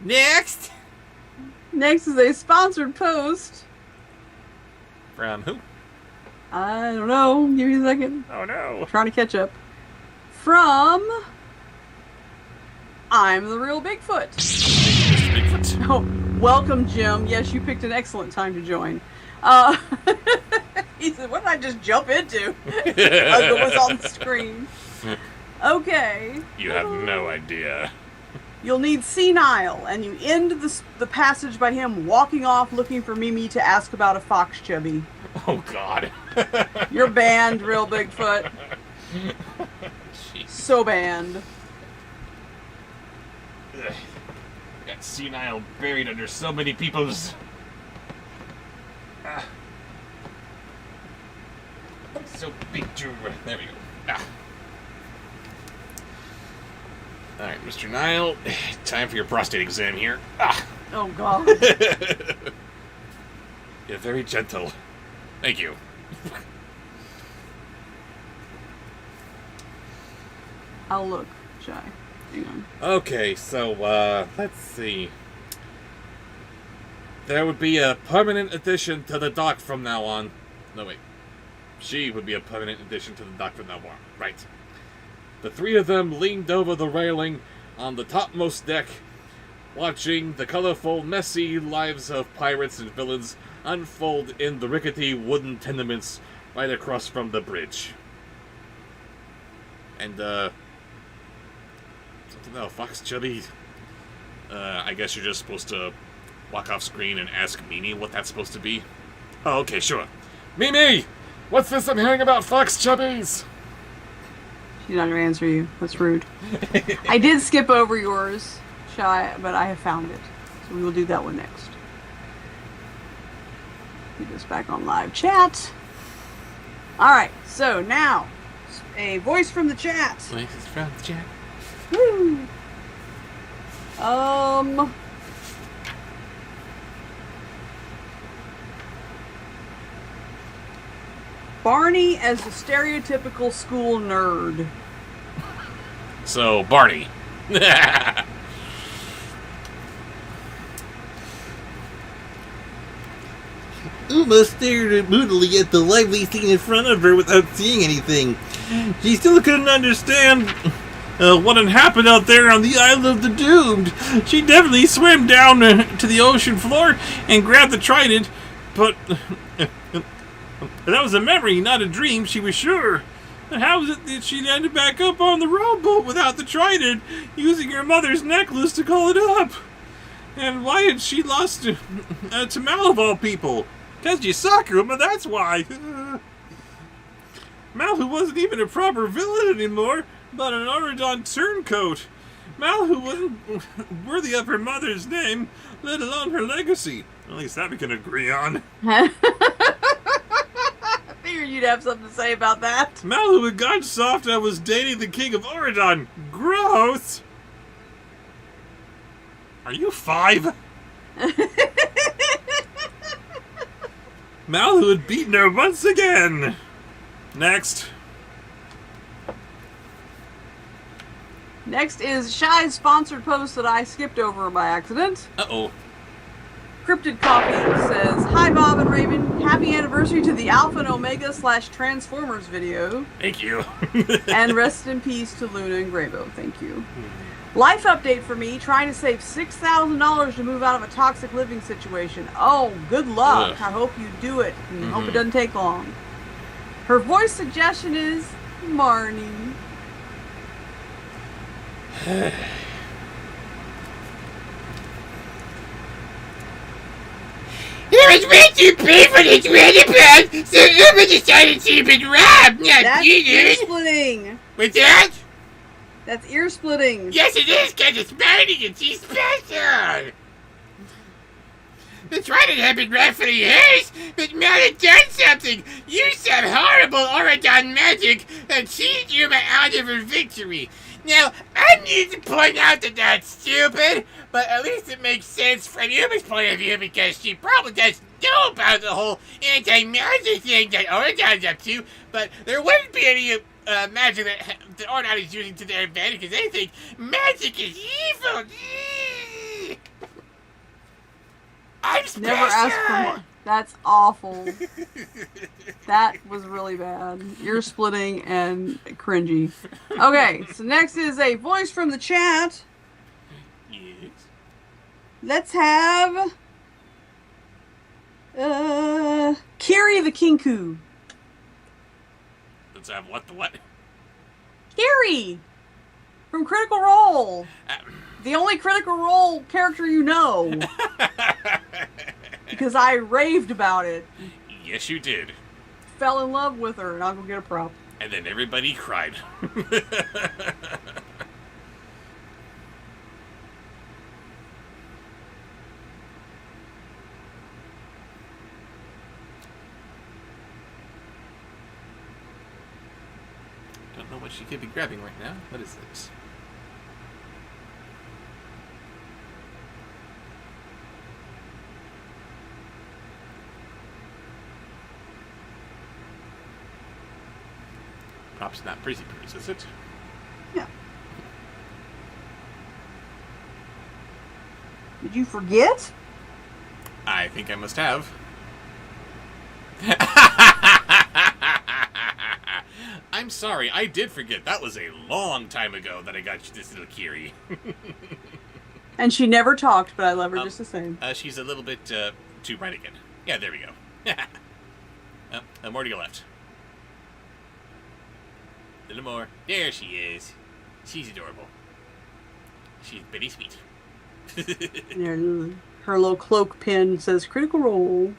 Next! Next is a sponsored post. From who? I don't know. Give me a second. Oh no. I'm trying to catch up. From... I'm the Real Bigfoot. Mr. Bigfoot. Oh, welcome, Jim. Yes, you picked an excellent time to join. He said, what did I just jump into? It was on the screen. Okay. You have no idea. You'll need Senile, and you end the passage by him walking off looking for Mimi to ask about a fox chubby. Oh god. You're banned, Real Bigfoot. Jeez. So banned. Ugh. Got senile buried under so many people's... So big too. There we go. Alright, Mr. Nile, time for your prostate exam here. Oh, God. You're very gentle. Thank you. I'll look, Shy. Hang on. Okay, so, let's see. There would be a permanent addition to the dock from now on. No, wait. She would be a permanent addition to the dock from now on. Right. The three of them leaned over the railing on the topmost deck, watching the colorful, messy lives of pirates and villains unfold in the rickety wooden tenements right across from the bridge. And, something about Fox Chubby. I guess you're just supposed to walk off screen and ask Mimi what that's supposed to be. Oh, okay, sure. Mimi! What's this I'm hearing about Fox Chubbies? She's not going to answer you. That's rude. I did skip over yours, Shy, but I have found it. So we will do that one next. Get this back on live chat. Alright, so now, a voice from the chat. Voices from the chat. Woo! Barney as a stereotypical school nerd. So, Barney. Ooh, Uma stared moodily at the lively scene in front of her without seeing anything. She still couldn't understand what had happened out there on the Isle of the Doomed. She definitely swam down to the ocean floor and grabbed the trident, but that was a memory, not a dream, she was sure. And how was it that she'd ended back up on the rowboat without the trident, using her mother's necklace to call it up? And why had she lost to Mal of all people? Because you suck, Uma, that's why. Mal, who wasn't even a proper villain anymore, but an Auradon turncoat. Mal, who wasn't worthy of her mother's name, let alone her legacy. At least that we can agree on. I figured you'd have something to say about that. Mal, who had gotten soft and was dating the king of Auradon. Gross! Are you 5? Mal, who had beaten her once again. Next. Next is Shy's sponsored post that I skipped over by accident. Uh-oh. Cryptid Coffee says, "Hi Bob and Raven, happy anniversary to the Alpha and Omega / Transformers video. Thank you. And rest in peace to Luna and Graybo. Thank you. Life update for me, trying to save $6,000 to move out of a toxic living situation. Oh, good luck. Ugh. I hope you do it. And hope it doesn't take long. Her voice suggestion is Marnie." It was way too painful to swear the past, so Uma decided to be robbed, not That's ear cheated. splitting. What's that? That's ear splitting. Yes, it is, because it's Marnie and she's special. The trident had been rightfully hers, but Mal had done something, used some horrible Auradon magic, and cheated Uma out of her victory. Now, I need to point out that that's stupid, but at least it makes sense from Uma's point of view because she probably doesn't know about the whole anti-magic thing that Auradon's up to, but there wouldn't be any magic that Auradon is using to their advantage because they think magic is evil. I'm special. Never ask for more. That's awful. That was really bad. Ear splitting and cringy. Okay, so next is a voice from the chat. Yes. Let's have Carrie the Kinku. Let's have what the what? Carrie from Critical Role. The only Critical Role character you know. Because I raved about it. Yes, you did. Fell in love with her, and I'll go get a prop. And then everybody cried. Don't know what she could be grabbing right now. What is this? Props not Breezy Purse, is it? Yeah. Did you forget? I think I must have. I'm sorry, I did forget. That was a long time ago that I got you this little Kiri. And she never talked, but I love her just the same. She's a little bit too bright again. Yeah, there we go. More to your left. A little more. There she is. She's adorable. She's very sweet. And her little cloak pin says Critical Role.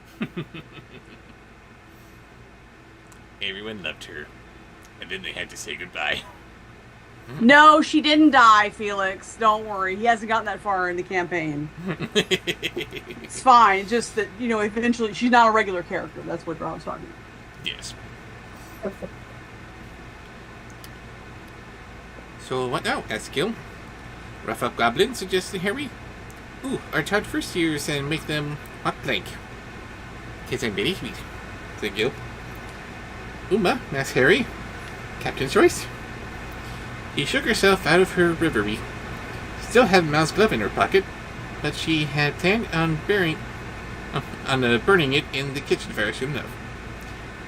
Everyone loved her. And then they had to say goodbye. No, she didn't die, Felix. Don't worry. He hasn't gotten that far in the campaign. It's fine. It's just that, eventually she's not a regular character. That's what I was talking about. Yes. So what now, Eskill? Rough up goblins, suggested Harry. Ooh, our taught first years and make them hot blank. Kids are very sweet. Thank you. Uma, asked Harry. Captain's choice. She shook herself out of her reverie. Still had Mal's glove in her pocket, but she had planned on I'm burning it in the kitchen very soon enough.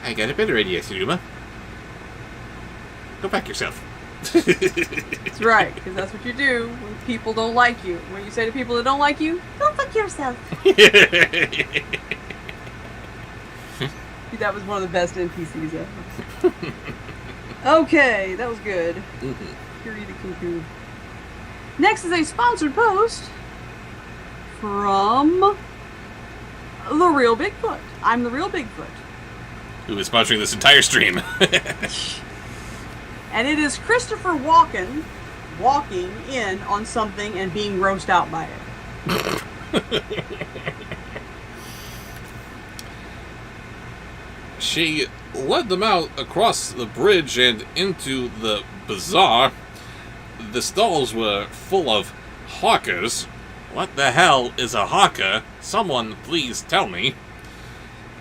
I got a better idea, Suruma. Go back yourself. That's right, because that's what you do when people don't like you. When you say to people that don't like you, go fuck yourself. That was one of the best NPCs ever. Okay, that was good. Kirita Cuckoo. Next is a sponsored post from The Real Bigfoot. I'm The Real Bigfoot. Who is sponsoring this entire stream. And it is Christopher Walken walking in on something and being grossed out by it. She led them out across the bridge and into the bazaar. The stalls were full of hawkers. What the hell is a hawker? Someone please tell me.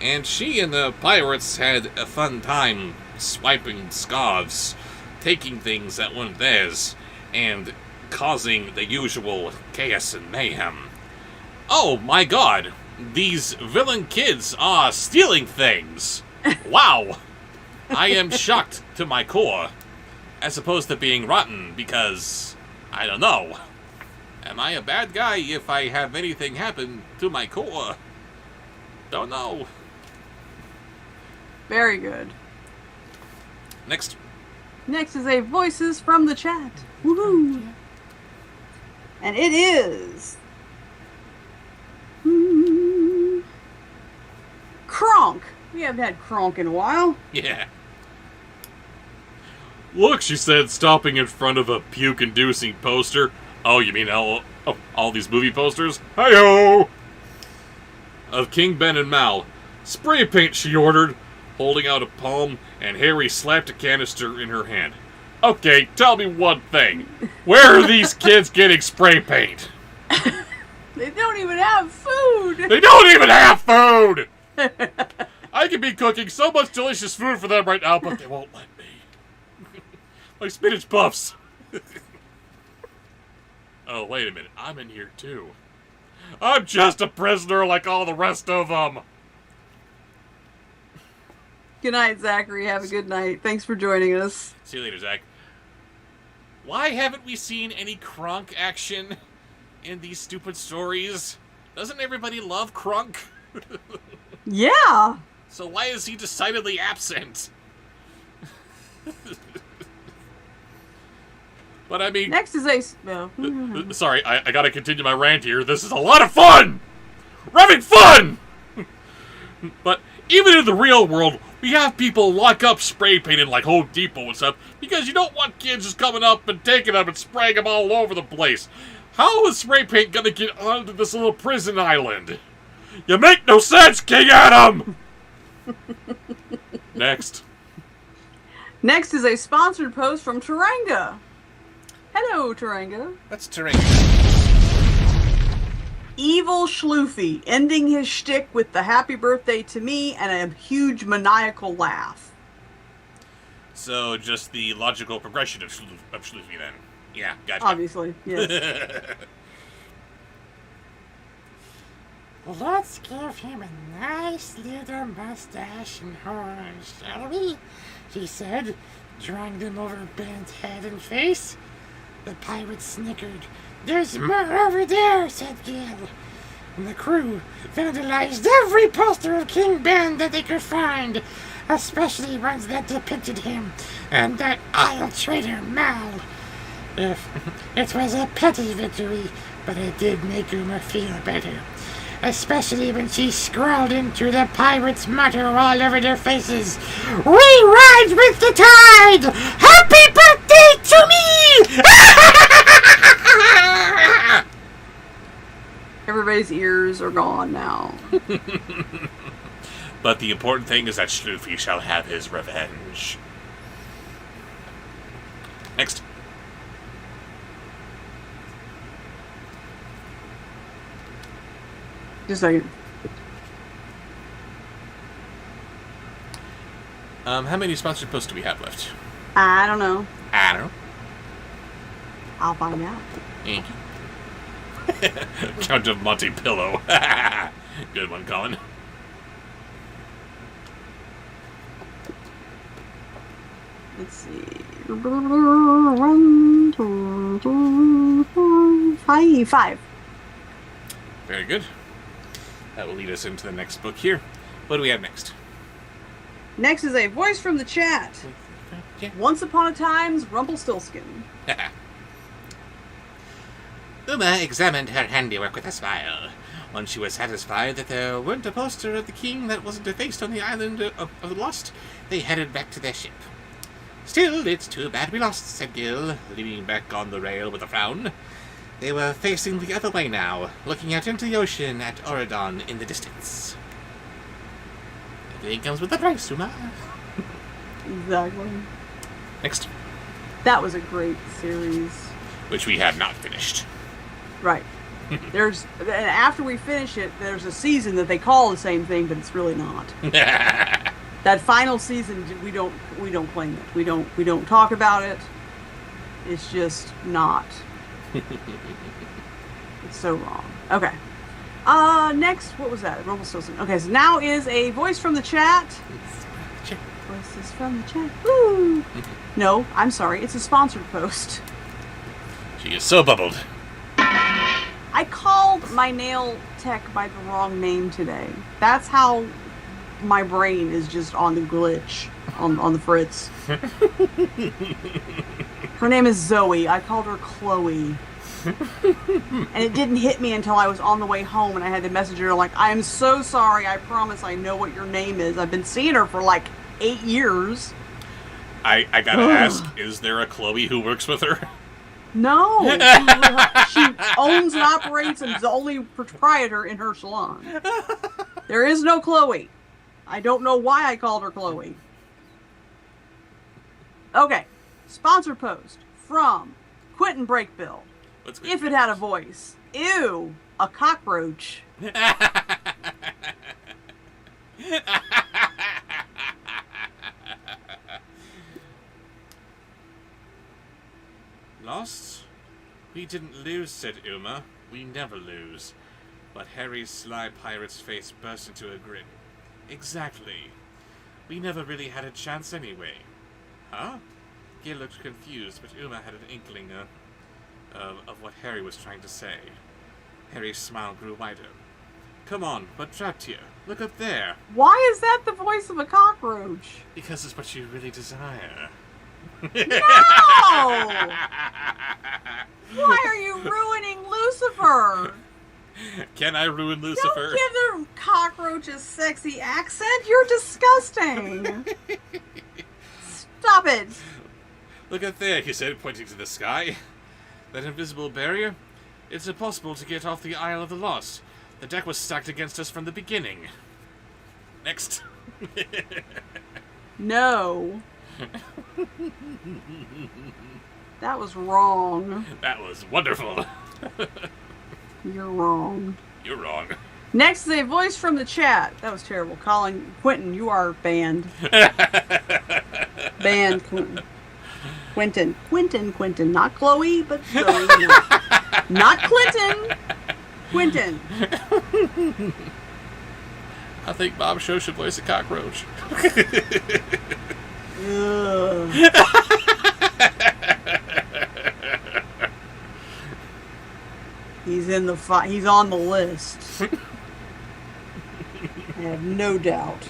And she and the pirates had a fun time swiping scarves, taking things that weren't theirs, and causing the usual chaos and mayhem. Oh my god! These villain kids are stealing things! Wow! I am shocked to my core. As opposed to being rotten, because, I don't know. Am I a bad guy if I have anything happen to my core? Don't know. Very good. Next. Next is a Voices from the Chat. Woohoo! And it is... Kronk. We haven't had Kronk in a while. Yeah. Look, she said, stopping in front of a puke-inducing poster. Oh, you mean all these movie posters? Hi-yo! Of King Ben and Mal. Spray paint, she ordered, holding out a palm, and Harry slapped a canister in her hand. Okay, tell me one thing. Where are these kids getting spray paint? They don't even have food! They don't even have food! I could be cooking so much delicious food for them right now, but they won't let me. Like spinach puffs. Oh, wait a minute. I'm in here, too. I'm just a prisoner like all the rest of them. Good night, Zachary. Have a good night. Thanks for joining us. See you later, Zach. Why haven't we seen any Kronk action in these stupid stories? Doesn't everybody love Kronk? Yeah. So why is he decidedly absent? But I mean... Next is a... Sorry, I gotta continue my rant here. This is a lot of fun! We're having fun! But even in the real world, we have people lock up spray paint in like Home Depot and stuff because you don't want kids just coming up and taking them and spraying them all over the place. How is spray paint gonna get onto this little prison island? You make no sense, King Adam! Next. Next is a sponsored post from Taranga. Hello, Taranga. That's Taranga. Evil Schloofy, ending his shtick with the happy birthday to me and a huge maniacal laugh. So, just the logical progression of Schloofy then. Yeah, gotcha. Obviously, yes. Let's give him a nice little mustache and horns, shall we? He said, drawing them over Ben's head and face. The pirate snickered. There's more over there, said Gil. And the crew vandalized every poster of King Ben that they could find, especially ones that depicted him and that Isle traitor Mal. It was a petty victory, but it did make Uma feel better. Especially when she scrawled into the pirates' motto all over their faces. We ride with the tide! Happy birthday to me! Everybody's ears are gone now. But the important thing is that Schloofy shall have his revenge. Next. Just a second. How many sponsored posts do we have left? I don't know. I don't know. I'll find out. Thank you. Count of Monte Pillow. Good one, Colin. Let's see. 1, 2, 3, 4, 5. Very good. That will lead us into the next book here. What do we have next? Next is a voice from the chat. Once Upon a Time's Rumpelstiltskin. Uma examined her handiwork with a smile. When she was satisfied that there weren't a poster of the king that wasn't defaced on the island of the Lost, they headed back to their ship. Still, it's too bad we lost, said Gil, leaning back on the rail with a frown. They were facing the other way now, looking out into the ocean at Oredon in the distance. Everything comes with a price, Uma. Exactly. Next. That was a great series. Which we have not finished. Right. And after we finish it, there's a season that they call the same thing, but it's really not. That final season, we don't claim it. We don't talk about it. It's just not. It's so wrong. Okay. Next, what was that? Rumpelstiltskin. Okay, so now is a voice from the chat. Voices from the chat. Woo! No, I'm sorry. It's a sponsored post. She is so bubbled. I called my nail tech by the wrong name today. That's how my brain is just on the glitch, on the fritz. Her name is Zoe. I called her Chloe. And it didn't hit me until I was on the way home and I had to message her like, I'm so sorry. I promise I know what your name is. I've been seeing her for like 8 years. I gotta ask, is there a Chloe who works with her? No, she owns and operates and is the only proprietor in her salon. There is no Chloe. I don't know why I called her Chloe. Okay, sponsor post from Quentin Breakbill. If it had a voice. Ew, a cockroach. Lost? We didn't lose, said Uma. We never lose. But Harry's sly pirate's face burst into a grin. Exactly. We never really had a chance anyway. Huh? Gil looked confused, but Uma had an inkling of what Harry was trying to say. Harry's smile grew wider. Come on, we're trapped here. Look up there. Why is that the voice of a cockroach? Because it's what you really desire. No! Why are you ruining Lucifer? Can I ruin Lucifer? Don't give the cockroach a sexy accent. You're disgusting. Stop it. Look up there, he said, pointing to the sky. That invisible barrier? It's impossible to get off the Isle of the Lost. The deck was stacked against us from the beginning. Next. No. That was wrong. That was wonderful. You're wrong. You're wrong. Next is a voice from the chat. That was terrible. Quentin, you are banned. Banned Quentin. Quentin. Not Chloe, but Zoe. Not Clinton. Quentin. I think Bobsheaux should voice a cockroach. He's in the he's on the list. I have no doubt.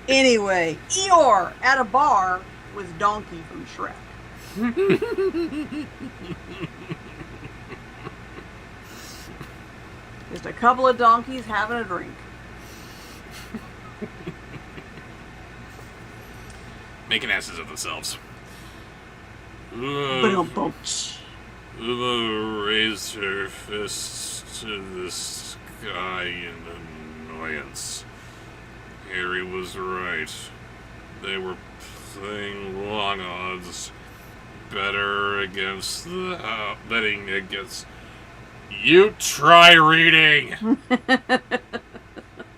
Anyway, Eeyore at a bar with Donkey from Shrek. Just a couple of donkeys having a drink. Making asses of themselves. Uma raised her fist to the sky in annoyance. Harry was right. They were playing long odds. Betting against... You try reading!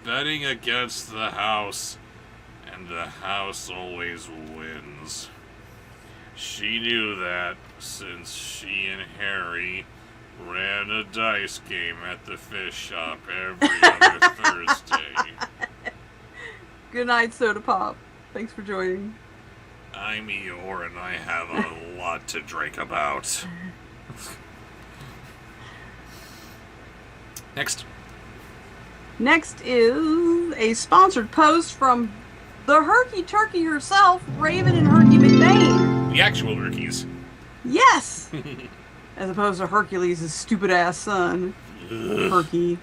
Betting against the house. And the house always wins. She knew that since she and Harry Ran a dice game at the fish shop every other Thursday. Good night, Soda Pop. Thanks for joining. I'm Eeyore, and I have a lot to drink about. Next. Next is a sponsored post from the Herky Turkey herself, Raven and Herky McBain. The actual Herkies. Yes! As opposed to Hercules' stupid-ass son, Herky.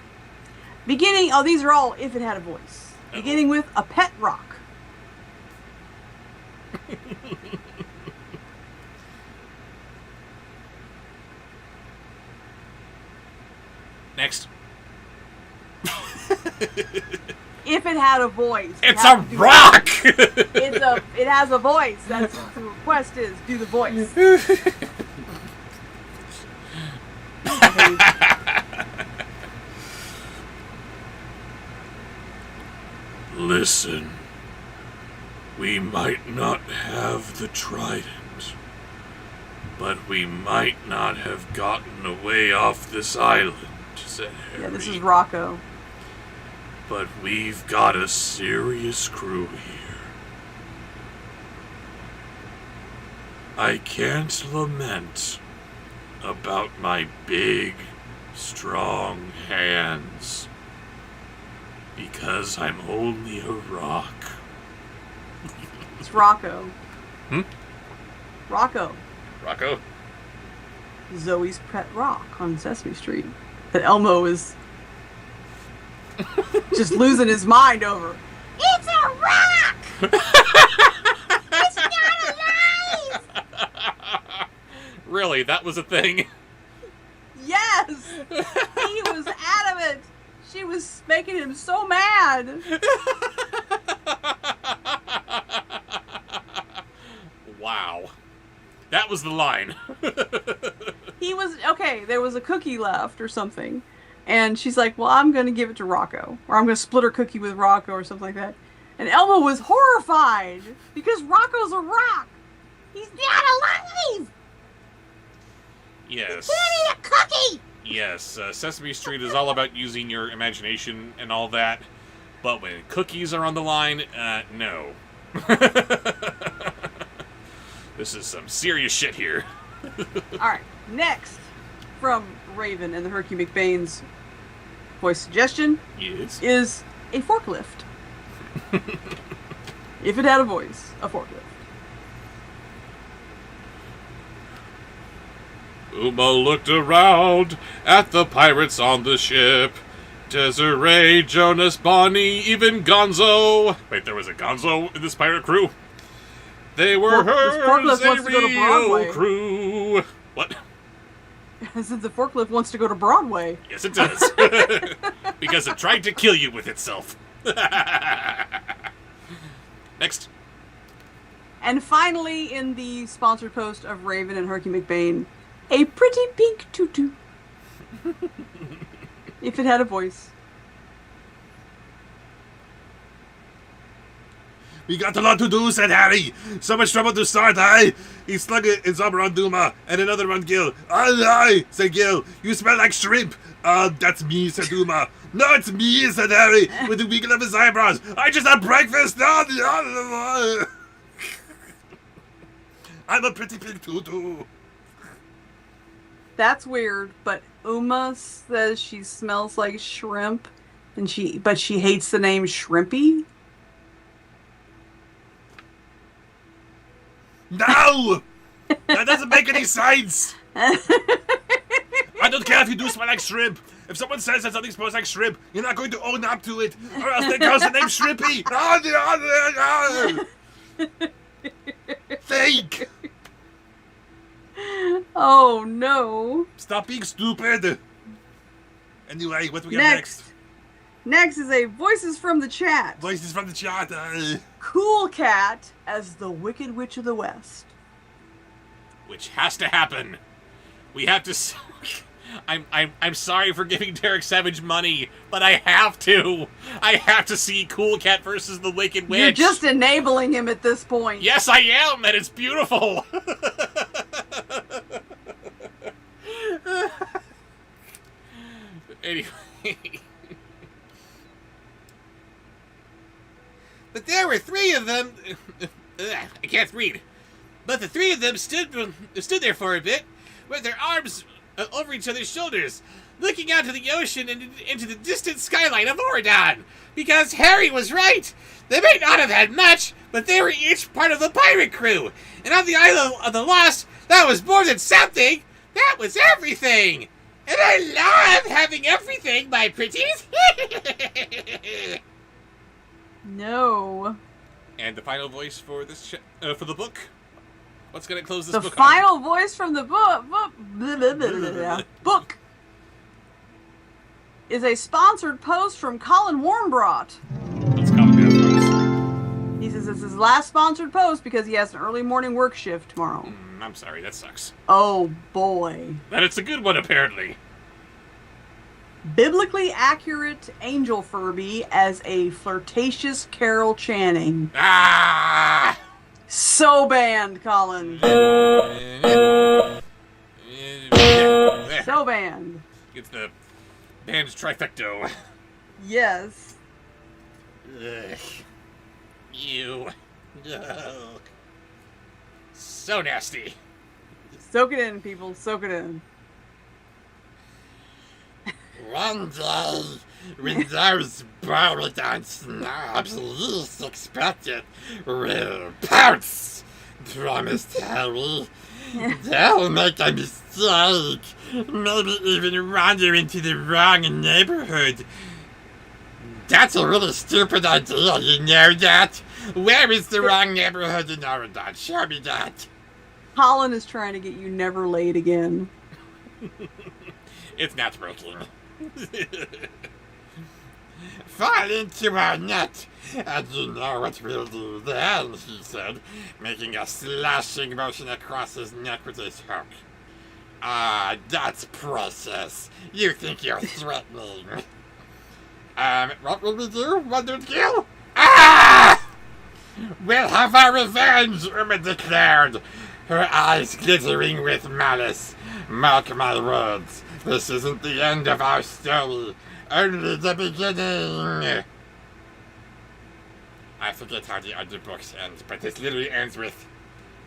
Beginning, these are all if it had a voice. Beginning with a pet rock. Next. If it had a voice. It's a rock! It has a voice. That's what the request is. Do the voice. Listen, we might not have the trident, but we might not have gotten away off this island, said Harry. Yeah, this is Rocco. But we've got a serious crew here. I can't lament about my big, strong hands, because I'm only a rock. It's Rocco. Hmm? Rocco. Rocco? Zoe's pet rock on Sesame Street. That Elmo is just losing his mind over. It's a rock! It's not alive! Really, that was a thing? Yes! He was adamant. She was making him so mad. Wow. That was the line. He was, okay, there was a cookie left or something. And she's like, well, I'm going to give it to Rocco. Or I'm going to split her cookie with Rocco or something like that. And Elmo was horrified because Rocco's a rock. He's not alive! Yes. You can't eat a cookie! Yes, Sesame Street is all about using your imagination and all that. But when cookies are on the line, no. This is some serious shit here. Alright, next, from Raven and the Herky McBain's voice suggestion Yes. is a forklift. If it had a voice, a forklift. Uma looked around at the pirates on the ship. Desiree, Jonas, Bonnie, even Gonzo. Wait, there was a Gonzo in this pirate crew? They were hers, forklift a wants to go to Broadway. real crew. What? Since the forklift wants to go to Broadway. Yes, it does. Because it tried to kill you with itself. Next. And finally, in the sponsored post of Raven and Herky McBain, a pretty pink tutu. If it had a voice. We got a lot to do, said Harry. So much trouble to start, eh? He slung it in some around Duma and another around Gil. Aye, said Gil. You smell like shrimp. That's me, said Duma. No, it's me, said Harry, with a wiggle of his eyebrows. I just had breakfast. I'm a pretty pink tutu. That's weird, but Uma says she smells like shrimp, but she hates the name Shrimpy. No! That doesn't make any sense! I don't care if you do smell like shrimp. If someone says that something smells like shrimp, you're not going to own up to it, or else they cause the name Shrimpy! Think! Oh no. Stop being stupid! Anyway, what do we got next? Next is a Voices from the Chat. Voices from the chat. Cool Cat as the Wicked Witch of the West. Which has to happen. We have to... I'm sorry for giving Derek Savage money, but I have to. I have to see Cool Cat versus the Wicked Witch. You're just enabling him at this point. Yes, I am, and it's beautiful. there were 3 of them. I can't read. But the 3 of them stood there for a bit, with their arms over each other's shoulders, looking out to the ocean and into the distant skyline of Oridon. Because Harry was right. They may not have had much, but they were each part of the pirate crew. And on the Isle of the Lost, that was more than something. That was everything. And I love having everything, my pretties. No. And the final voice for this for the book. What's going to close this The book? final voice from the book is a sponsored post from Colin Warmbrought. Let's call it that. He says it's his last sponsored post because he has an early morning work shift tomorrow. I'm sorry, that sucks. Oh boy. But it's a good one, apparently. Biblically accurate Angel Furby as a flirtatious Carol Channing. Ah! So banned, Colin. So banned. It's the band's trifecto. Yes. Ugh. You. Ugh. So nasty. Soak it in, people. Soak it in. One day, when those Borodon snobs least expect it, will pounce, promised Harry. They'll make a mistake, maybe even wander into the wrong neighborhood. That's a really stupid idea, you know that? Where is the wrong neighborhood in Oridon? Show me that. Colin is trying to get you never late again. It's not working. Fall into our net, and you know what we'll do then, he said, making a slashing motion across his neck with his hook. Ah, that's precious. You think you're threatening. What will we do, wondered Gil? Ah! We'll have our revenge, Uma declared, her eyes glittering with malice. Mark my words. This isn't the end of our story, only the beginning. I forget how the other books end, but this literally ends with,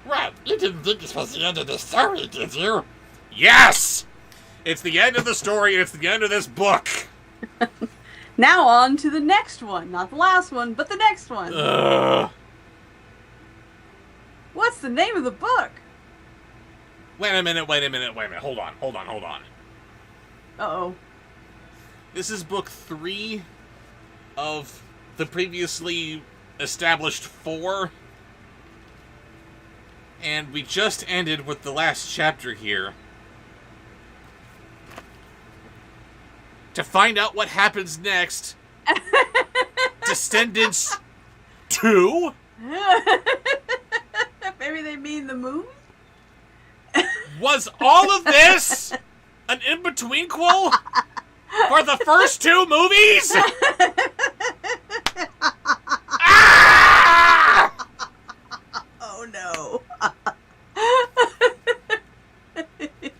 "What? You didn't think this was the end of the story, did you?" Yes! It's the end of the story, and it's the end of this book. Now on to the next one. Not the last one, but the next one. What's the name of the book? Wait a minute. Hold on. Uh-oh. This is book 3 of the previously established 4. And we just ended with the last chapter here. To find out what happens next, Descendants 2? Maybe they mean the movie? Was all of this an in-between-quel for the first 2 movies? Ah! Oh no.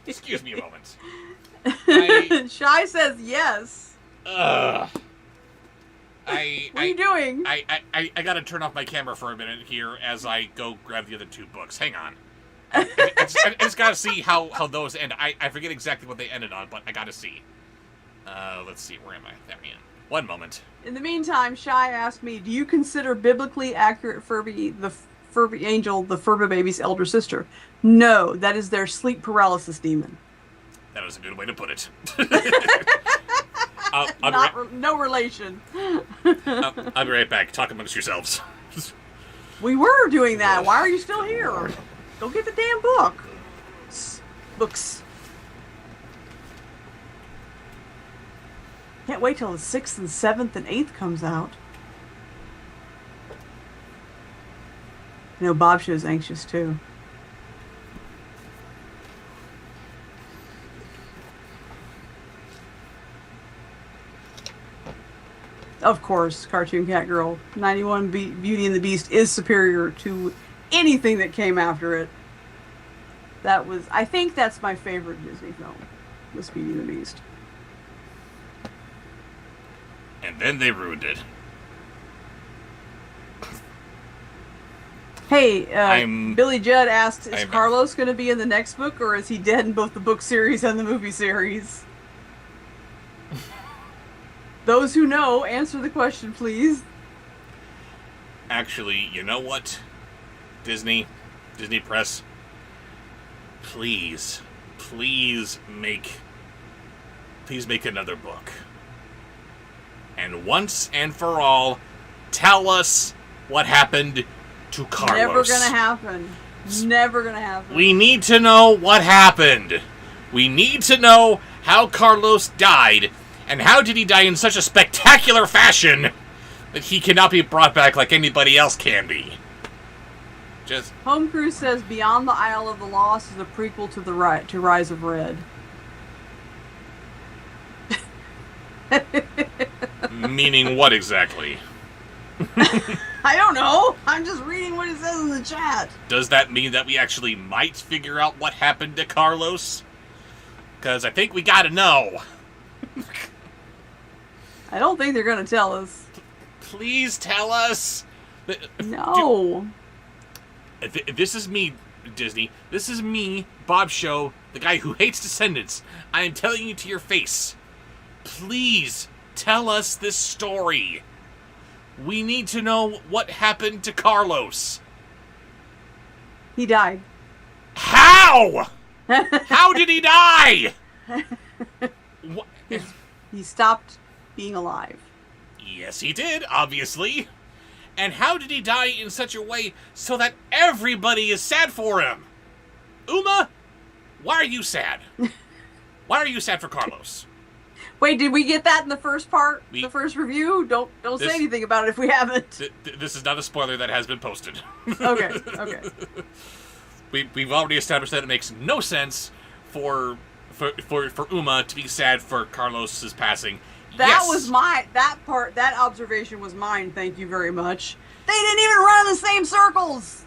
Excuse me a moment. Shy says yes. What are you doing? I gotta turn off my camera for a minute here as I go grab the other 2 books. Hang on. I just gotta see how those end. I forget exactly what they ended on, but I gotta see. Let's see, where am I? There I am. One moment. In the meantime, Shy asked me, do you consider biblically accurate Furby, the Furby Angel, the Furby baby's elder sister? No, that is their sleep paralysis demon. That was a good way to put it. No relation. I'll be right back. Talk amongst yourselves. We were doing that. Why are you still here? Go get the damn book. Books. Can't wait till the 6th and 7th and 8th comes out. I know Bobshow's anxious too. Of course, Cartoon Cat Girl. 91 Beauty and the Beast is superior to anything that came after it. That was, I think that's my favorite Disney film, was Beauty and the Beast. And then they ruined it. Hey, Billy Judd asked, is Carlos going to be in the next book, or is he dead in both the book series and the movie series? Those who know, answer the question, please. Actually, you know what? Disney Press, please make another book. And once and for all, tell us what happened to Carlos. Never gonna happen. Never gonna happen. We need to know what happened. We need to know how Carlos died, and how did he die in such a spectacular fashion that he cannot be brought back like anybody else can be. Just Home Crew says Beyond the Isle of the Lost is a prequel to Rise of Red. meaning what exactly? I don't know. I'm just reading what it says in the chat. Does that mean that we actually might figure out what happened to Carlos? Because I think we gotta know. I don't think they're gonna tell us. Please tell us. No. This is me, Disney. This is me, Bobsheaux, the guy who hates Descendants. I am telling you to your face. Please tell us this story. We need to know what happened to Carlos. He died. How? How did he die? He stopped being alive. Yes, he did, obviously. And how did he die in such a way so that everybody is sad for him? Uma, why are you sad? Why are you sad for Carlos? Wait, did we get that in the first part? The first review? Don't say anything about it if we haven't. This is not a spoiler that has been posted. Okay. We've already established that it makes no sense for Uma to be sad for Carlos's passing. That was that observation was mine, thank you very much. They didn't even run in the same circles!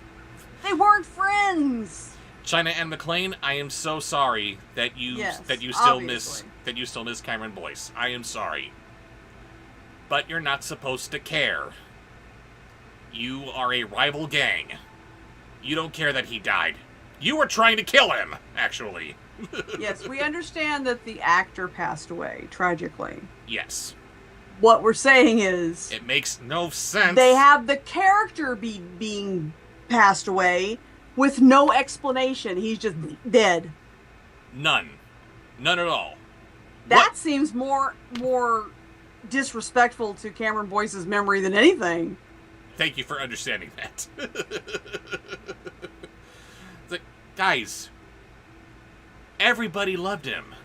They weren't friends! China and McLean, I am so sorry that you still miss Cameron Boyce. I am sorry. But you're not supposed to care. You are a rival gang. You don't care that he died. You were trying to kill him, actually. Yes, we understand that the actor passed away, tragically. Yes. What we're saying is... It makes no sense. They have the character being passed away with no explanation. He's just dead. None at all. That seems more disrespectful to Cameron Boyce's memory than anything. Thank you for understanding that. Guys, everybody loved him.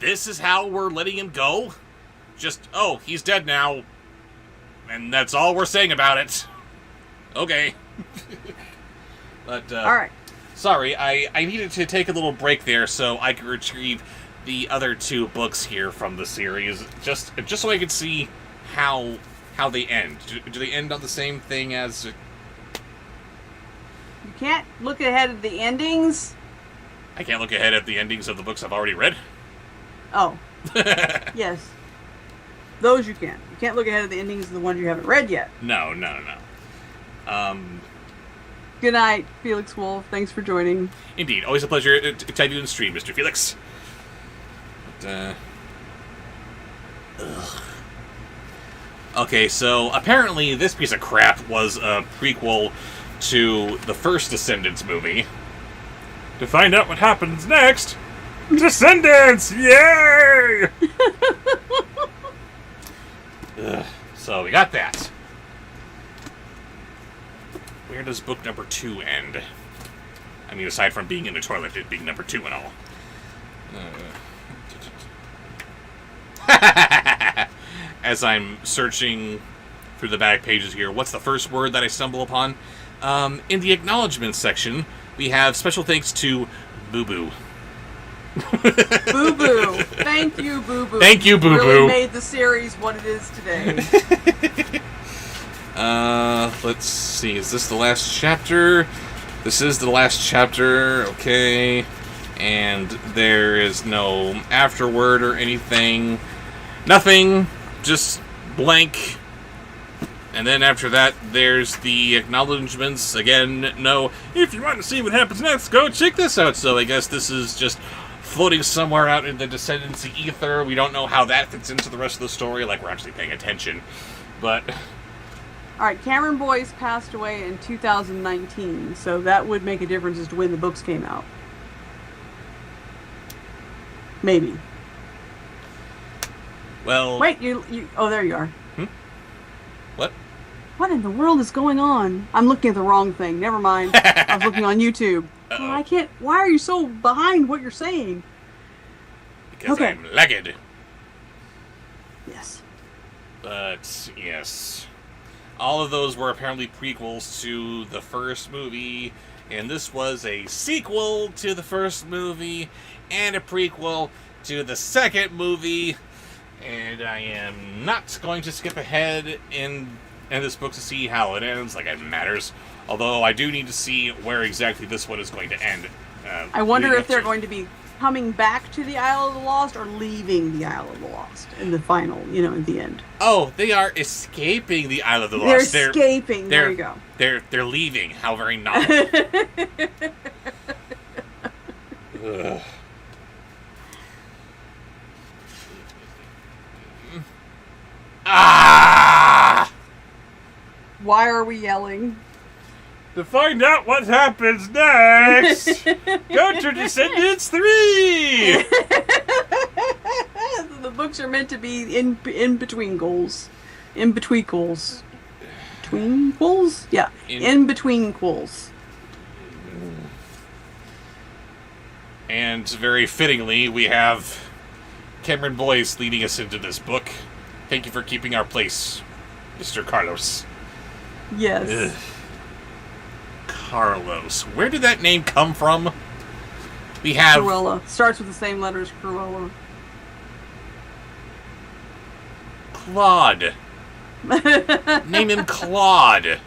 This is how we're letting him go? Just, he's dead now. And that's all we're saying about it. Okay. But, alright. Sorry, I needed to take a little break there so I could retrieve the other two books here from the series, just so I could see how they end. Do they end on the same thing as... You can't look ahead at the endings? I can't look ahead at the endings of the books I've already read? Oh. Yes. Those you can. You can't look ahead at the endings of the ones you haven't read yet. No. Good night, Felix Wolf. Thanks for joining. Indeed. Always a pleasure to have you in the stream, Mr. Felix. But, okay, so apparently this piece of crap was a prequel to the first Descendants movie. To find out what happens next, Descendants! Yay! So we got that. Where does book number 2 end? I mean, aside from being in the toilet, it being number 2 and all. As I'm searching through the back pages here, what's the first word that I stumble upon? In the acknowledgments section, we have special thanks to Boo Boo. Boo Boo. Thank you, Boo Boo. Thank you, Boo Boo. Really made the series what it is today. Let's see. Is this the last chapter? This is the last chapter. Okay. And there is no afterword or anything. Nothing. Just blank. And then after that, there's the acknowledgements. Again, no, if you want to see what happens next, go check this out. So I guess this is just floating somewhere out in the Descendancy ether. We don't know how that fits into the rest of the story, like we're actually paying attention. But... Alright, Cameron Boyce passed away in 2019, so that would make a difference as to when the books came out. Maybe. Well... Wait, oh, there you are. What? What in the world is going on? I'm looking at the wrong thing. Never mind. I was looking on YouTube. Oh, I can't... Why are you so behind what you're saying? Because I'm lagged. Yes. But, yes. All of those were apparently prequels to the first movie, and this was a sequel to the first movie, and a prequel to the second movie, and I am not going to skip ahead in this book to see how it ends, like it matters, although I do need to see where exactly this one is going to end. I wonder if they're going to be coming back to the Isle of the Lost or leaving the Isle of the Lost in the final, at the end. Oh, they are escaping the Isle of the Lost. They're escaping. There you go. They're leaving. How very novel. Ugh. Ah! Why are we yelling? To find out what happens next, go to Descendants 3! The books are meant to be in between goals. In between goals. Between goals? Yeah. In between goals. And very fittingly, we have Cameron Boyce leading us into this book. Thank you for keeping our place, Mr. Carlos. Yes. Ugh. Carlos. Where did that name come from? We have... Cruella. Starts with the same letter as Cruella. Claude. Name him Claude.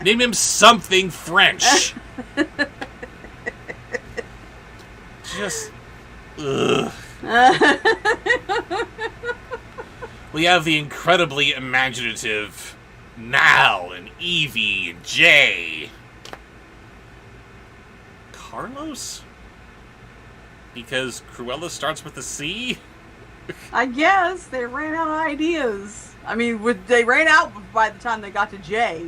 Name him something French. Just... Ugh. We have the incredibly imaginative Nal and Evie and Jay. Carlos? Because Cruella starts with a C? I guess they ran out of ideas. I mean, they ran out by the time they got to Jay.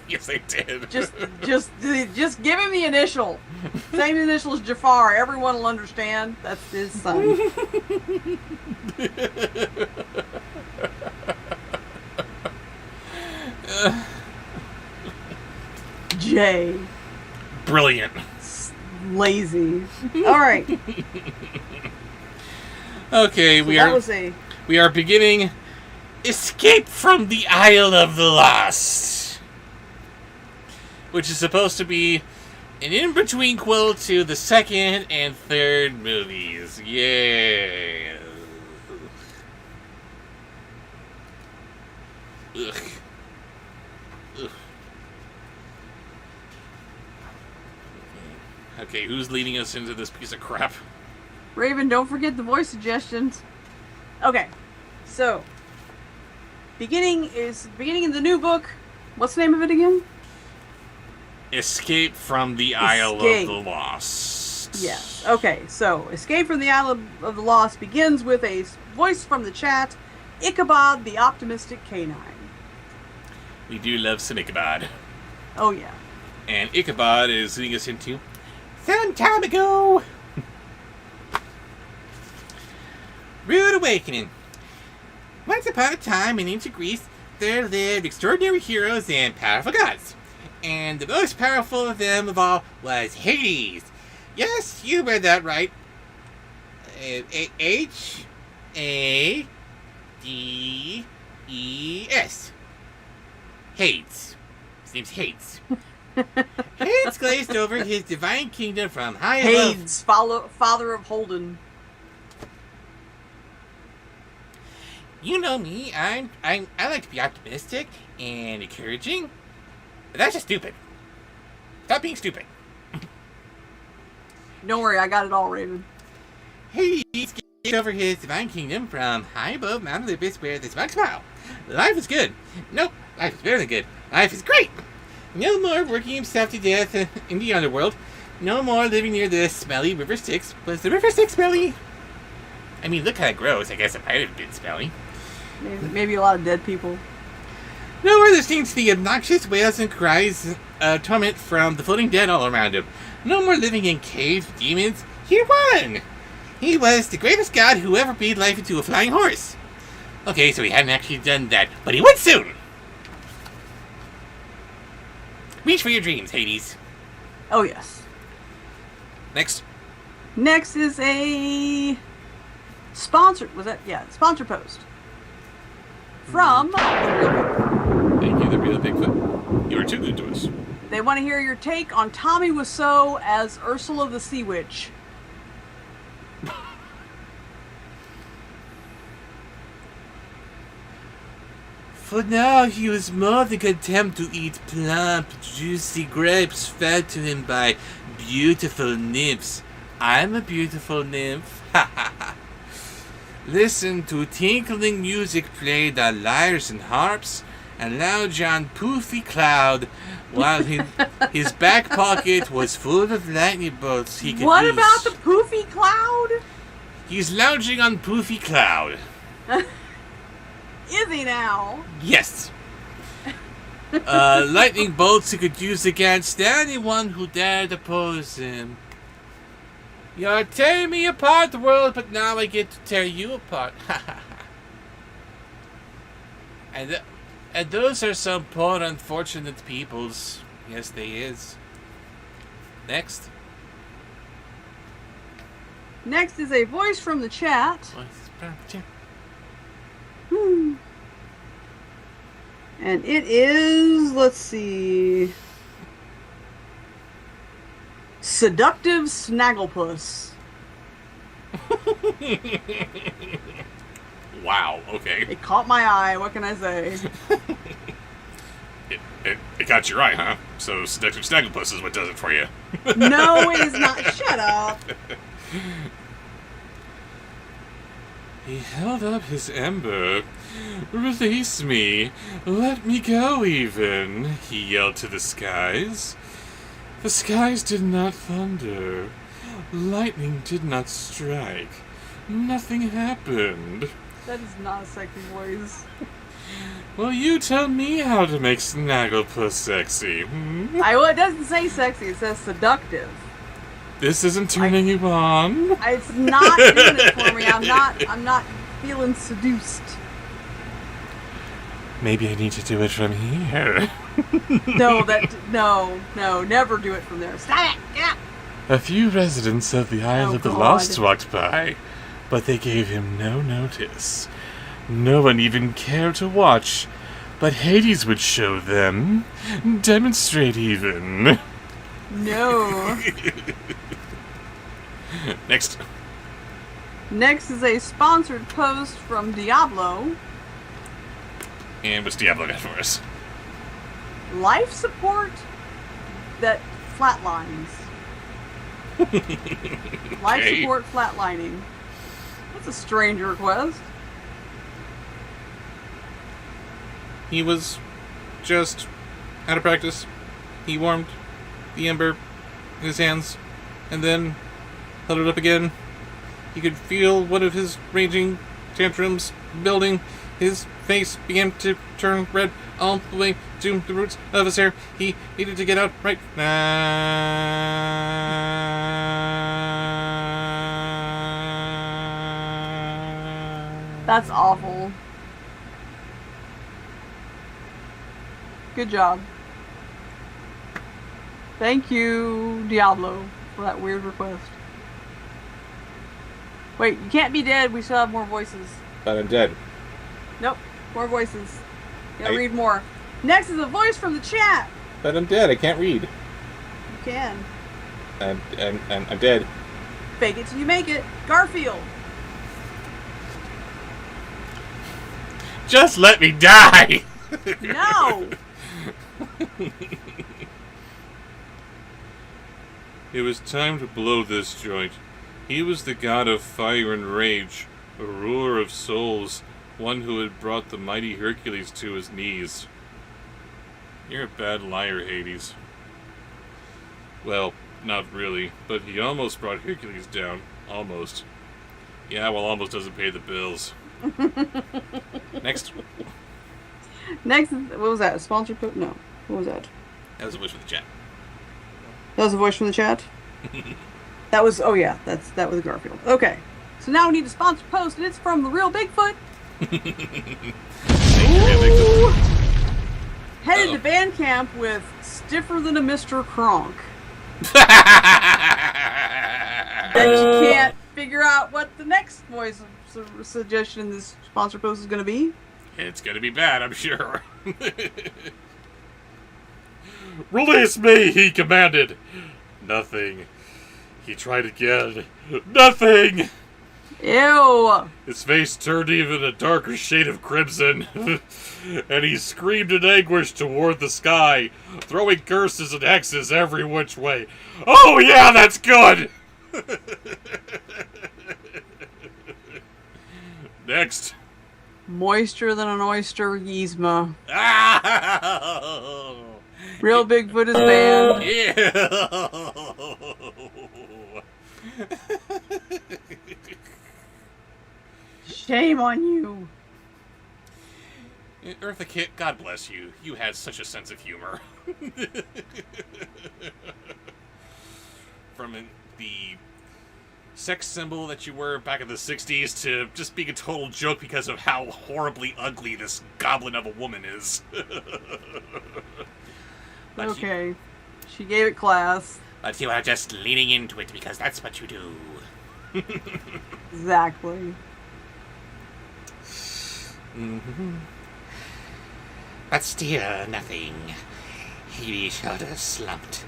Yes, they did. Just give him the initial. Same initial as Jafar. Everyone will understand. That's his son. Jay. Brilliant. Lazy. All right. Okay, So we are beginning Escape from the Isle of the Lost, which is supposed to be an in-between quill to the second and third movies. Yeah. Ugh. Ugh. Okay, who's leading us into this piece of crap? Raven, don't forget the voice suggestions. Okay, so beginning in the new book. What's the name of it again? Escape from the Isle of the Lost. Yes. Okay, so Escape from the Isle of the Lost begins with a voice from the chat, Ichabod the Optimistic Canine. We do love some Ichabod. Oh, yeah. And Ichabod is leading us into some time ago. Rude Awakening. Once upon a time in ancient Greece, there lived extraordinary heroes and powerful gods. And the most powerful of them of all was Hades. Yes, you read that right. H-A-D-E-S. Hades. His name's Hades. Hades glazed over his divine kingdom from high above. Hades, father of Holden. You know me, I like to be optimistic and encouraging. But that's just stupid. Stop being stupid. Don't worry, I got it all, Raven. Hades gazed over his divine kingdom from high above Mount Olympus where the monks smile. Life is good. Nope, life is very good. Life is great. No more working himself to death in the underworld. No more living near the smelly River Styx. Was the River Styx smelly? I mean, look kind of gross. I guess it might have been smelly. Maybe a lot of dead people. No more listening to the obnoxious wails and cries, torment from the floating dead all around him. No more living in caves with demons. He won! He was the greatest god who ever breathed life into a flying horse. Okay, so he hadn't actually done that, but he would soon! Reach for your dreams, Hades. Oh, yes. Next. Next is a sponsor post from Thank you, the real Bigfoot. You are too good to us. They want to hear your take on Tommy Wiseau as Ursula the Sea Witch. For now, he was more than content to eat plump, juicy grapes fed to him by beautiful nymphs. I'm a beautiful nymph. Ha ha ha. Listen to tinkling music played on lyres and harps, and lounge on poofy cloud, while his back pocket was full of lightning bolts he could What use. about the poofy cloud? He's lounging on poofy cloud. Is he now? Yes. Lightning bolts he could use against anyone who dared oppose him. You're tearing me apart, the world, but now I get to tear you apart. and those are some poor unfortunate peoples. Yes, they is. Next. Next is a voice from the chat. And it is, let's see, Seductive Snagglepuss. Wow, okay. It caught my eye, what can I say? It got your eye, huh? So Seductive Snagglepuss is what does it for you. No, it is not. Shut up. He held up his ember. Release me. Let me go, even, he yelled to the skies. The skies did not thunder. Lightning did not strike. Nothing happened. That is not a sexy voice. Well, you tell me how to make Snagglepuss sexy, hmm? Well, it doesn't say sexy, it says seductive. This isn't turning you on? It's not doing it for me. I'm not feeling seduced. Maybe I need to do it from here. No, never do it from there. Stop it! Yeah. A few residents of the Isle Oh, of the God. Lost walked by, but they gave him no notice. No one even cared to watch, but Hades would show them. Demonstrate even. No. Next. Next is a sponsored post from Diablo. And what's Diablo got for us? Life support that flatlines. Life Okay. support flatlining. That's a strange request. He was just out of practice. He warmed the ember in his hands, and then held it up again. He could feel one of his raging tantrums building. His face began to turn red all the way to the roots of his hair. He needed to get out right now. That's awful. Good job. Thank you, Diablo, for that weird request. Wait, you can't be dead. We still have more voices. But I'm dead. Nope, more voices. Gotta read more. Next is a voice from the chat. But I'm dead. I can't read. You can. I'm dead. Fake it till you make it. Garfield. Just let me die! No! It was time to blow this joint. He was the god of fire and rage, a ruler of souls, one who had brought the mighty Hercules to his knees. You're a bad liar, Hades. Well, not really, but he almost brought Hercules down. Almost. Yeah, well, almost doesn't pay the bills. Next. Next, what was that? Sponsored post? No. What was that? That was a voice from the chat. That was a voice from the chat? That was, oh yeah, that was Garfield. Okay. So now we need a sponsored post, and it's from The Real Bigfoot. Ooh. Headed to band camp with Stiffer Than a Mr. Kronk. Bet you can't figure out what the next voice suggestion in this sponsored post is going to be. It's going to be bad, I'm sure. Release me, he commanded. Nothing. He tried again. Nothing! Ew! His face turned even a darker shade of crimson, and he screamed in anguish toward the sky, throwing curses and hexes every which way. Oh yeah, that's good! Next. Moister than an oyster, Yzma. Real Bigfoot is banned. Shame on you. Eartha Kitt, God bless you. You had such a sense of humor. From the sex symbol that you were back in the 60s to just being a total joke because of how horribly ugly this goblin of a woman is. Okay. She gave it class. But you are just leaning into it because that's what you do. Exactly. Mm-hmm. But still nothing. Hades' shoulders slumped.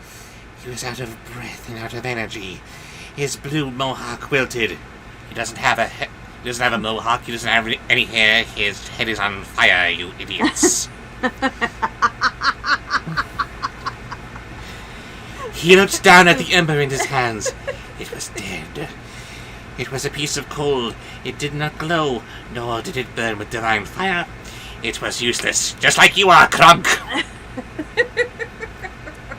He was out of breath and out of energy. His blue mohawk wilted. He doesn't have a mohawk. He doesn't have any hair. His head is on fire, you idiots. He looked down at the ember in his hands. It was dead. It was a piece of coal. It did not glow, nor did it burn with divine fire. It was useless, just like you are, Kronk.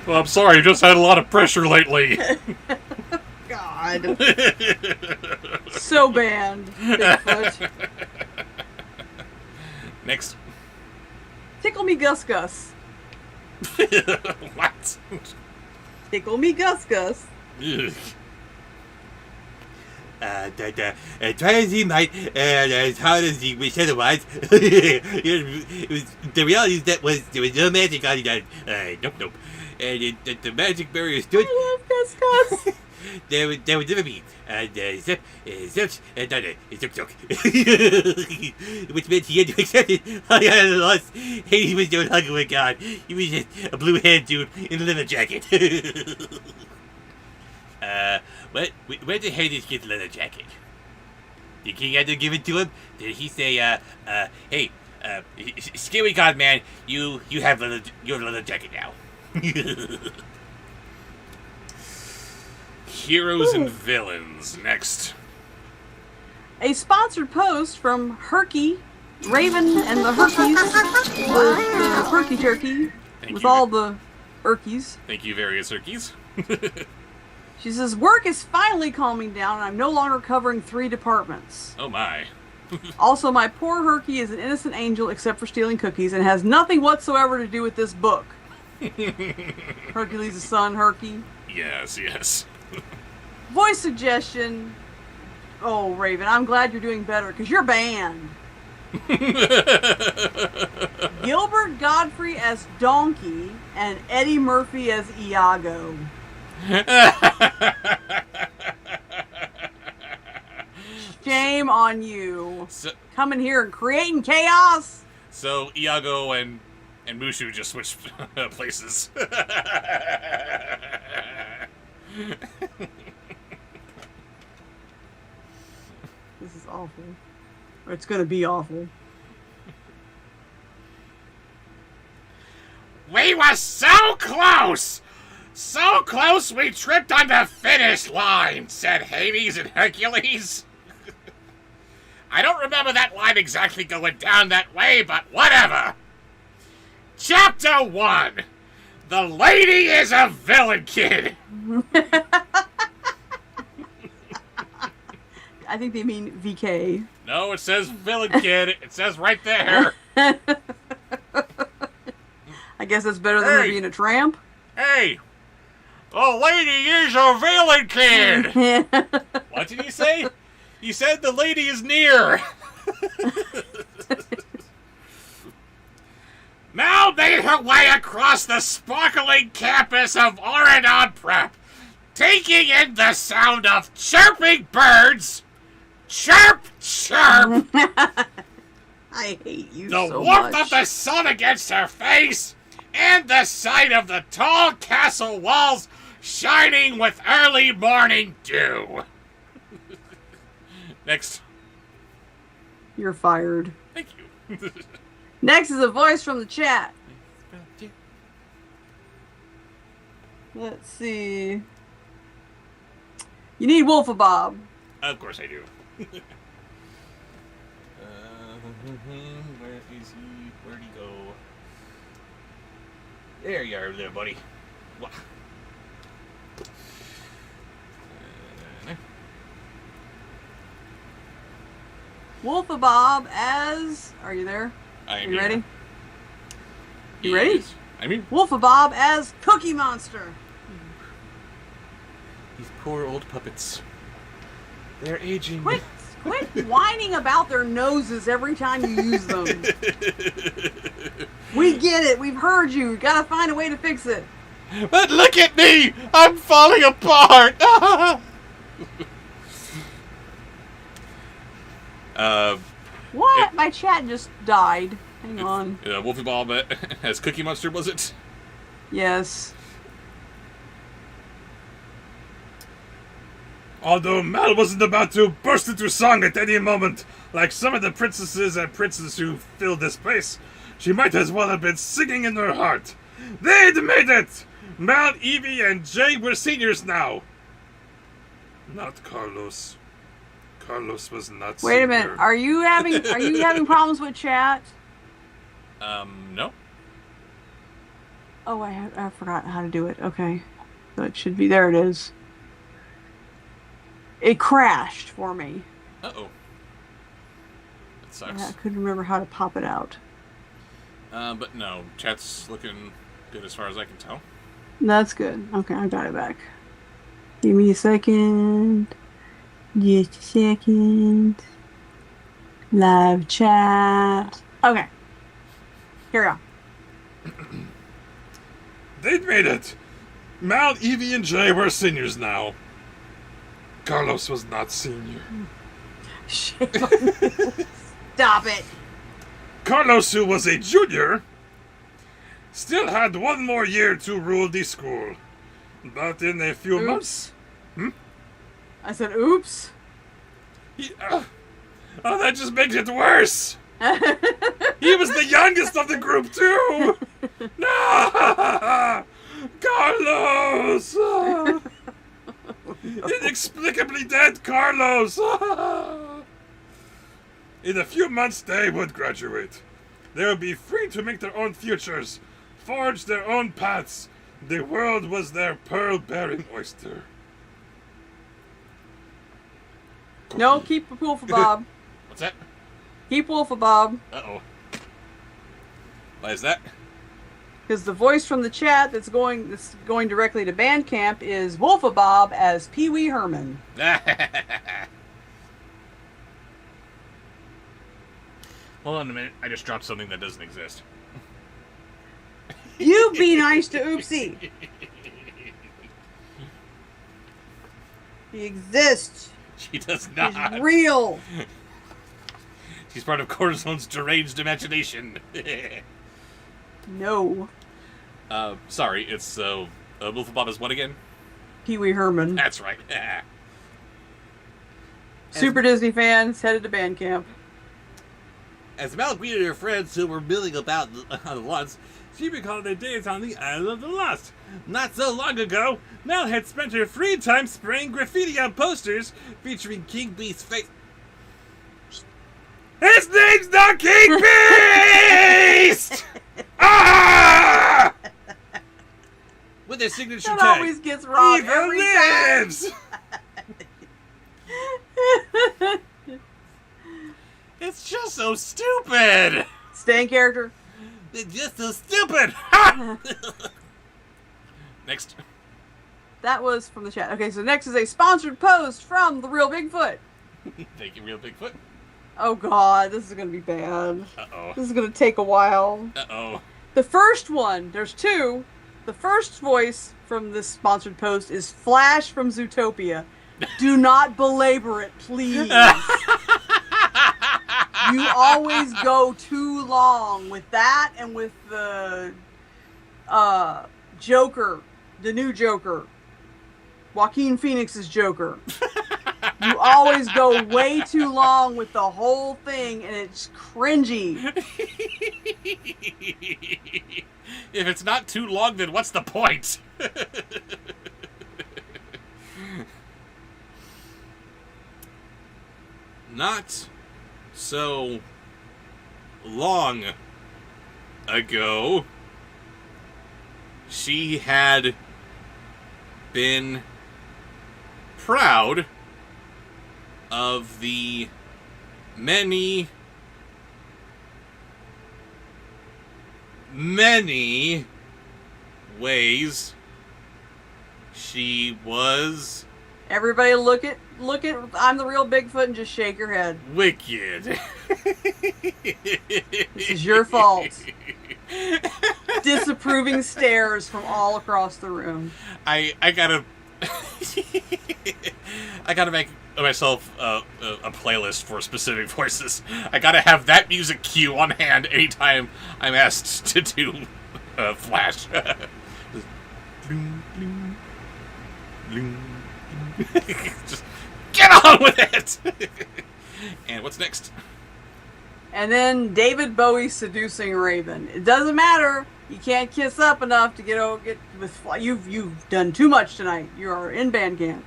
Well, I'm sorry, you just had a lot of pressure lately. God. So banned, Bigfoot. Next. Tickle me Gus Gus. What? Tickle me Gus Gus. Ugh. Try as he might, as hard as he wished otherwise, the reality is that there was no magic on it. Nope. And the magic barrier stood. I love Gus Gus. There would never be. Zip, which meant he had to accept it. I had lost. Hades was no longer a god. He was just a blue-haired dude in a leather jacket. Where did Hades get the leather jacket? The king had to give it to him? Did he say, hey, scary god man, you have your leather jacket now. Heroes and villains. Next. A sponsored post from Herky, Raven, and the Herkies. The Herky Turkey. With all the Herkies. Thank you, various Herkies. She says, work is finally calming down and I'm no longer covering 3 departments. Oh my. Also, my poor Herky is an innocent angel except for stealing cookies and has nothing whatsoever to do with this book. Hercules' son, Herky. Yes. Voice suggestion. Oh, Raven, I'm glad you're doing better because you're banned. Gilbert Godfrey as Donkey and Eddie Murphy as Iago. Shame on you. Coming here and creating chaos. So Iago and Mushu just switched places. This is awful. Or it's gonna be awful. We were so close! So close we tripped on the finish line, said Hades and Hercules. I don't remember that line exactly going down that way, but whatever. Chapter 1. The lady is a villain kid. I think they mean VK. No, it says villain kid. It says right there. I guess that's better than her being a tramp. Hey, the lady is a villain kid. What did he say? He said the lady is near. Mal made her way across the sparkling campus of Oregon Prep, taking in the sound of chirping birds. Chirp, chirp. I hate you the so warmth much. of the sun against her face, and the sight of the tall castle walls shining with early morning dew. Next. You're fired. Thank you. Next is a voice from the chat. Let's see. You need Wolfabob. Of course I do. Where is he? Where'd he go? There you are, little buddy. Wah. Wolfabob as... Are you there? I am you ready? here. You ready? Yes. I mean, Wolfabob as Cookie Monster. these poor old puppets. They're aging. Quit whining about their noses every time you use them. We get it. We've heard you. You gotta find a way to fix it. But look at me! I'm falling apart! What? My chat just died. Hang on. Wolfie Bob as Cookie Monster, was it? Yes. Although Mal wasn't about to burst into song at any moment, like some of the princesses and princes who filled this place, she might as well have been singing in her heart. They'd made it! Mal, Evie, and Jay were seniors now. Not Carlos. Carlos was not Wait a senior. minute. Are you having problems with chat? No. Oh, I forgot how to do it. Okay. So it should be. There it is. It crashed for me. Uh-oh. That sucks. I couldn't remember how to pop it out. But no, chat's looking good as far as I can tell. That's good. Okay, I got it back. Give me a second. Just a second. Live chat. Okay. Here we go. They'd made it. Mal, Evie, and Jay were seniors now. Carlos was not senior. Shame on you. Stop it. Carlos, who was a junior, still had one more year to rule the school. But in a few months... I said, oops. Oh, that just makes it worse. He was the youngest of the group, too. No! Carlos! Inexplicably dead Carlos! In a few months, they would graduate. They would be free to make their own futures, forge their own paths. The world was their pearl-bearing oyster. No, keep Wolfabob. What's that? Keep Wolfabob. Uh-oh. Why is that? Because the voice from the chat that's going directly to Bandcamp is Wolfabob as Pee Wee Herman. Hold on a minute. I just dropped something that doesn't exist. You be nice to Oopsie. He exists. She does not. He's real. She's part of Cortisone's deranged imagination. No. Sorry, it's Wolfabob is what again? Pee Wee Herman. That's right. Super Disney fans headed to Bandcamp. As Mel greeted her friends who were milling about on the lawns, she recalled a date on the Isle of the Lost. Not so long ago, Mel had spent her free time spraying graffiti on posters featuring King Bee's face. His name's not King Beast! Ah! With their signature That tag. always gets wrong Evil every lives! time. It's just so stupid. Stay in character. They're just so stupid. Next. That was from the chat. Okay, so next is a sponsored post from The Real Bigfoot. Thank you, Real Bigfoot. Oh god, this is gonna be bad. Uh-oh. This is gonna take a while. Uh-oh. The first one, there's two. The first voice from this sponsored post is Flash from Zootopia. Do not belabor it, please. You always go too long with that and with the Joker, the new Joker. Joaquin Phoenix's Joker. You always go way too long with the whole thing, and it's cringy. If it's not too long, then what's the point? Not so long ago, she had been proud of the many ways she was Everybody look at I'm the Real Bigfoot and just shake your head. wicked. This is your fault. Disapproving stares from all across the room. I gotta I gotta make myself a playlist for specific voices. I gotta have that music cue on hand anytime I'm asked to do Flash. Bloom, bloom, bloom, bloom. Just get on with it. And what's next? And then David Bowie seducing Raven. It doesn't matter. You can't kiss up enough to get with. You've done too much tonight. You are in band camp.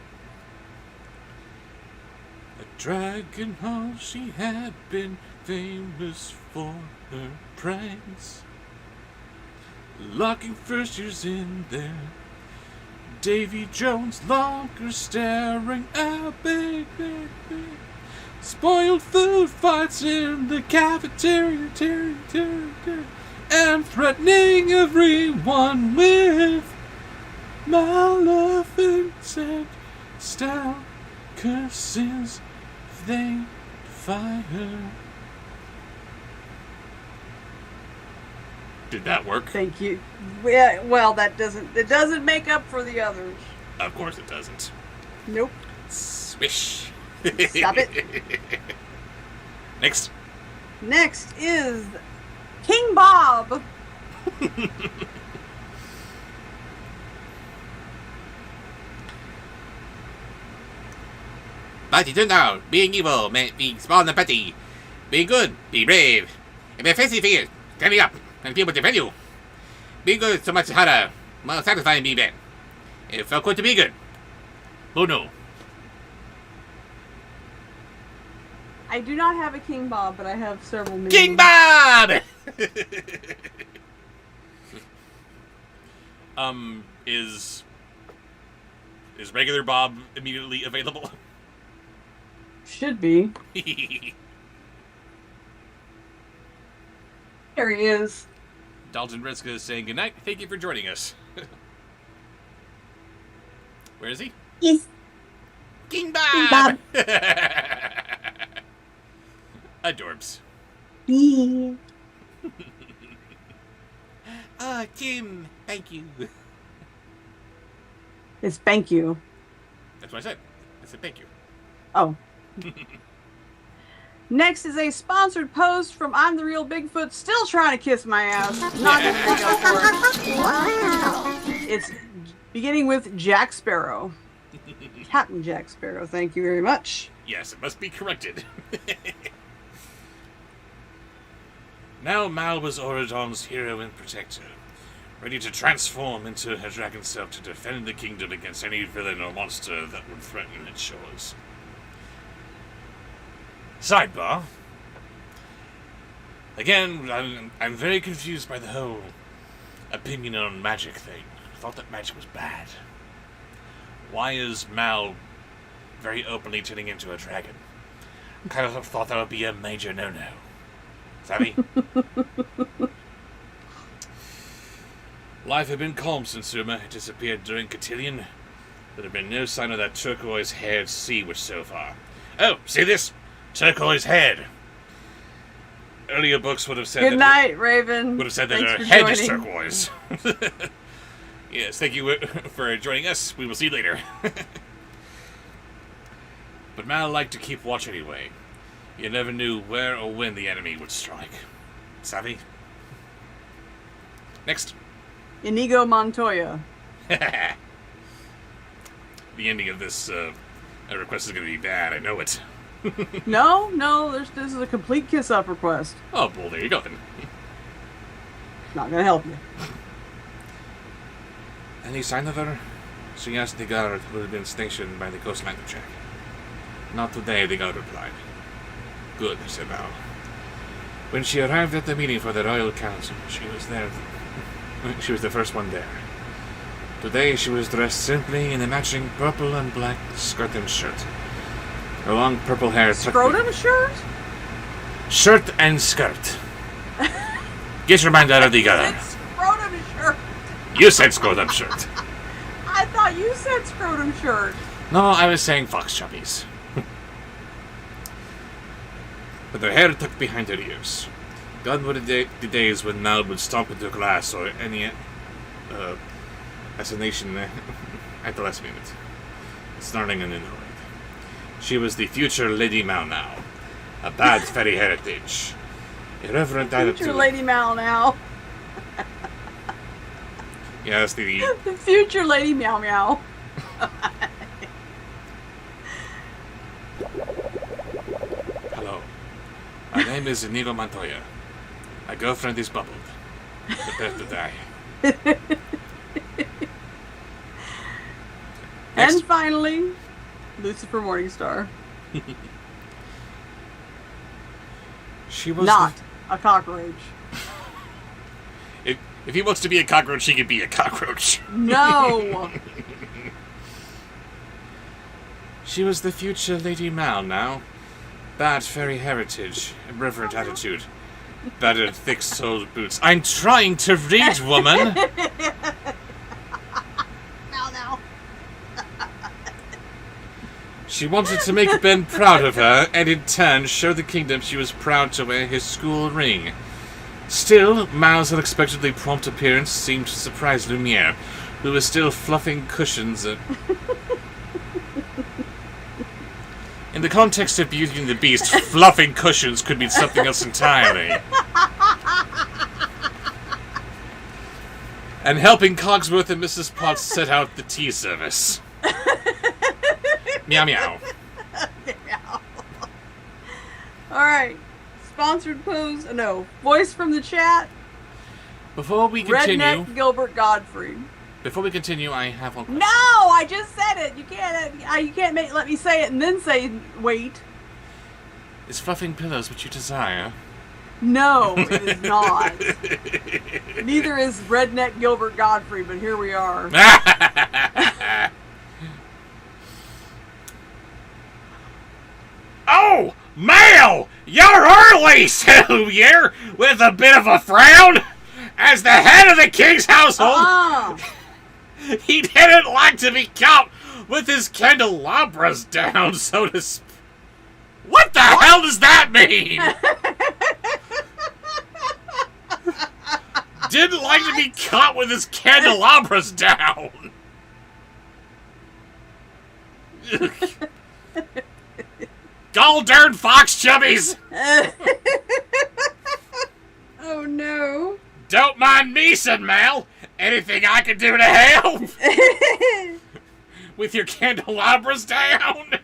A dragon hall, she had been famous for her pranks. Locking first years in there. Davy Jones longer staring at baby. Spoiled food fights in the cafeteria, and threatening everyone with maleficent style curses they fire. Did that work? Thank you. Yeah, well, it doesn't make up for the others. Of course it doesn't. Nope. Swish. Stop it. Next. Next is King Bob. But you don't know, being evil may be small and petty. Be good, be brave. If you're facing fear, standing up and people defend you. Be good so much harder, more satisfying being bad. It felt good to be good. Oh no. I do not have a King Bob, but I have several names. King Bob! Is regular Bob immediately available? Should be. There he is. Dalton Ritzka is saying goodnight. Thank you for joining us. Where is he? Yes. King Bob! King Bob. Adorbs. Yeah. Oh, Tim, thank you. It's thank you. That's what I said. I said thank you. Oh. Next is a sponsored post from I'm the Real Bigfoot, still trying to kiss my ass. Not gonna make up for it. It's beginning with Jack Sparrow. Captain Jack Sparrow, thank you very much. Yes, it must be corrected. Now Mal was Oridon's hero and protector, ready to transform into her dragon self to defend the kingdom against any villain or monster that would threaten its shores. Sidebar. Again, I'm very confused by the whole opinion on magic thing. I thought that magic was bad. Why is Mal very openly turning into a dragon? I kind of thought that would be a major no-no. Savvy? Life had been calm since Uma had disappeared during Cotillion. There had been no sign of that turquoise-haired sea witch so far. Oh, see this? Turquoise-haired. Earlier books would have said Good night, Raven. Would have said that Thanks her for head is joining. turquoise. Yes, thank you for joining us. We will see you later. But Mal liked to keep watch anyway. You never knew where or when the enemy would strike. Savvy? Next. Inigo Montoya. The ending of this request is going to be bad. I know it. No, this is a complete kiss-up request. Oh, well, there you go then. Not gonna help you. Any sign of her? She asked the guard who had been stationed by the coastline to check. Not today, the guard replied. Good, said Mal. When she arrived at the meeting for the Royal Council, she was there. She was the first one there. Today she was dressed simply in a matching purple and black skirt and shirt. Her long purple hair... Scrotum shirt? Shirt and skirt. Get your mind out of the gutter. It's scrotum shirt. You said scrotum shirt. I thought you said scrotum shirt. No, I was saying fox chubbies. But her hair tucked behind her ears. God were the days when Mal would stomp into glass or any assassination at the last minute. Snarling and annoyed. She was the future Lady Mal now. A bad fairy heritage. Irreverent attitude. Future Lady Mal now. Yes, the future Lady Meow Meow. Hello. My name is Inigo Montoya. My girlfriend is bubbled. Prepare to die. And finally, Lucifer Morningstar. She was not a cockroach. If he wants to be a cockroach, he can be a cockroach. No. She was the future Lady Mal now. Bad fairy heritage, irreverent attitude, battered thick-soled boots. I'm trying to read, woman. No. She wanted to make Ben proud of her, and in turn show the kingdom she was proud to wear his school ring. Still, Mal's unexpectedly prompt appearance seemed to surprise Lumiere, who was still fluffing cushions. In the context of Beauty and the Beast, fluffing cushions could mean something else entirely. And helping Cogsworth and Mrs. Potts set out the tea service. Meow meow. Alright. Sponsored pose. No. Voice from the chat. Before we continue... Redneck Gilbert Godfrey. Before we continue, I have one question. No! I just said it! You can't let me say it and then say wait. Is fluffing pillows what you desire? No, it is not. Neither is Redneck Gilbert Godfrey, but here we are. Oh! Mal! You're early, Sylvier! With a bit of a frown! As the head of the king's household, he didn't like to be caught with his candelabras down, so to speak. What the hell does that mean? Didn't like to be caught with his candelabras down. Gall darn fox chubbies! Oh no. Don't mind me, said Mal. Anything I can do to help? With your candelabras down?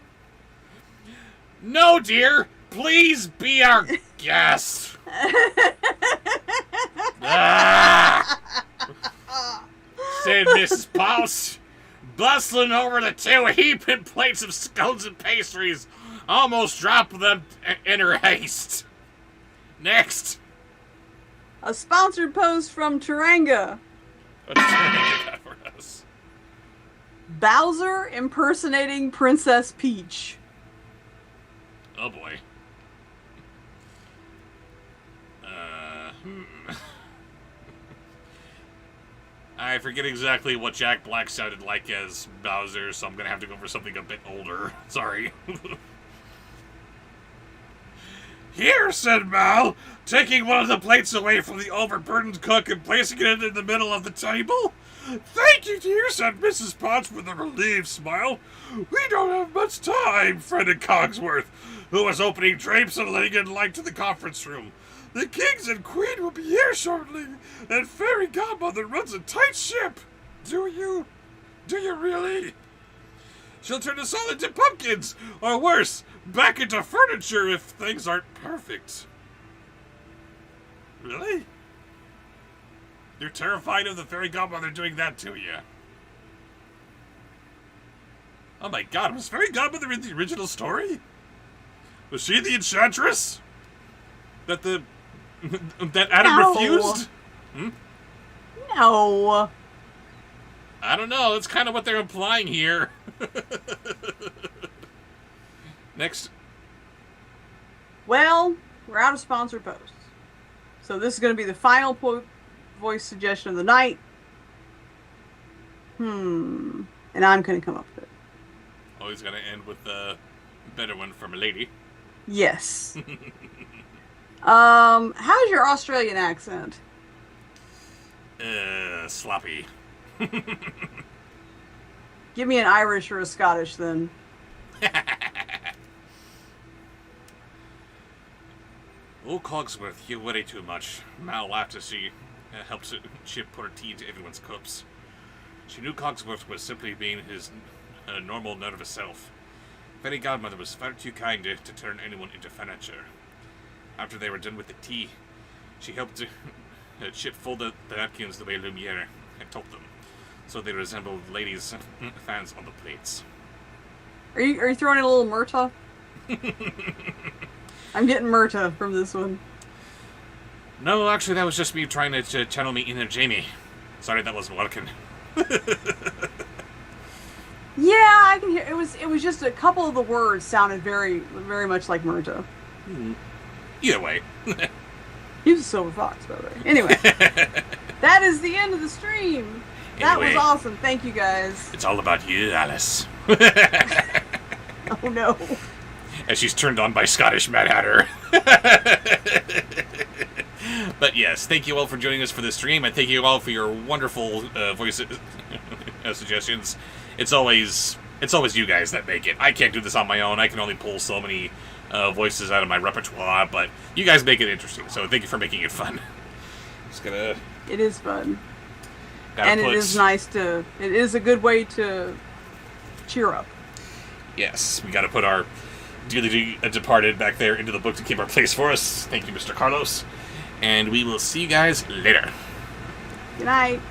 No, dear. Please be our guest. Said Mrs. Potts, bustling over the two heaping plates of scones and pastries, almost dropped them in her haste. Next. A sponsored post from Taranga. What's Taranga got for us? Bowser impersonating Princess Peach. Oh boy. I forget exactly what Jack Black sounded like as Bowser, so I'm gonna have to go for something a bit older. Sorry. Here, said Mal, taking one of the plates away from the overburdened cook and placing it in the middle of the table. Thank you, dear, said Mrs. Potts with a relieved smile. We don't have much time, fretted Cogsworth, who was opening drapes and letting in light to the conference room. The kings and queen will be here shortly, and Fairy Godmother runs a tight ship. Do you? Do you really? She'll turn us all into pumpkins, or worse, back into furniture if things aren't perfect. Really? You're terrified of the Fairy Godmother doing that to you? Oh my god, was Fairy Godmother in the original story? Was she the enchantress? That Adam refused? No. I don't know. That's kind of what they're implying here. Next. Well, we're out of sponsored posts. So this is going to be the final voice suggestion of the night. And I'm going to come up with it. Always going to end with a better one from a lady. Yes. How's your Australian accent? Sloppy. Give me an Irish or a Scottish then. Oh, Cogsworth, you worry too much. Mal laughed as she helped Chip put her tea into everyone's cups. She knew Cogsworth was simply being his normal, nervous self. Fairy Godmother was far too kind to turn anyone into furniture. After they were done with the tea, she helped Chip fold the napkins the way Lumiere had told them, so they resembled ladies' fans on the plates. Are you throwing in a little Myrta? I'm getting Myrta from this one. No, actually, that was just me trying to channel me inner Jamie. Sorry, that wasn't working. Yeah, I can hear. It was just a couple of the words sounded very, very much like Myrta. Either way. He was a silver fox, by the way. Anyway, that is the end of the stream. That was awesome. Thank you, guys. It's all about you, Alice. Oh no. As she's turned on by Scottish Mad Hatter. But yes, thank you all for joining us for this stream, and thank you all for your wonderful voice suggestions. It's always you guys that make it. I can't do this on my own. I can only pull so many voices out of my repertoire, but you guys make it interesting, so thank you for making it fun. Just gonna... It is fun. And it is nice to... It is a good way to cheer up. Yes, we gotta put our dearly departed back there into the book to keep our place for us. Thank you, Mr. Carlos. And we will see you guys later. Good night.